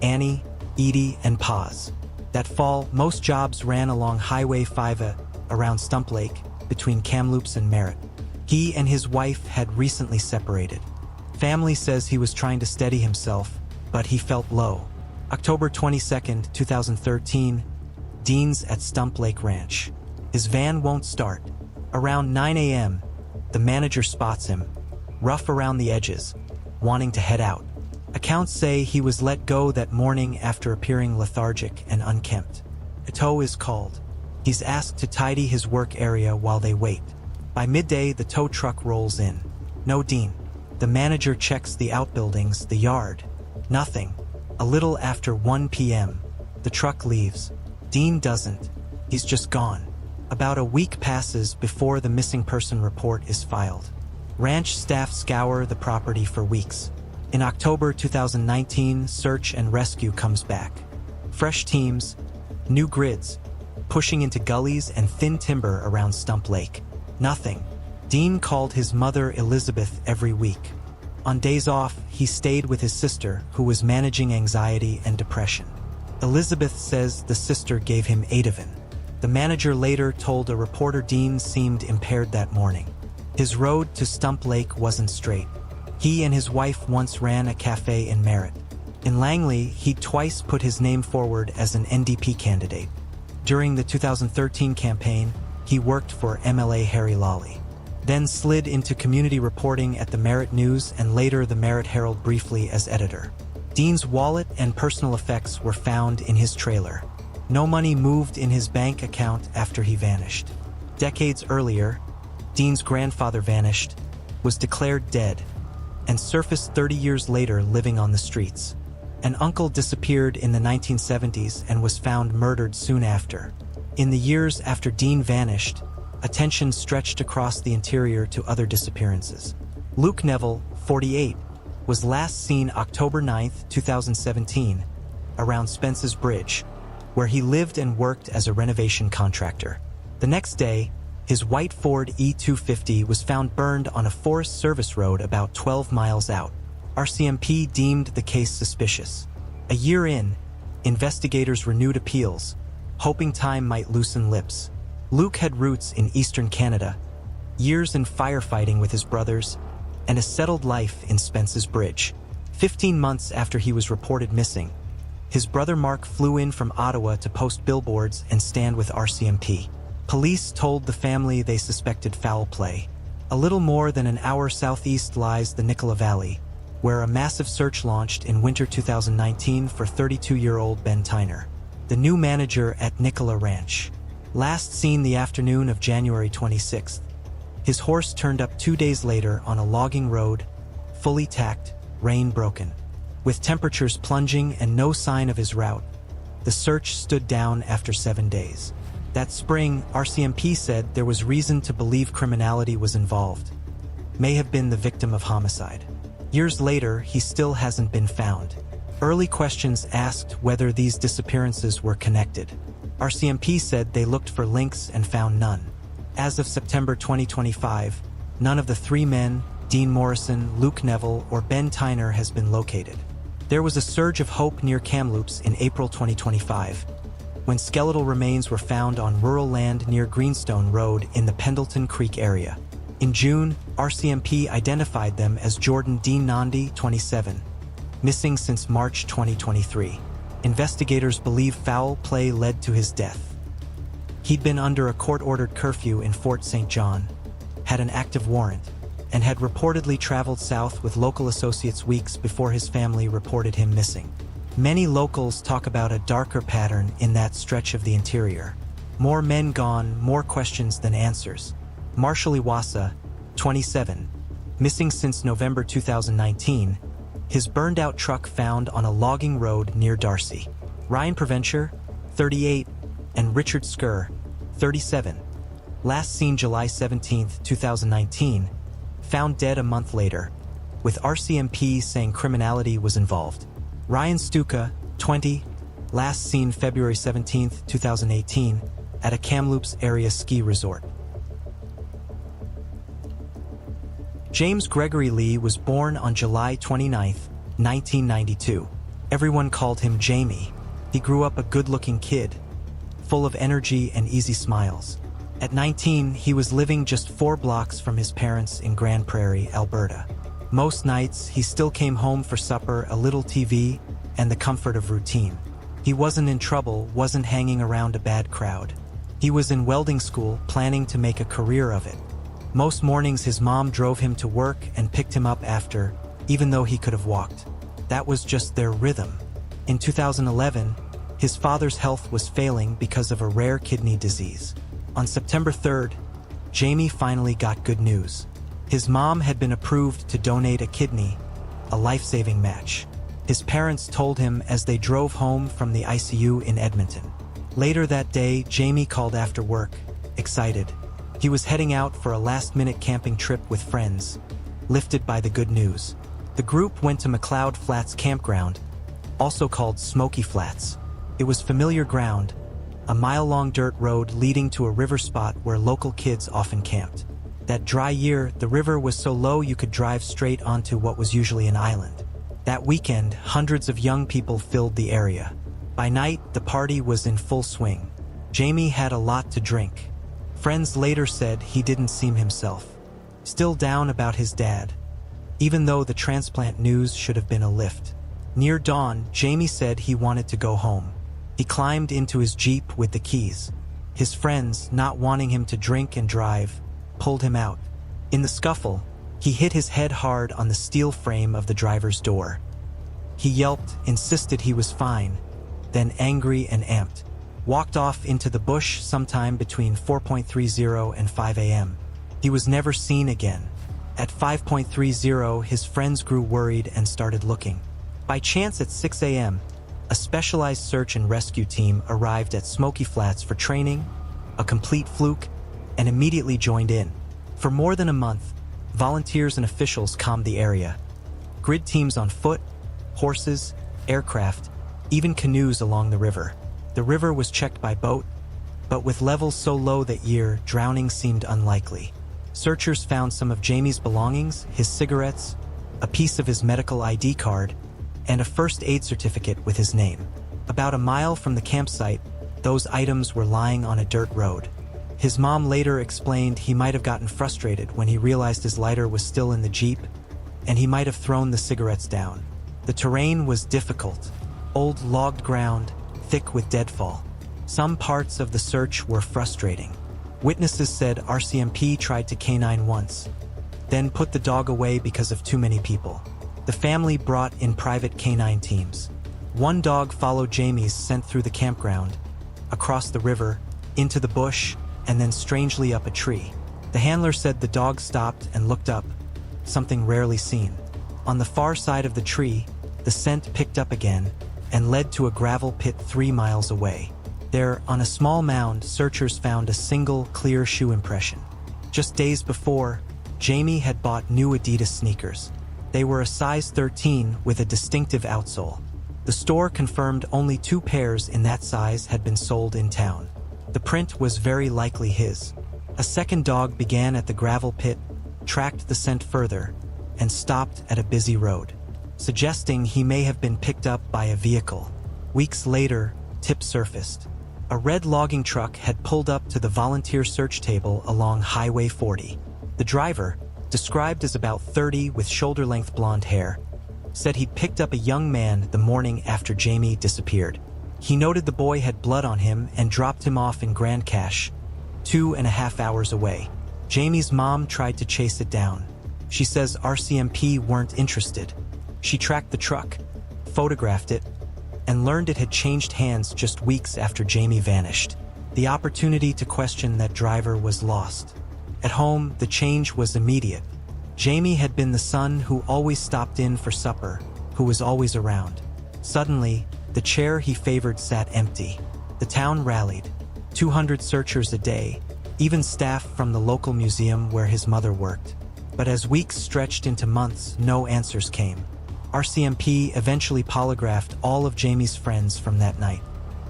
Annie, Edie, and Paz. That fall, most jobs ran along Highway 5 around Stump Lake, between Kamloops and Merritt. He and his wife had recently separated. Family says he was trying to steady himself, but he felt low. October 22, 2013, Dean's at Stump Lake Ranch. His van won't start. Around 9 a.m., the manager spots him, rough around the edges, wanting to head out. Accounts say he was let go that morning after appearing lethargic and unkempt. A tow is called. He's asked to tidy his work area while they wait. By midday, the tow truck rolls in. No Dean. The manager checks the outbuildings, the yard. Nothing. A little after 1 p.m., the truck leaves. Dean doesn't. He's just gone. About a week passes before the missing person report is filed. Ranch staff scour the property for weeks. In October 2019, search and rescue comes back. Fresh teams, new grids, pushing into gullies and thin timber around Stump Lake. Nothing. Dean called his mother Elizabeth every week. On days off, he stayed with his sister, who was managing anxiety and depression. Elizabeth says the sister gave him Ativan. The manager later told a reporter Dean seemed impaired that morning. His road to Stump Lake wasn't straight. He and his wife once ran a cafe in Merritt. In Langley, he'd twice put his name forward as an NDP candidate. During the 2013 campaign, he worked for MLA Harry Lawley, then slid into community reporting at the Merritt News and later the Merritt Herald briefly as editor. Dean's wallet and personal effects were found in his trailer. No money moved in his bank account after he vanished. Decades earlier, Dean's grandfather vanished, was declared dead, and surfaced 30 years later living on the streets. An uncle disappeared in the 1970s and was found murdered soon after. In the years after Dean vanished, attention stretched across the interior to other disappearances. Luke Neville, 48, was last seen October 9, 2017, around Spence's Bridge, where he lived and worked as a renovation contractor. The next day, his white Ford E250 was found burned on a Forest Service road about 12 miles out. RCMP deemed the case suspicious. A year in, investigators renewed appeals, hoping time might loosen lips. Luke had roots in eastern Canada, years in firefighting with his brothers, and a settled life in Spence's Bridge. 15 months after he was reported missing, his brother Mark flew in from Ottawa to post billboards and stand with RCMP. Police told the family they suspected foul play. A little more than an hour southeast lies the Nicola Valley, where a massive search launched in winter 2019 for 32-year-old Ben Tyner, the new manager at Nicola Ranch. Last seen the afternoon of January 26th. His horse turned up 2 days later on a logging road, fully tacked, rain broken. With temperatures plunging and no sign of his route, the search stood down after 7 days. That spring, RCMP said there was reason to believe criminality was involved. May have been the victim of homicide. Years later, he still hasn't been found. Early questions asked whether these disappearances were connected. RCMP said they looked for links and found none. As of September 2025, none of the three men, Dean Morrison, Luke Neville, or Ben Tyner, has been located. There was a surge of hope near Kamloops in April 2025, when skeletal remains were found on rural land near Greenstone Road in the Pendleton Creek area. In June, RCMP identified them as Jordan Dean Nandi, 27, missing since March 2023. Investigators believe foul play led to his death. He'd been under a court-ordered curfew in Fort St. John, had an active warrant, and had reportedly traveled south with local associates weeks before his family reported him missing. Many locals talk about a darker pattern in that stretch of the interior. More men gone, more questions than answers. Marshall Iwasa, 27, missing since November 2019, his burned-out truck found on a logging road near Darcy. Ryan Preventure, 38, and Richard Skur, 37, last seen July 17, 2019, found dead a month later, with RCMP saying criminality was involved. Ryan Stuka, 20, last seen February 17, 2018, at a Kamloops area ski resort. James Gregory Lee was born on July 29, 1992. Everyone called him Jamie. He grew up a good-looking kid, full of energy and easy smiles. At 19, he was living just 4 blocks from his parents in Grand Prairie, Alberta. Most nights, he still came home for supper, a little TV, and the comfort of routine. He wasn't in trouble, wasn't hanging around a bad crowd. He was in welding school, planning to make a career of it. Most mornings his mom drove him to work and picked him up after, even though he could have walked. That was just their rhythm. In 2011, his father's health was failing because of a rare kidney disease. On September 3rd, Jamie finally got good news. His mom had been approved to donate a kidney, a life-saving match. His parents told him as they drove home from the ICU in Edmonton. Later that day, Jamie called after work, excited. He was heading out for a last-minute camping trip with friends, lifted by the good news. The group went to McLeod Flats Campground, also called Smoky Flats. It was familiar ground, a mile-long dirt road leading to a river spot where local kids often camped. That dry year, the river was so low you could drive straight onto what was usually an island. That weekend, hundreds of young people filled the area. By night, the party was in full swing. Jamie had a lot to drink. Friends later said he didn't seem himself. Still down about his dad, even though the transplant news should have been a lift. Near dawn, Jamie said he wanted to go home. He climbed into his Jeep with the keys. His friends, not wanting him to drink and drive, pulled him out. In the scuffle, he hit his head hard on the steel frame of the driver's door. He yelped, insisted he was fine, then angry and amped. walked off into the bush sometime between 4:30 and 5 a.m. He was never seen again. At 5:30, his friends grew worried and started looking. By chance at 6 a.m., a specialized search and rescue team arrived at Smoky Flats for training, a complete fluke, and immediately joined in. For more than a month, volunteers and officials combed the area. Grid teams on foot, horses, aircraft, even canoes along the river. The river was checked by boat, but with levels so low that year, drowning seemed unlikely. Searchers found some of Jamie's belongings, his cigarettes, a piece of his medical ID card, and a first aid certificate with his name. About a mile from the campsite, those items were lying on a dirt road. His mom later explained he might have gotten frustrated when he realized his lighter was still in the Jeep, and he might have thrown the cigarettes down. The terrain was difficult, old logged ground, thick with deadfall. Some parts of the search were frustrating. Witnesses said RCMP tried to canine once, then put the dog away because of too many people. The family brought in private canine teams. One dog followed Jamie's scent through the campground, across the river, into the bush, and then strangely up a tree. The handler said the dog stopped and looked up, something rarely seen. On the far side of the tree, the scent picked up again and led to a gravel pit 3 miles away. There, on a small mound, searchers found a single, clear shoe impression. Just days before, Jamie had bought new Adidas sneakers. They were a size 13 with a distinctive outsole. The store confirmed only 2 pairs in that size had been sold in town. The print was very likely his. A second dog began at the gravel pit, tracked the scent further, and stopped at a busy road, suggesting he may have been picked up by a vehicle. Weeks later, tips surfaced. A red logging truck had pulled up to the volunteer search table along Highway 40. The driver, described as about 30 with shoulder-length blonde hair, said he'd picked up a young man the morning after Jamie disappeared. He noted the boy had blood on him and dropped him off in Grand Cache, 2.5 hours away. Jamie's mom tried to chase it down. She says RCMP weren't interested. She tracked the truck, photographed it, and learned it had changed hands just weeks after Jamie vanished. The opportunity to question that driver was lost. At home, the change was immediate. Jamie had been the son who always stopped in for supper, who was always around. Suddenly, the chair he favored sat empty. The town rallied. 200 searchers a day, even staff from the local museum where his mother worked. But as weeks stretched into months, no answers came. RCMP eventually polygraphed all of Jamie's friends from that night.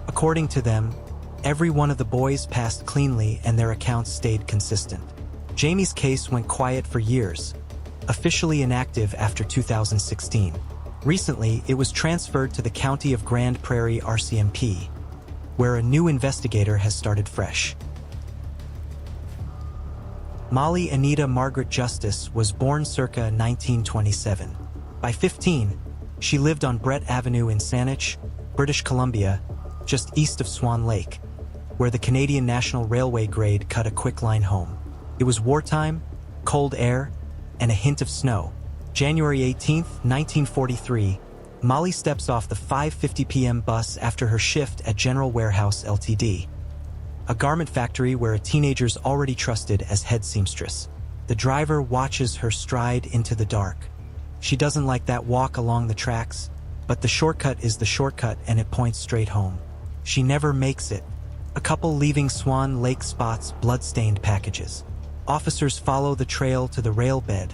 According to them, every one of the boys passed cleanly and their accounts stayed consistent. Jamie's case went quiet for years, officially inactive after 2016. Recently, it was transferred to the County of Grand Prairie RCMP, where a new investigator has started fresh. Molly Anita Margaret Justice was born circa 1927. By 15, she lived on Brett Avenue in Saanich, British Columbia, just east of Swan Lake, where the Canadian National Railway grade cut a quick-line home. It was wartime, cold air, and a hint of snow. January 18, 1943, Molly steps off the 5:50 p.m. bus after her shift at General Warehouse Ltd., a garment factory where a teenager's already trusted as head seamstress. The driver watches her stride into the dark. She doesn't like that walk along the tracks, but the shortcut is the shortcut and it points straight home. She never makes it. A couple leaving Swan Lake spots blood-stained packages. Officers follow the trail to the rail bed,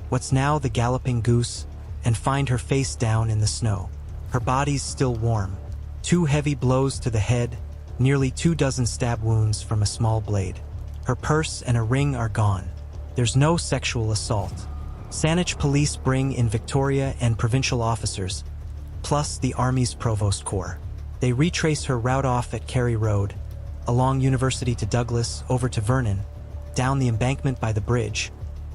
what's now the Galloping Goose, and find her face down in the snow. Her body's still warm. 2 heavy blows to the head, nearly 24 stab wounds from a small blade. Her purse and a ring are gone. There's no sexual assault. Saanich police bring in Victoria and provincial officers, plus the Army's Provost Corps. They retrace her route off at Carey Road, along University to Douglas, over to Vernon, down the embankment by the bridge,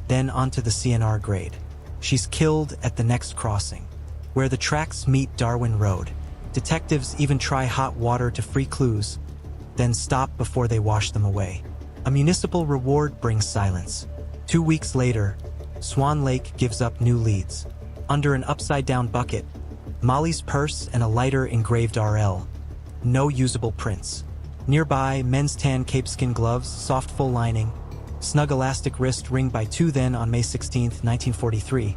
then onto the CNR grade. She's killed at the next crossing, where the tracks meet Darwin Road. Detectives even try hot water to free clues, then stop before they wash them away. A municipal reward brings silence. 2 weeks later, Swan Lake gives up new leads. Under an upside-down bucket, Molly's purse and a lighter engraved RL, no usable prints. Nearby, men's tan capeskin gloves, soft full lining, snug elastic wrist ring by 2. Then, on May 16, 1943,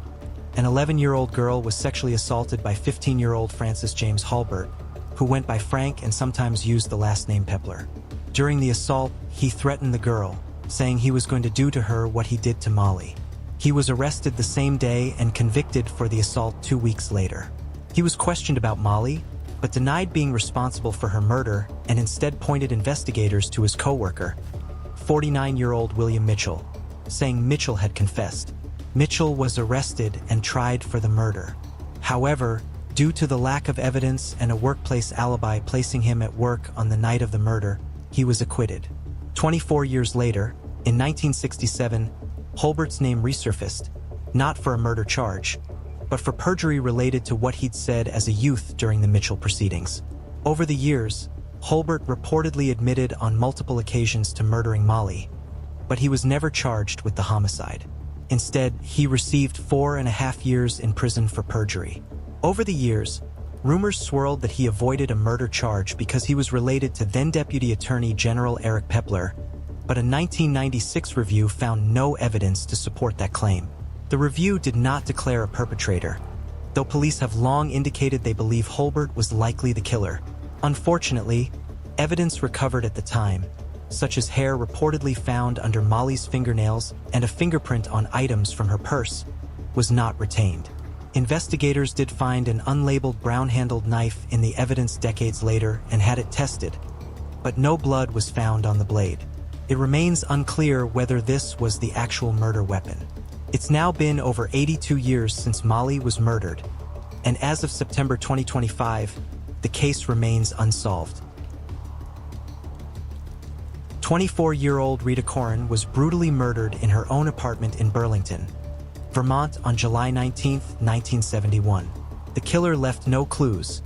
an 11-year-old girl was sexually assaulted by 15-year-old Francis James Halbert, who went by Frank and sometimes used the last name Pepler. During the assault, he threatened the girl, saying he was going to do to her what he did to Molly. He was arrested the same day and convicted for the assault 2 weeks later. He was questioned about Molly, but denied being responsible for her murder and instead pointed investigators to his co-worker, 49-year-old William Mitchell, saying Mitchell had confessed. Mitchell was arrested and tried for the murder. However, due to the lack of evidence and a workplace alibi placing him at work on the night of the murder, he was acquitted. 24 years later, in 1967, Halbert's name resurfaced, not for a murder charge, but for perjury related to what he'd said as a youth during the Mitchell proceedings. Over the years, Halbert reportedly admitted on multiple occasions to murdering Molly, but he was never charged with the homicide. Instead, he received 4.5 years in prison for perjury. Over the years, rumors swirled that he avoided a murder charge because he was related to then-Deputy Attorney General Eric Pepler, but a 1996 review found no evidence to support that claim. The review did not declare a perpetrator, though police have long indicated they believe Halbert was likely the killer. Unfortunately, evidence recovered at the time, such as hair reportedly found under Molly's fingernails and a fingerprint on items from her purse, was not retained. Investigators did find an unlabeled brown-handled knife in the evidence decades later and had it tested, but no blood was found on the blade. It remains unclear whether this was the actual murder weapon. It's now been over 82 years since Molly was murdered, and as of September 2025, the case remains unsolved. 24-year-old Rita Corin was brutally murdered in her own apartment in Burlington, Vermont on July 19, 1971. The killer left no clues,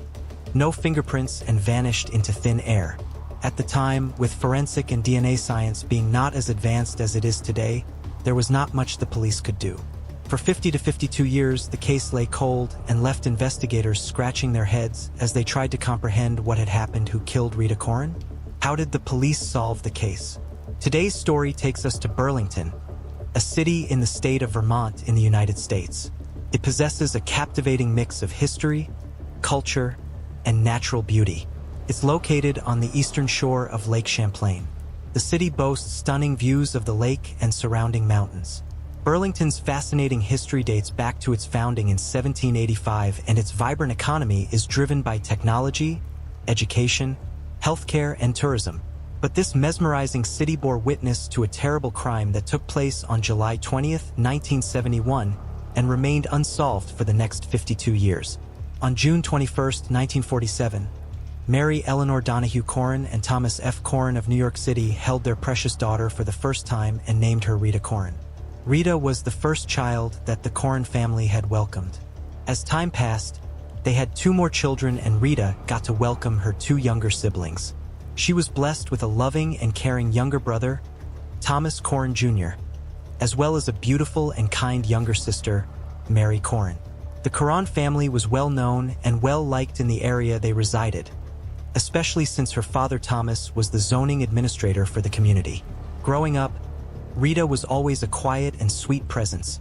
no fingerprints, and vanished into thin air. At the time, with forensic and DNA science being not as advanced as it is today, there was not much the police could do. For 50 to 52 years, the case lay cold and left investigators scratching their heads as they tried to comprehend what had happened. Who killed Rita Corin? How did the police solve the case? Today's story takes us to Burlington, a city in the state of Vermont in the United States. It possesses a captivating mix of history, culture, and natural beauty. It's located on the eastern shore of Lake Champlain. The city boasts stunning views of the lake and surrounding mountains. Burlington's fascinating history dates back to its founding in 1785, and its vibrant economy is driven by technology, education, healthcare, and tourism. But this mesmerizing city bore witness to a terrible crime that took place on July 20th, 1971, and remained unsolved for the next 52 years. On June 21st, 1947, Mary Eleanor Donahue Corin and Thomas F. Corin of New York City held their precious daughter for the first time and named her Rita Corin. Rita was the first child that the Corin family had welcomed. As time passed, they had 2 more children, and Rita got to welcome her 2 younger siblings. She was blessed with a loving and caring younger brother, Thomas Corin Jr., as well as a beautiful and kind younger sister, Mary Corin. The Corin family was well known and well liked in the area they resided, especially since her father Thomas was the zoning administrator for the community. Growing up, Rita was always a quiet and sweet presence,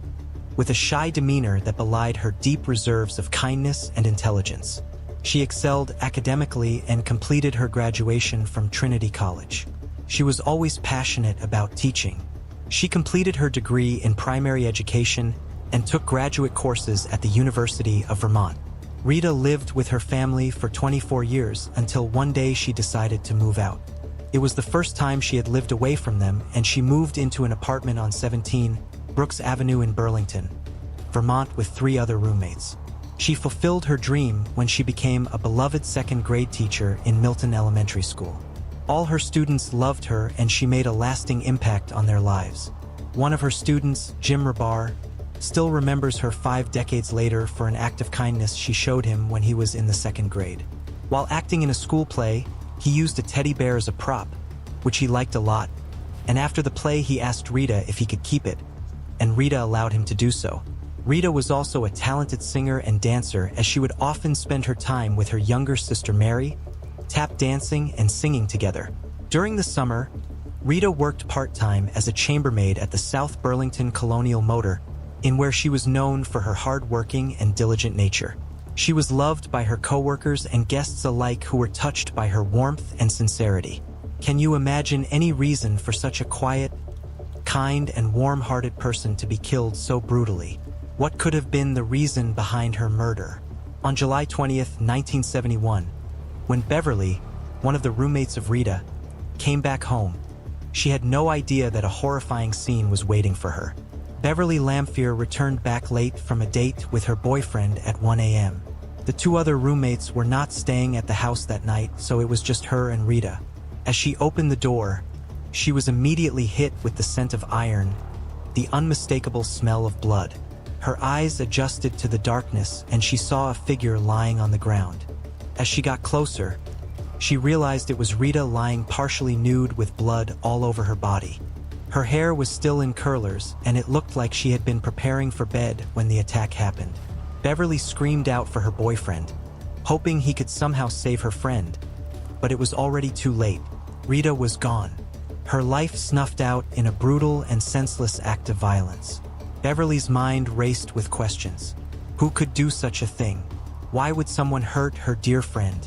with a shy demeanor that belied her deep reserves of kindness and intelligence. She excelled academically and completed her graduation from Trinity College. She was always passionate about teaching. She completed her degree in primary education and took graduate courses at the University of Vermont. Rita lived with her family for 24 years until one day she decided to move out. It was the first time she had lived away from them, and she moved into an apartment on 17 Brooks Avenue in Burlington, Vermont, with 3 other roommates. She fulfilled her dream when she became a beloved 2nd grade teacher in Milton Elementary School. All her students loved her, and she made a lasting impact on their lives. One of her students, Jim Rabar, still remembers her 5 decades later for an act of kindness she showed him when he was in the 2nd grade. While acting in a school play, he used a teddy bear as a prop, which he liked a lot, and after the play he asked Rita if he could keep it, and Rita allowed him to do so. Rita was also a talented singer and dancer, as she would often spend her time with her younger sister Mary, tap dancing and singing together. During the summer, Rita worked part-time as a chambermaid at the South Burlington Colonial Motor Inn, where she was known for her hard-working and diligent nature. She was loved by her coworkers and guests alike who were touched by her warmth and sincerity. Can you imagine any reason for such a quiet, kind, and warm-hearted person to be killed so brutally? What could have been the reason behind her murder? On July 20th, 1971, when Beverly, one of the roommates of Rita, came back home, she had no idea that a horrifying scene was waiting for her. Beverly Lamphere returned back late from a date with her boyfriend at 1 a.m. The two other roommates were not staying at the house that night, so it was just her and Rita. As she opened the door, she was immediately hit with the scent of iron, the unmistakable smell of blood. Her eyes adjusted to the darkness and she saw a figure lying on the ground. As she got closer, she realized it was Rita lying partially nude with blood all over her body. Her hair was still in curlers and it looked like she had been preparing for bed when the attack happened. Beverly screamed out for her boyfriend, hoping he could somehow save her friend, but it was already too late. Rita was gone, her life snuffed out in a brutal and senseless act of violence. Beverly's mind raced with questions. Who could do such a thing? Why would someone hurt her dear friend?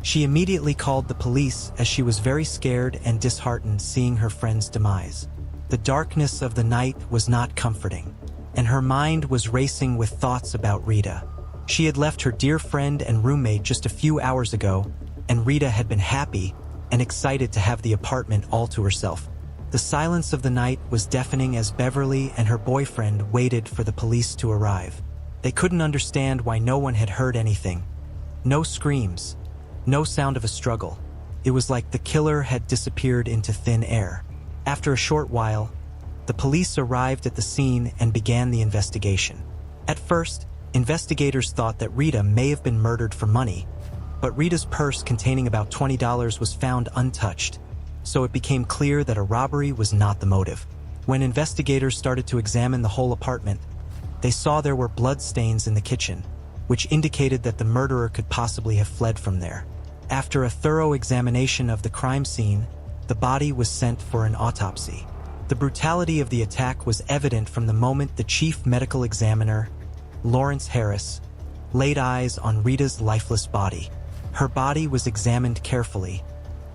She immediately called the police as she was very scared and disheartened seeing her friend's demise. The darkness of the night was not comforting, and her mind was racing with thoughts about Rita. She had left her dear friend and roommate just a few hours ago, and Rita had been happy and excited to have the apartment all to herself. The silence of the night was deafening as Beverly and her boyfriend waited for the police to arrive. They couldn't understand why no one had heard anything. No screams, no sound of a struggle. It was like the killer had disappeared into thin air. After a short while, the police arrived at the scene and began the investigation. At first, investigators thought that Rita may have been murdered for money, but Rita's purse containing about $20 was found untouched, so it became clear that a robbery was not the motive. When investigators started to examine the whole apartment, they saw there were blood stains in the kitchen, which indicated that the murderer could possibly have fled from there. After a thorough examination of the crime scene, the body was sent for an autopsy. The brutality of the attack was evident from the moment the chief medical examiner, Lawrence Harris, laid eyes on Rita's lifeless body. Her body was examined carefully,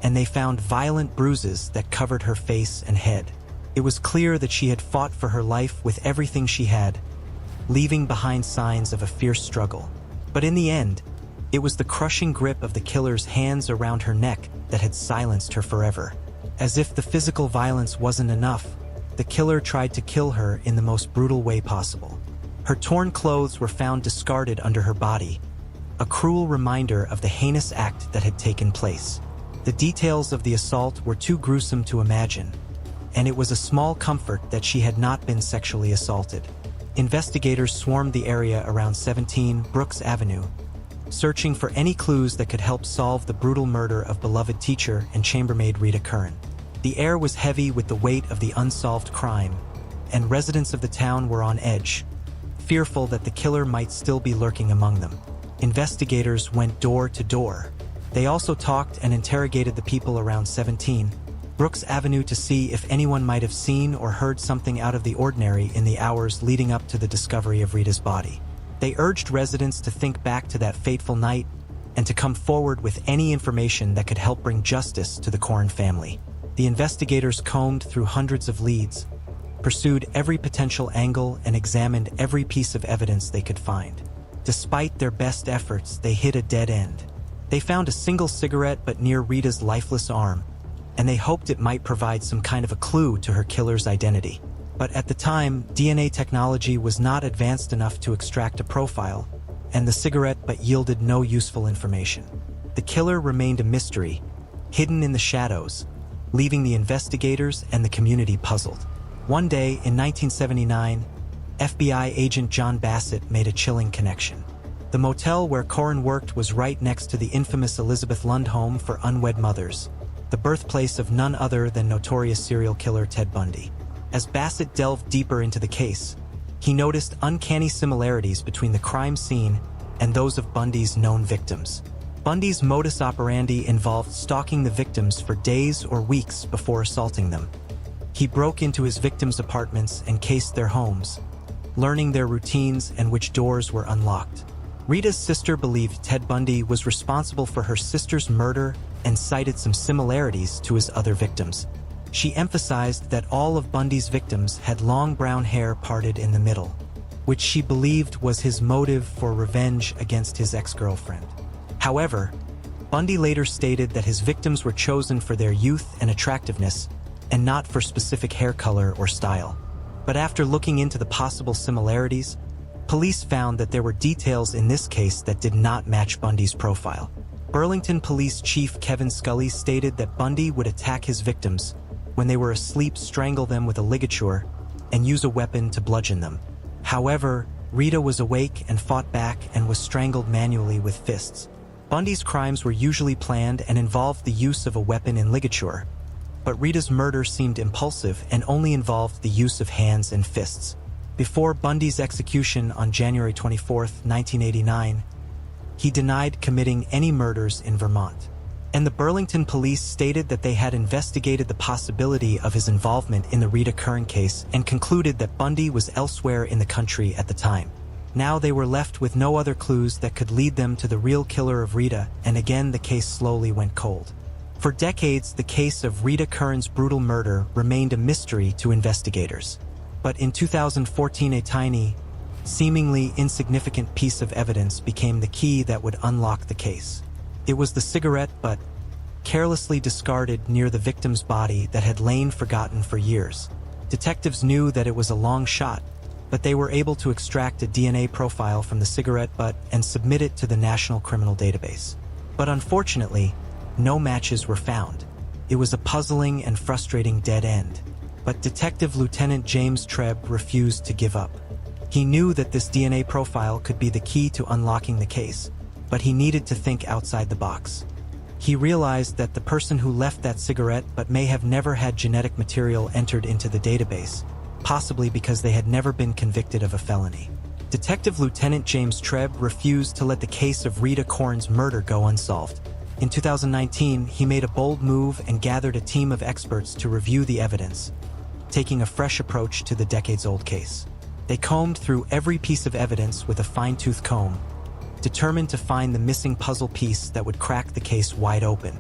and they found violent bruises that covered her face and head. It was clear that she had fought for her life with everything she had, leaving behind signs of a fierce struggle. But in the end, it was the crushing grip of the killer's hands around her neck that had silenced her forever. As if the physical violence wasn't enough, the killer tried to kill her in the most brutal way possible. Her torn clothes were found discarded under her body, a cruel reminder of the heinous act that had taken place. The details of the assault were too gruesome to imagine, and it was a small comfort that she had not been sexually assaulted. Investigators swarmed the area around 17 Brooks Avenue, searching for any clues that could help solve the brutal murder of beloved teacher and chambermaid Rita Curran. The air was heavy with the weight of the unsolved crime, and residents of the town were on edge, fearful that the killer might still be lurking among them. Investigators went door to door. They also talked and interrogated the people around 17 Brooks Avenue to see if anyone might have seen or heard something out of the ordinary in the hours leading up to the discovery of Rita's body. They urged residents to think back to that fateful night and to come forward with any information that could help bring justice to the Curran family. The investigators combed through hundreds of leads, pursued every potential angle, and examined every piece of evidence they could find. Despite their best efforts, they hit a dead end. They found a single cigarette butt near Rita's lifeless arm, and they hoped it might provide some kind of a clue to her killer's identity. But at the time, DNA technology was not advanced enough to extract a profile, and the cigarette butt yielded no useful information. The killer remained a mystery, hidden in the shadows, leaving the investigators and the community puzzled. One day in 1979, FBI agent John Bassett made a chilling connection. The motel where Curran worked was right next to the infamous Elizabeth Lund home for unwed mothers, the birthplace of none other than notorious serial killer Ted Bundy. As Bassett delved deeper into the case, he noticed uncanny similarities between the crime scene and those of Bundy's known victims. Bundy's modus operandi involved stalking the victims for days or weeks before assaulting them. He broke into his victims' apartments and cased their homes, learning their routines and which doors were unlocked. Rita's sister believed Ted Bundy was responsible for her sister's murder and cited some similarities to his other victims. She emphasized that all of Bundy's victims had long brown hair parted in the middle, which she believed was his motive for revenge against his ex-girlfriend. However, Bundy later stated that his victims were chosen for their youth and attractiveness, and not for specific hair color or style. But after looking into the possible similarities, police found that there were details in this case that did not match Bundy's profile. Burlington Police Chief Kevin Scully stated that Bundy would attack his victims when they were asleep, strangle them with a ligature, and use a weapon to bludgeon them. However, Rita was awake and fought back and was strangled manually with fists. Bundy's crimes were usually planned and involved the use of a weapon in ligature, but Rita's murder seemed impulsive and only involved the use of hands and fists. Before Bundy's execution on January 24, 1989, he denied committing any murders in Vermont. And the Burlington police stated that they had investigated the possibility of his involvement in the Rita Kern case and concluded that Bundy was elsewhere in the country at the time. Now they were left with no other clues that could lead them to the real killer of Rita, and again the case slowly went cold. For decades, the case of Rita Kern's brutal murder remained a mystery to investigators. But in 2014, a tiny, seemingly insignificant piece of evidence became the key that would unlock the case. It was the cigarette butt, carelessly discarded near the victim's body, that had lain forgotten for years. Detectives knew that it was a long shot, but they were able to extract a DNA profile from the cigarette butt and submit it to the National Criminal Database. But unfortunately, no matches were found. It was a puzzling and frustrating dead end. But Detective Lieutenant James Trebb refused to give up. He knew that this DNA profile could be the key to unlocking the case, but he needed to think outside the box. He realized that the person who left that cigarette butt may have never had genetic material entered into the database, possibly because they had never been convicted of a felony. Detective Lieutenant James Trebb refused to let the case of Rita Kern's murder go unsolved. In 2019, he made a bold move and gathered a team of experts to review the evidence, taking a fresh approach to the decades-old case. They combed through every piece of evidence with a fine-tooth comb, determined to find the missing puzzle piece that would crack the case wide open.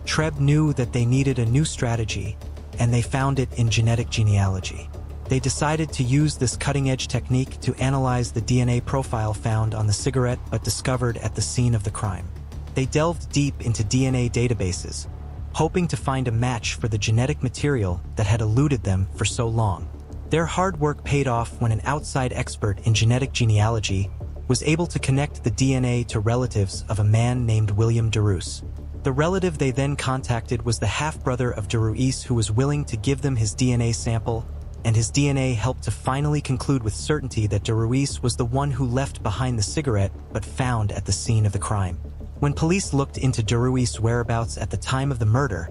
Trebb knew that they needed a new strategy, and they found it in genetic genealogy. They decided to use this cutting-edge technique to analyze the DNA profile found on the cigarette butt discovered at the scene of the crime. They delved deep into DNA databases, hoping to find a match for the genetic material that had eluded them for so long. Their hard work paid off when an outside expert in genetic genealogy was able to connect the DNA to relatives of a man named William DeRusse. The relative they then contacted was the half-brother of DeRuisse, who was willing to give them his DNA sample, and his DNA helped to finally conclude with certainty that DeRuisse was the one who left behind the cigarette but found at the scene of the crime. When police looked into DeRuisse's whereabouts at the time of the murder,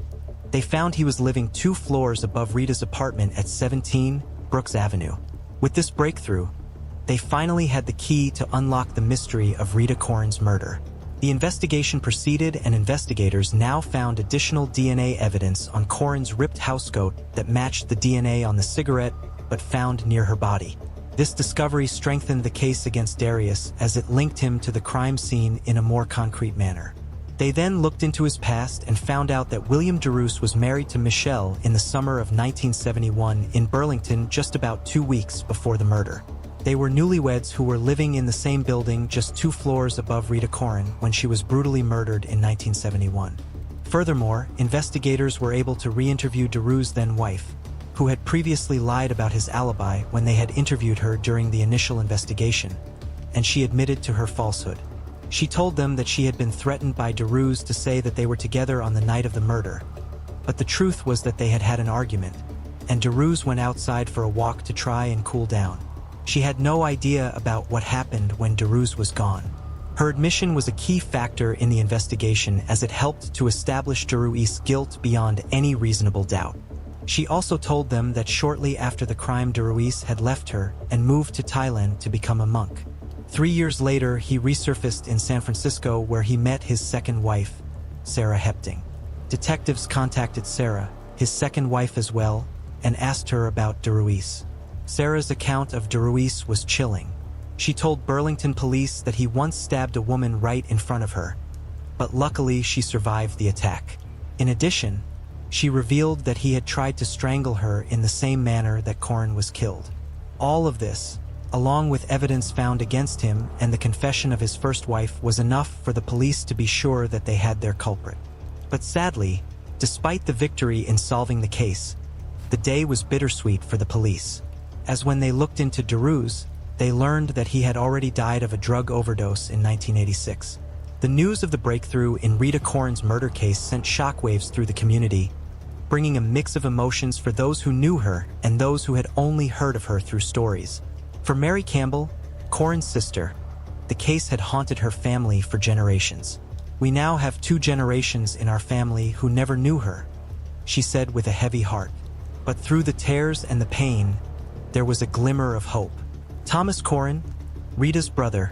they found he was living 2 floors above Rita's apartment at 17 Brooks Avenue. With this breakthrough, they finally had the key to unlock the mystery of Rita Kern's murder. The investigation proceeded, and investigators now found additional DNA evidence on Kern's ripped housecoat that matched the DNA on the cigarette but found near her body. This discovery strengthened the case against Darius as it linked him to the crime scene in a more concrete manner. They then looked into his past and found out that William DeRusse was married to Michelle in the summer of 1971 in Burlington, just about 2 weeks before the murder. They were newlyweds who were living in the same building just 2 floors above Rita Kern when she was brutally murdered in 1971. Furthermore, investigators were able to re-interview DeRusse's then-wife, who had previously lied about his alibi when they had interviewed her during the initial investigation, and she admitted to her falsehood. She told them that she had been threatened by DeRusse to say that they were together on the night of the murder, but the truth was that they had had an argument, and DeRusse went outside for a walk to try and cool down. She had no idea about what happened when DeRusse was gone. Her admission was a key factor in the investigation as it helped to establish DeRuisse's guilt beyond any reasonable doubt. She also told them that shortly after the crime, DeRuisse had left her and moved to Thailand to become a monk. 3 years later, he resurfaced in San Francisco where he met his second wife, Sarah Hepting. Detectives contacted Sarah, his second wife as well, and asked her about DeRuis. Sarah's account of DeRuis was chilling. She told Burlington police that he once stabbed a woman right in front of her, but luckily she survived the attack. In addition, she revealed that he had tried to strangle her in the same manner that Corin was killed. All of this, along with evidence found against him and the confession of his first wife, was enough for the police to be sure that they had their culprit. But sadly, despite the victory in solving the case, the day was bittersweet for the police, as when they looked into DeRuis, they learned that he had already died of a drug overdose in 1986. The news of the breakthrough in Rita Corin's murder case sent shockwaves through the community, bringing a mix of emotions for those who knew her and those who had only heard of her through stories. For Mary Campbell, Corin's sister, the case had haunted her family for generations. "We now have 2 generations in our family who never knew her," she said with a heavy heart. But through the tears and the pain, there was a glimmer of hope. Thomas Corin, Rita's brother,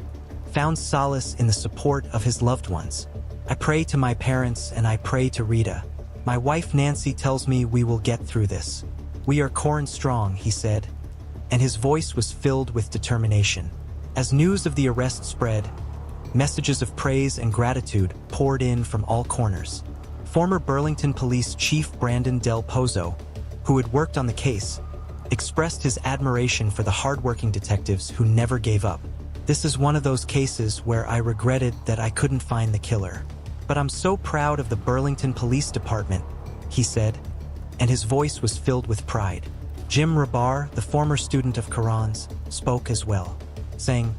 found solace in the support of his loved ones. "I pray to my parents and I pray to Rita. My wife Nancy tells me we will get through this. We are Corin strong," he said, and his voice was filled with determination. As news of the arrest spread, messages of praise and gratitude poured in from all corners. Former Burlington Police Chief Brandon Del Pozo, who had worked on the case, expressed his admiration for the hardworking detectives who never gave up. "This is one of those cases where I regretted that I couldn't find the killer. But I'm so proud of the Burlington Police Department," he said, and his voice was filled with pride. Jim Rabar, the former student of Corin's, spoke as well, saying,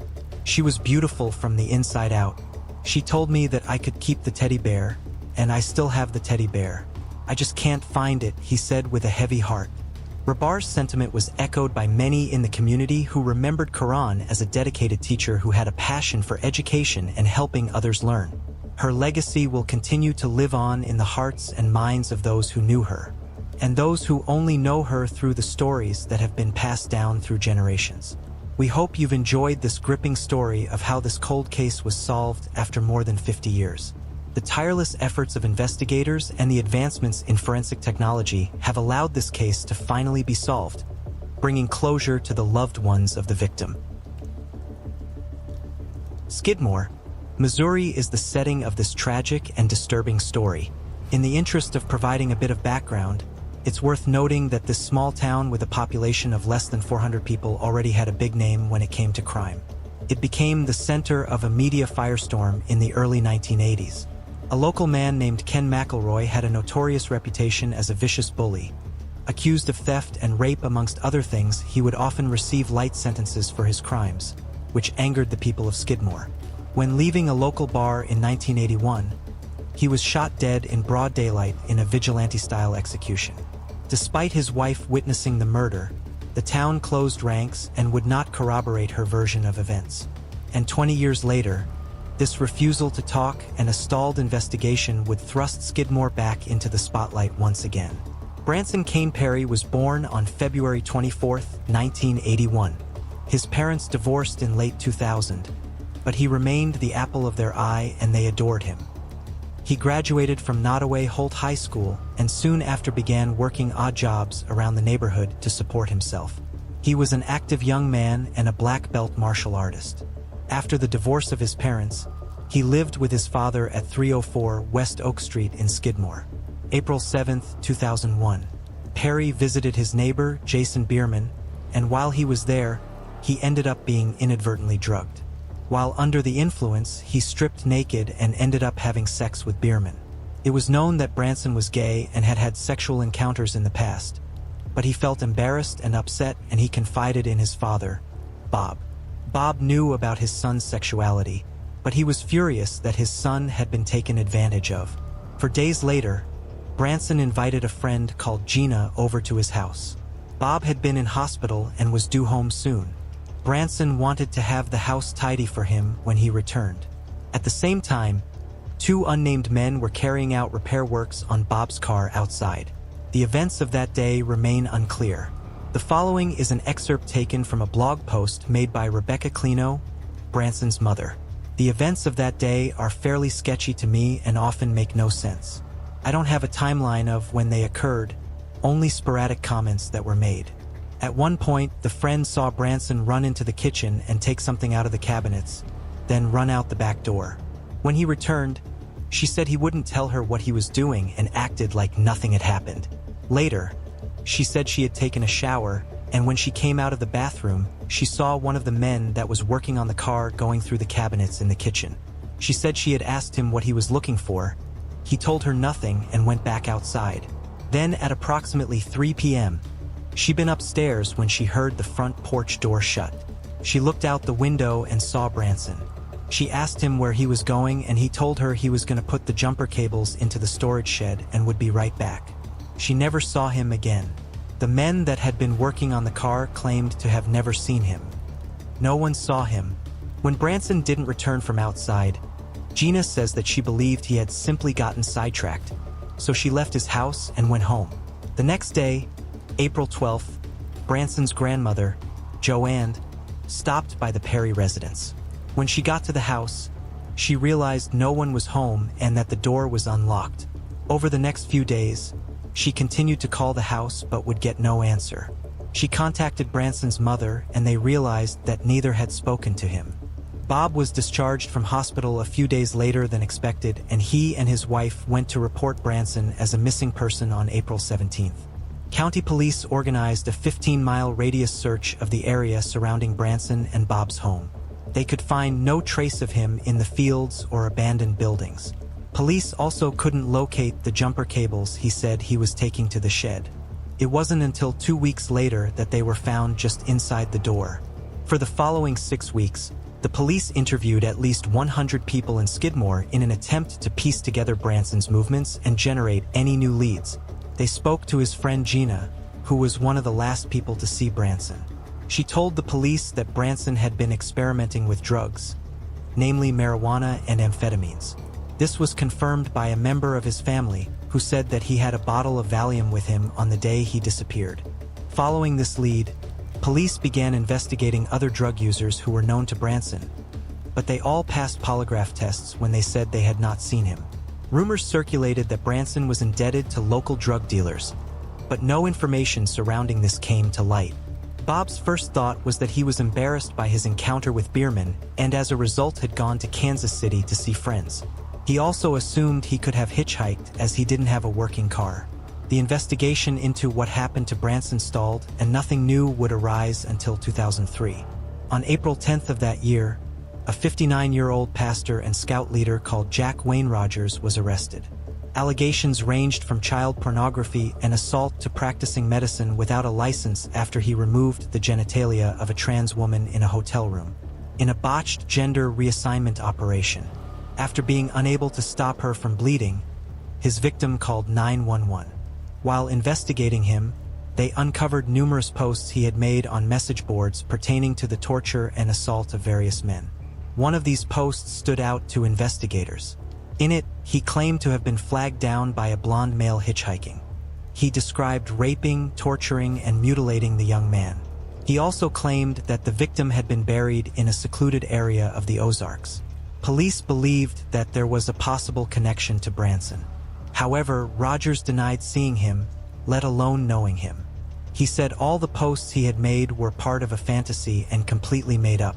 "She was beautiful from the inside out. She told me that I could keep the teddy bear, and I still have the teddy bear. I just can't find it," he said with a heavy heart. Rabar's sentiment was echoed by many in the community who remembered Corin as a dedicated teacher who had a passion for education and helping others learn. Her legacy will continue to live on in the hearts and minds of those who knew her, and those who only know her through the stories that have been passed down through generations. We hope you've enjoyed this gripping story of how this cold case was solved after more than 50 years. The tireless efforts of investigators and the advancements in forensic technology have allowed this case to finally be solved, bringing closure to the loved ones of the victim. Skidmore, Missouri is the setting of this tragic and disturbing story. In the interest of providing a bit of background, it's worth noting that this small town with a population of less than 400 people already had a big name when it came to crime. It became the center of a media firestorm in the early 1980s. A local man named Ken McElroy had a notorious reputation as a vicious bully. Accused of theft and rape amongst other things, he would often receive light sentences for his crimes, which angered the people of Skidmore. When leaving a local bar in 1981, he was shot dead in broad daylight in a vigilante-style execution. Despite his wife witnessing the murder, the town closed ranks and would not corroborate her version of events. And 20 years later, this refusal to talk and a stalled investigation would thrust Skidmore back into the spotlight once again. Branson Kane Perry was born on February 24, 1981. His parents divorced in late 2000, but he remained the apple of their eye and they adored him. He graduated from Nottoway Holt High School and soon after began working odd jobs around the neighborhood to support himself. He was an active young man and a black belt martial artist. After the divorce of his parents, he lived with his father at 304 West Oak Street in Skidmore. April 7, 2001, Perry visited his neighbor, Jason Bierman, and while he was there, he ended up being inadvertently drugged. While under the influence, he stripped naked and ended up having sex with Bierman. It was known that Branson was gay and had had sexual encounters in the past, but he felt embarrassed and upset and he confided in his father, Bob. Bob knew about his son's sexuality, but he was furious that his son had been taken advantage of. For days later, Branson invited a friend called Gina over to his house. Bob had been in hospital and was due home soon. Branson wanted to have the house tidy for him when he returned. At the same time, 2 unnamed men were carrying out repair works on Bob's car outside. The events of that day remain unclear. The following is an excerpt taken from a blog post made by Rebecca Clino, Branson's mother. The events of that day are fairly sketchy to me and often make no sense. I don't have a timeline of when they occurred, only sporadic comments that were made. At one point, the friend saw Branson run into the kitchen and take something out of the cabinets, then run out the back door. When he returned, she said he wouldn't tell her what he was doing and acted like nothing had happened. Later, she said she had taken a shower, and when she came out of the bathroom, she saw one of the men that was working on the car going through the cabinets in the kitchen. She said she had asked him what he was looking for. He told her nothing and went back outside. Then at approximately 3 p.m., she'd been upstairs when she heard the front porch door shut. She looked out the window and saw Branson. She asked him where he was going, and he told her he was going to put the jumper cables into the storage shed and would be right back. She never saw him again. The men that had been working on the car claimed to have never seen him. No one saw him. When Branson didn't return from outside, Gina says that she believed he had simply gotten sidetracked, so she left his house and went home. The next day, April 12th, Branson's grandmother, Joanne, stopped by the Perry residence. When she got to the house, she realized no one was home and that the door was unlocked. Over the next few days, she continued to call the house but would get no answer. She contacted Branson's mother and they realized that neither had spoken to him. Bob was discharged from hospital a few days later than expected, and he and his wife went to report Branson as a missing person on April 17th. County police organized a 15-mile radius search of the area surrounding Branson and Bob's home. They could find no trace of him in the fields or abandoned buildings. Police also couldn't locate the jumper cables he said he was taking to the shed. It wasn't until 2 weeks later that they were found just inside the door. For the following 6 weeks, the police interviewed at least 100 people in Skidmore in an attempt to piece together Branson's movements and generate any new leads. They spoke to his friend Gina, who was one of the last people to see Branson. She told the police that Branson had been experimenting with drugs, namely marijuana and amphetamines. This was confirmed by a member of his family, who said that he had a bottle of Valium with him on the day he disappeared. Following this lead, police began investigating other drug users who were known to Branson, but they all passed polygraph tests when they said they had not seen him. Rumors circulated that Branson was indebted to local drug dealers, but no information surrounding this came to light. Bob's first thought was that he was embarrassed by his encounter with Bierman and as a result had gone to Kansas City to see friends. He also assumed he could have hitchhiked as he didn't have a working car. The investigation into what happened to Branson stalled, and nothing new would arise until 2003. On April 10th of that year, a 59-year-old pastor and scout leader called Jack Wayne Rogers was arrested. Allegations ranged from child pornography and assault to practicing medicine without a license after he removed the genitalia of a trans woman in a hotel room, in a botched gender reassignment operation. After being unable to stop her from bleeding, his victim called 911. While investigating him, they uncovered numerous posts he had made on message boards pertaining to the torture and assault of various men. One of these posts stood out to investigators. In it, he claimed to have been flagged down by a blonde male hitchhiking. He described raping, torturing, and mutilating the young man. He also claimed that the victim had been buried in a secluded area of the Ozarks. Police believed that there was a possible connection to Branson. However, Rogers denied seeing him, let alone knowing him. He said all the posts he had made were part of a fantasy and completely made up.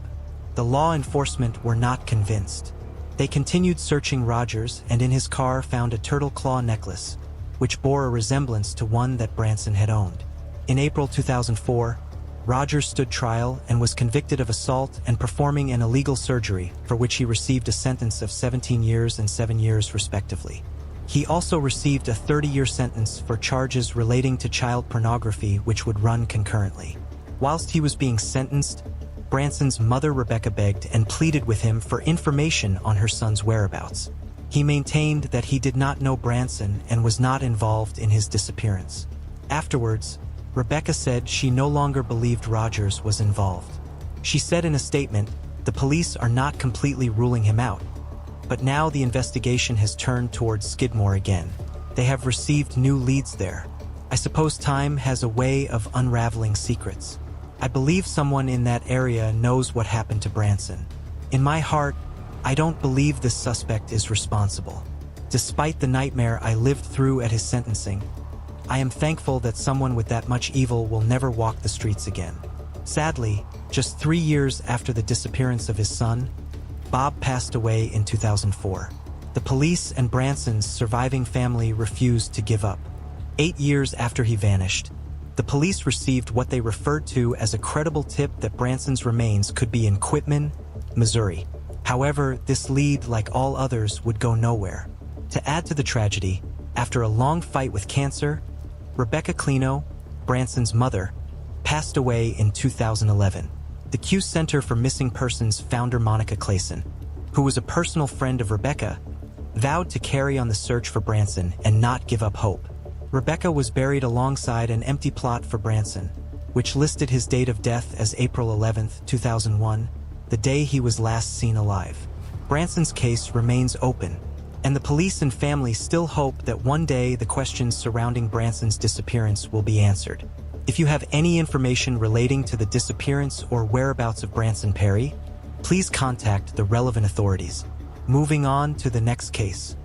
The law enforcement were not convinced. They continued searching Rogers and in his car found a turtle claw necklace, which bore a resemblance to one that Branson had owned. In April 2004, Rogers stood trial and was convicted of assault and performing an illegal surgery, for which he received a sentence of 17 years and 7 years respectively. He also received a 30-year sentence for charges relating to child pornography, which would run concurrently. Whilst he was being sentenced, Branson's mother Rebecca begged and pleaded with him for information on her son's whereabouts. He maintained that he did not know Branson and was not involved in his disappearance. Afterwards, Rebecca said she no longer believed Rogers was involved. She said in a statement, "The police are not completely ruling him out, but now the investigation has turned towards Skidmore again. They have received new leads there. I suppose time has a way of unraveling secrets. I believe someone in that area knows what happened to Branson. In my heart, I don't believe this suspect is responsible. Despite the nightmare I lived through at his sentencing, I am thankful that someone with that much evil will never walk the streets again. Sadly, just 3 years after the disappearance of his son, Bob passed away in 2004. The police and Branson's surviving family refused to give up. 8 years after he vanished, the police received what they referred to as a credible tip that Branson's remains could be in Quitman, Missouri. However, this lead, like all others, would go nowhere. To add to the tragedy, after a long fight with cancer, Rebecca Clino, Branson's mother, passed away in 2011. The Q Center for Missing Persons founder Monica Clayson, who was a personal friend of Rebecca, vowed to carry on the search for Branson and not give up hope. Rebecca was buried alongside an empty plot for Branson, which listed his date of death as April 11, 2001, the day he was last seen alive. Branson's case remains open, and the police and family still hope that one day the questions surrounding Branson's disappearance will be answered. If you have any information relating to the disappearance or whereabouts of Branson Perry, please contact the relevant authorities. Moving on to the next case.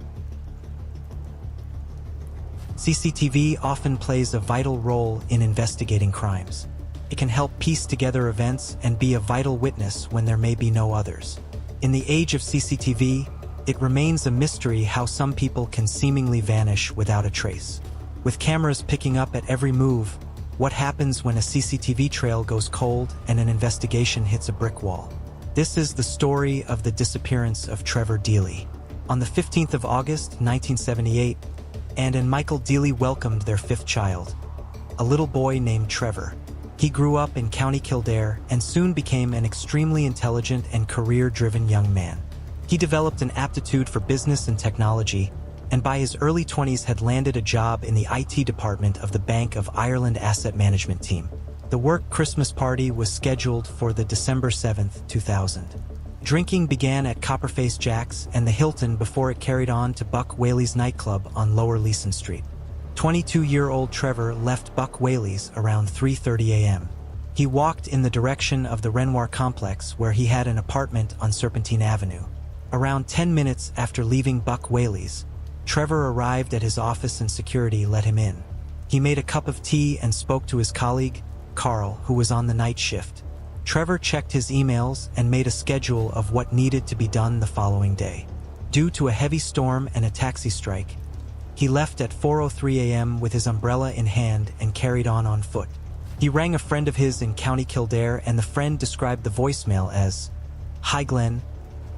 CCTV often plays a vital role in investigating crimes. It can help piece together events and be a vital witness when there may be no others. In the age of CCTV, it remains a mystery how some people can seemingly vanish without a trace. With cameras picking up at every move, what happens when a CCTV trail goes cold and an investigation hits a brick wall? This is the story of the disappearance of Trevor Deely. On the 15th of August, 1978, Anne and Michael Deely welcomed their 5th child, a little boy named Trevor. He grew up in County Kildare and soon became an extremely intelligent and career-driven young man. He developed an aptitude for business and technology, and by his early 20s had landed a job in the IT department of the Bank of Ireland Asset Management team. The work Christmas party was scheduled for the December 7, 2000. Drinking began at Copperface Jack's and the Hilton before it carried on to Buck Whaley's nightclub on Lower Leeson Street. 22-year-old Trevor left Buck Whaley's around 3:30 a.m. He walked in the direction of the Renoir complex where he had an apartment on Serpentine Avenue. Around 10 minutes after leaving Buck Whaley's, Trevor arrived at his office and security let him in. He made a cup of tea and spoke to his colleague, Carl, who was on the night shift. Trevor checked his emails and made a schedule of what needed to be done the following day. Due to a heavy storm and a taxi strike, he left at 4:03 a.m. with his umbrella in hand and carried on foot. He rang a friend of his in County Kildare and the friend described the voicemail as, "Hi Glenn,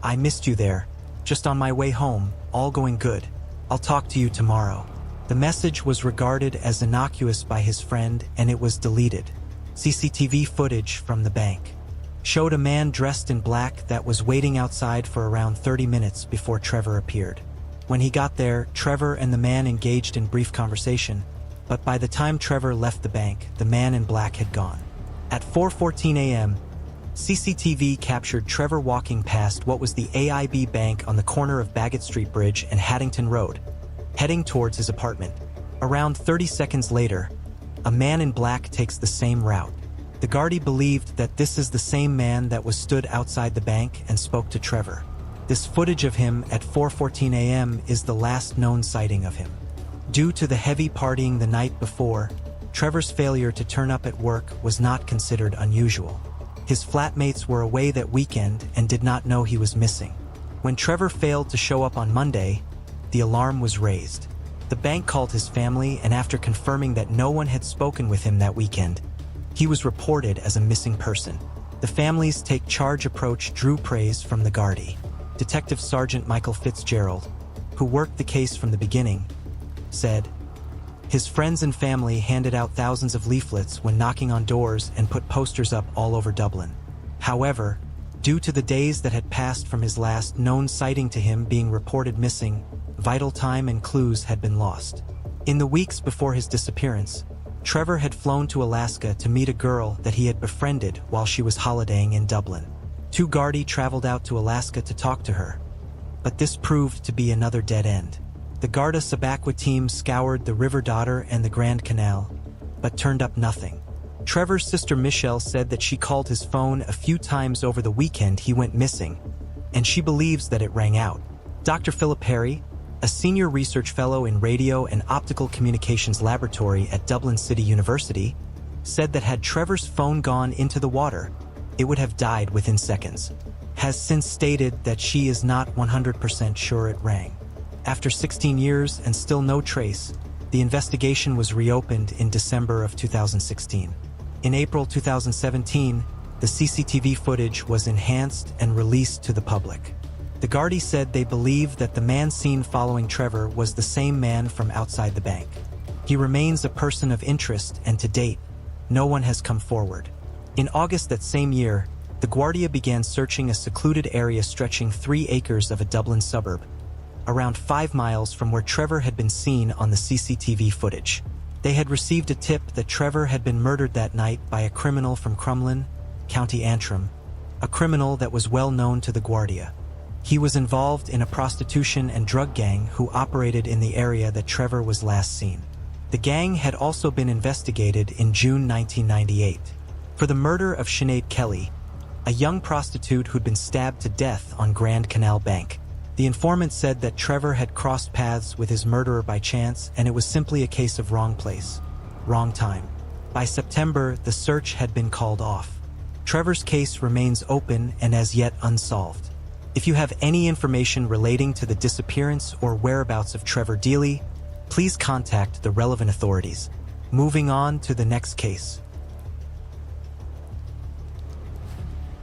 I missed you there. Just on my way home, all going good. I'll talk to you tomorrow." The message was regarded as innocuous by his friend and it was deleted. CCTV footage from the bank showed a man dressed in black that was waiting outside for around 30 minutes before Trevor appeared. When he got there, Trevor and the man engaged in brief conversation, but by the time Trevor left the bank, the man in black had gone. At 4:14 a.m., CCTV captured Trevor walking past what was the AIB Bank on the corner of Bagot Street Bridge and Haddington Road, heading towards his apartment. Around 30 seconds later, a man in black takes the same route. The Gardaí believed that this is the same man that was stood outside the bank and spoke to Trevor. This footage of him at 4:14 a.m. is the last known sighting of him. Due to the heavy partying the night before, Trevor's failure to turn up at work was not considered unusual. His flatmates were away that weekend and did not know he was missing. When Trevor failed to show up on Monday, the alarm was raised. The bank called his family, and after confirming that no one had spoken with him that weekend, he was reported as a missing person. The family's take charge approach drew praise from the Gardaí. Detective Sergeant Michael Fitzgerald, who worked the case from the beginning, said, "His friends and family handed out thousands of leaflets when knocking on doors and put posters up all over Dublin. However, due to the days that had passed from his last known sighting to him being reported missing, vital time and clues had been lost." In the weeks before his disappearance, Trevor had flown to Alaska to meet a girl that he had befriended while she was holidaying in Dublin. 2 Gardaí traveled out to Alaska to talk to her, but this proved to be another dead end. The Garda Sabaqua team scoured the River Dodder and the Grand Canal, but turned up nothing. Trevor's sister Michelle said that she called his phone a few times over the weekend he went missing, and she believes that it rang out. Dr. Philip Perry, a senior research fellow in radio and optical communications laboratory at Dublin City University, said that had Trevor's phone gone into the water, it would have died within seconds. Has since stated that she is not 100% sure it rang. After 16 years and still no trace, the investigation was reopened in December of 2016. In April 2017, the CCTV footage was enhanced and released to the public. The Gardaí said they believe that the man seen following Trevor was the same man from outside the bank. He remains a person of interest, and to date, no one has come forward. In August that same year, the Guardia began searching a secluded area stretching 3 acres of a Dublin suburb, around 5 miles from where Trevor had been seen on the CCTV footage. They had received a tip that Trevor had been murdered that night by a criminal from Crumlin, County Antrim, a criminal that was well known to the Guardia. He was involved in a prostitution and drug gang who operated in the area that Trevor was last seen. The gang had also been investigated in June 1998 for the murder of Sinead Kelly, a young prostitute who'd been stabbed to death on Grand Canal Bank. The informant said that Trevor had crossed paths with his murderer by chance, and it was simply a case of wrong place, wrong time. By September, the search had been called off. Trevor's case remains open and as yet unsolved. If you have any information relating to the disappearance or whereabouts of Trevor Deely, please contact the relevant authorities. Moving on to the next case.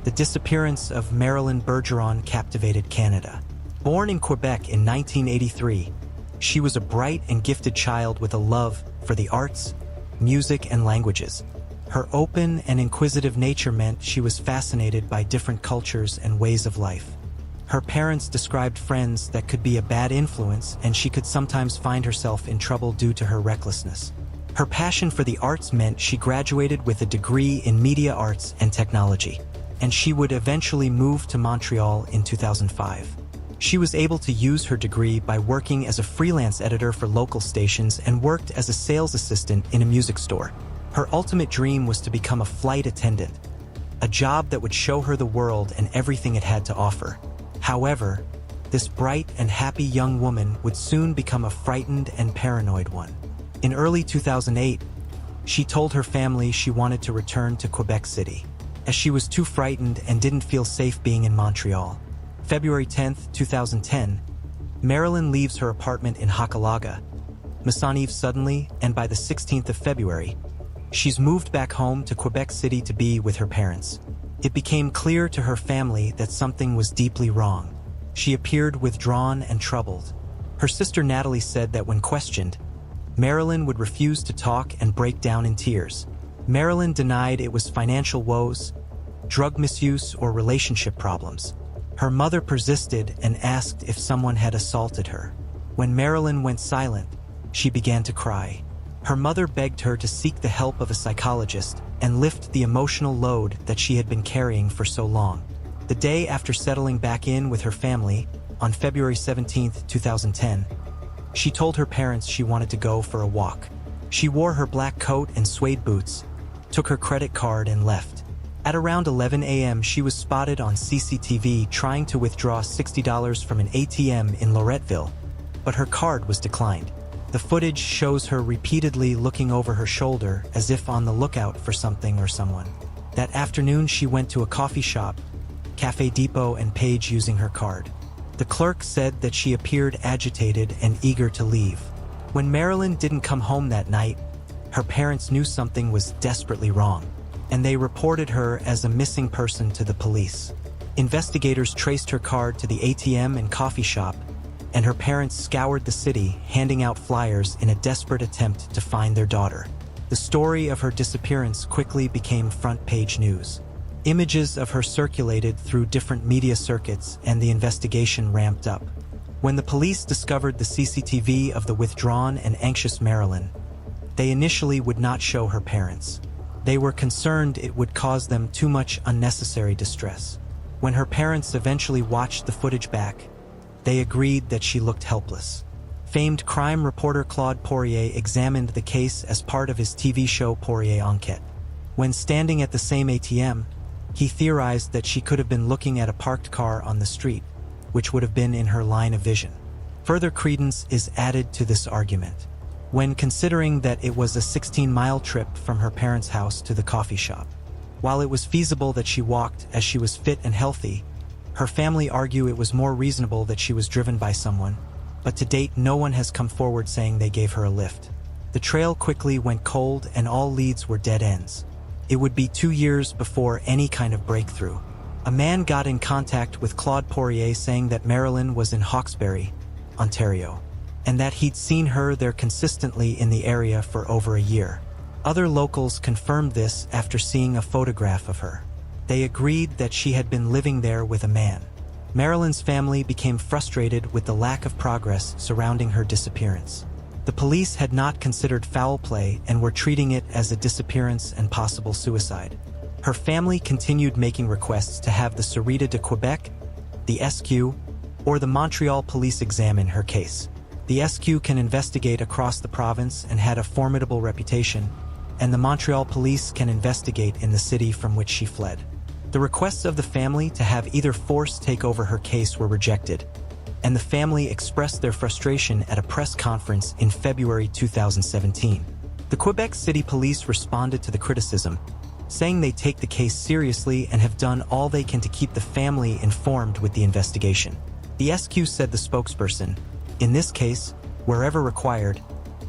The disappearance of Marilyn Bergeron captivated Canada. Born in Quebec in 1983, she was a bright and gifted child with a love for the arts, music, and languages. Her open and inquisitive nature meant she was fascinated by different cultures and ways of life. Her parents described friends that could be a bad influence, and she could sometimes find herself in trouble due to her recklessness. Her passion for the arts meant she graduated with a degree in media arts and technology, and she would eventually move to Montreal in 2005. She was able to use her degree by working as a freelance editor for local stations and worked as a sales assistant in a music store. Her ultimate dream was to become a flight attendant, a job that would show her the world and everything it had to offer. However, this bright and happy young woman would soon become a frightened and paranoid one. In early 2008, she told her family she wanted to return to Quebec City, as she was too frightened and didn't feel safe being in Montreal. February 10, 2010, Marilyn leaves her apartment in Hochelaga, Maisonneuve suddenly, and by the 16th of February, she's moved back home to Quebec City to be with her parents. It became clear to her family that something was deeply wrong. She appeared withdrawn and troubled. Her sister Natalie said that when questioned, Marilyn would refuse to talk and break down in tears. Marilyn denied it was financial woes, drug misuse, or relationship problems. Her mother persisted and asked if someone had assaulted her. When Marilyn went silent, she began to cry. Her mother begged her to seek the help of a psychologist and lift the emotional load that she had been carrying for so long. The day after settling back in with her family, on February 17, 2010, she told her parents she wanted to go for a walk. She wore her black coat and suede boots, took her credit card, and left. At around 11 a.m., she was spotted on CCTV trying to withdraw $60 from an ATM in Loretteville, but her card was declined. The footage shows her repeatedly looking over her shoulder as if on the lookout for something or someone. That afternoon, she went to a coffee shop, Cafe Depot, and paid using her card. The clerk said that she appeared agitated and eager to leave. When Marilyn didn't come home that night, her parents knew something was desperately wrong, and they reported her as a missing person to the police. Investigators traced her card to the ATM and coffee shop, and her parents scoured the city, handing out flyers in a desperate attempt to find their daughter. The story of her disappearance quickly became front-page news. Images of her circulated through different media circuits, and the investigation ramped up. When the police discovered the CCTV of the withdrawn and anxious Marilyn, they initially would not show her parents. They were concerned it would cause them too much unnecessary distress. When her parents eventually watched the footage back, they agreed that she looked helpless. Famed crime reporter Claude Poirier examined the case as part of his TV show Poirier Enquête. When standing at the same ATM, he theorized that she could have been looking at a parked car on the street, which would have been in her line of vision. Further credence is added to this argument when considering that it was a 16-mile trip from her parents' house to the coffee shop. While it was feasible that she walked as she was fit and healthy, her family argue it was more reasonable that she was driven by someone, but to date no one has come forward saying they gave her a lift. The trail quickly went cold and all leads were dead ends. It would be 2 years before any kind of breakthrough. A man got in contact with Claude Poirier saying that Marilyn was in Hawkesbury, Ontario, and that he'd seen her there consistently in the area for over a year. Other locals confirmed this after seeing a photograph of her. They agreed that she had been living there with a man. Marilyn's family became frustrated with the lack of progress surrounding her disappearance. The police had not considered foul play and were treating it as a disappearance and possible suicide. Her family continued making requests to have the Sûreté de Quebec, the SQ, or the Montreal police examine her case. The SQ can investigate across the province and had a formidable reputation, and the Montreal police can investigate in the city from which she fled. The requests of the family to have either force take over her case were rejected, and the family expressed their frustration at a press conference in February 2017. The Quebec City Police responded to the criticism, saying they take the case seriously and have done all they can to keep the family informed with the investigation. The SQ said the spokesperson, "In this case, wherever required,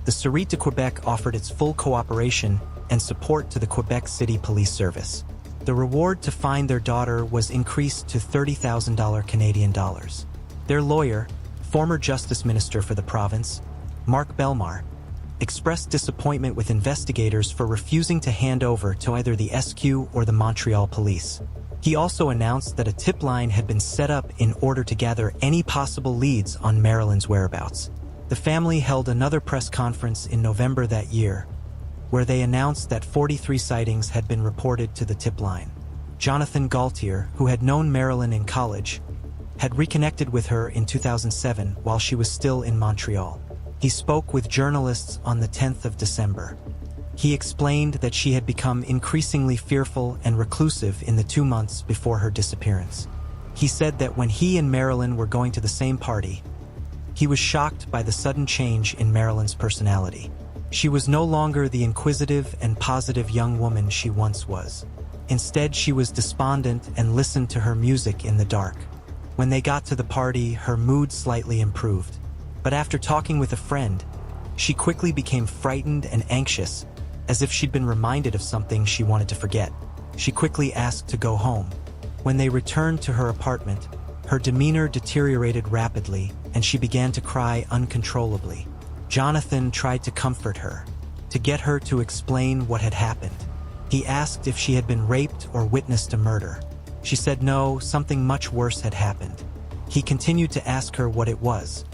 the Sûreté de Quebec offered its full cooperation and support to the Quebec City Police Service." The reward to find their daughter was increased to $30,000 Canadian dollars. Their lawyer, former Justice Minister for the province, Marc Bellemare, expressed disappointment with investigators for refusing to hand over to either the SQ or the Montreal police. He also announced that a tip line had been set up in order to gather any possible leads on Marilyn's whereabouts. The family held another press conference in November that year, where they announced that 43 sightings had been reported to the tip line. Jonathan Gaultier, who had known Marilyn in college, had reconnected with her in 2007 while she was still in Montreal. He spoke with journalists on the 10th of December. He explained that she had become increasingly fearful and reclusive in the 2 months before her disappearance. He said that when he and Marilyn were going to the same party, he was shocked by the sudden change in Marilyn's personality. She was no longer the inquisitive and positive young woman she once was. Instead, she was despondent and listened to her music in the dark. When they got to the party, her mood slightly improved. But after talking with a friend, she quickly became frightened and anxious, as if she'd been reminded of something she wanted to forget. She quickly asked to go home. When they returned to her apartment, her demeanor deteriorated rapidly, and she began to cry uncontrollably. Jonathan tried to comfort her, to get her to explain what had happened. He asked if she had been raped or witnessed a murder. She said no, something much worse had happened. He continued to ask her what it was,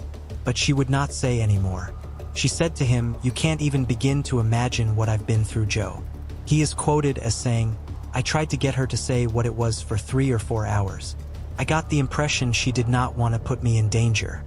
but she would not say anymore. She said to him, "You can't even begin to imagine what I've been through, Joe." He is quoted as saying, "I tried to get her to say what it was for 3 or 4 hours. I got the impression she did not want to put me in danger."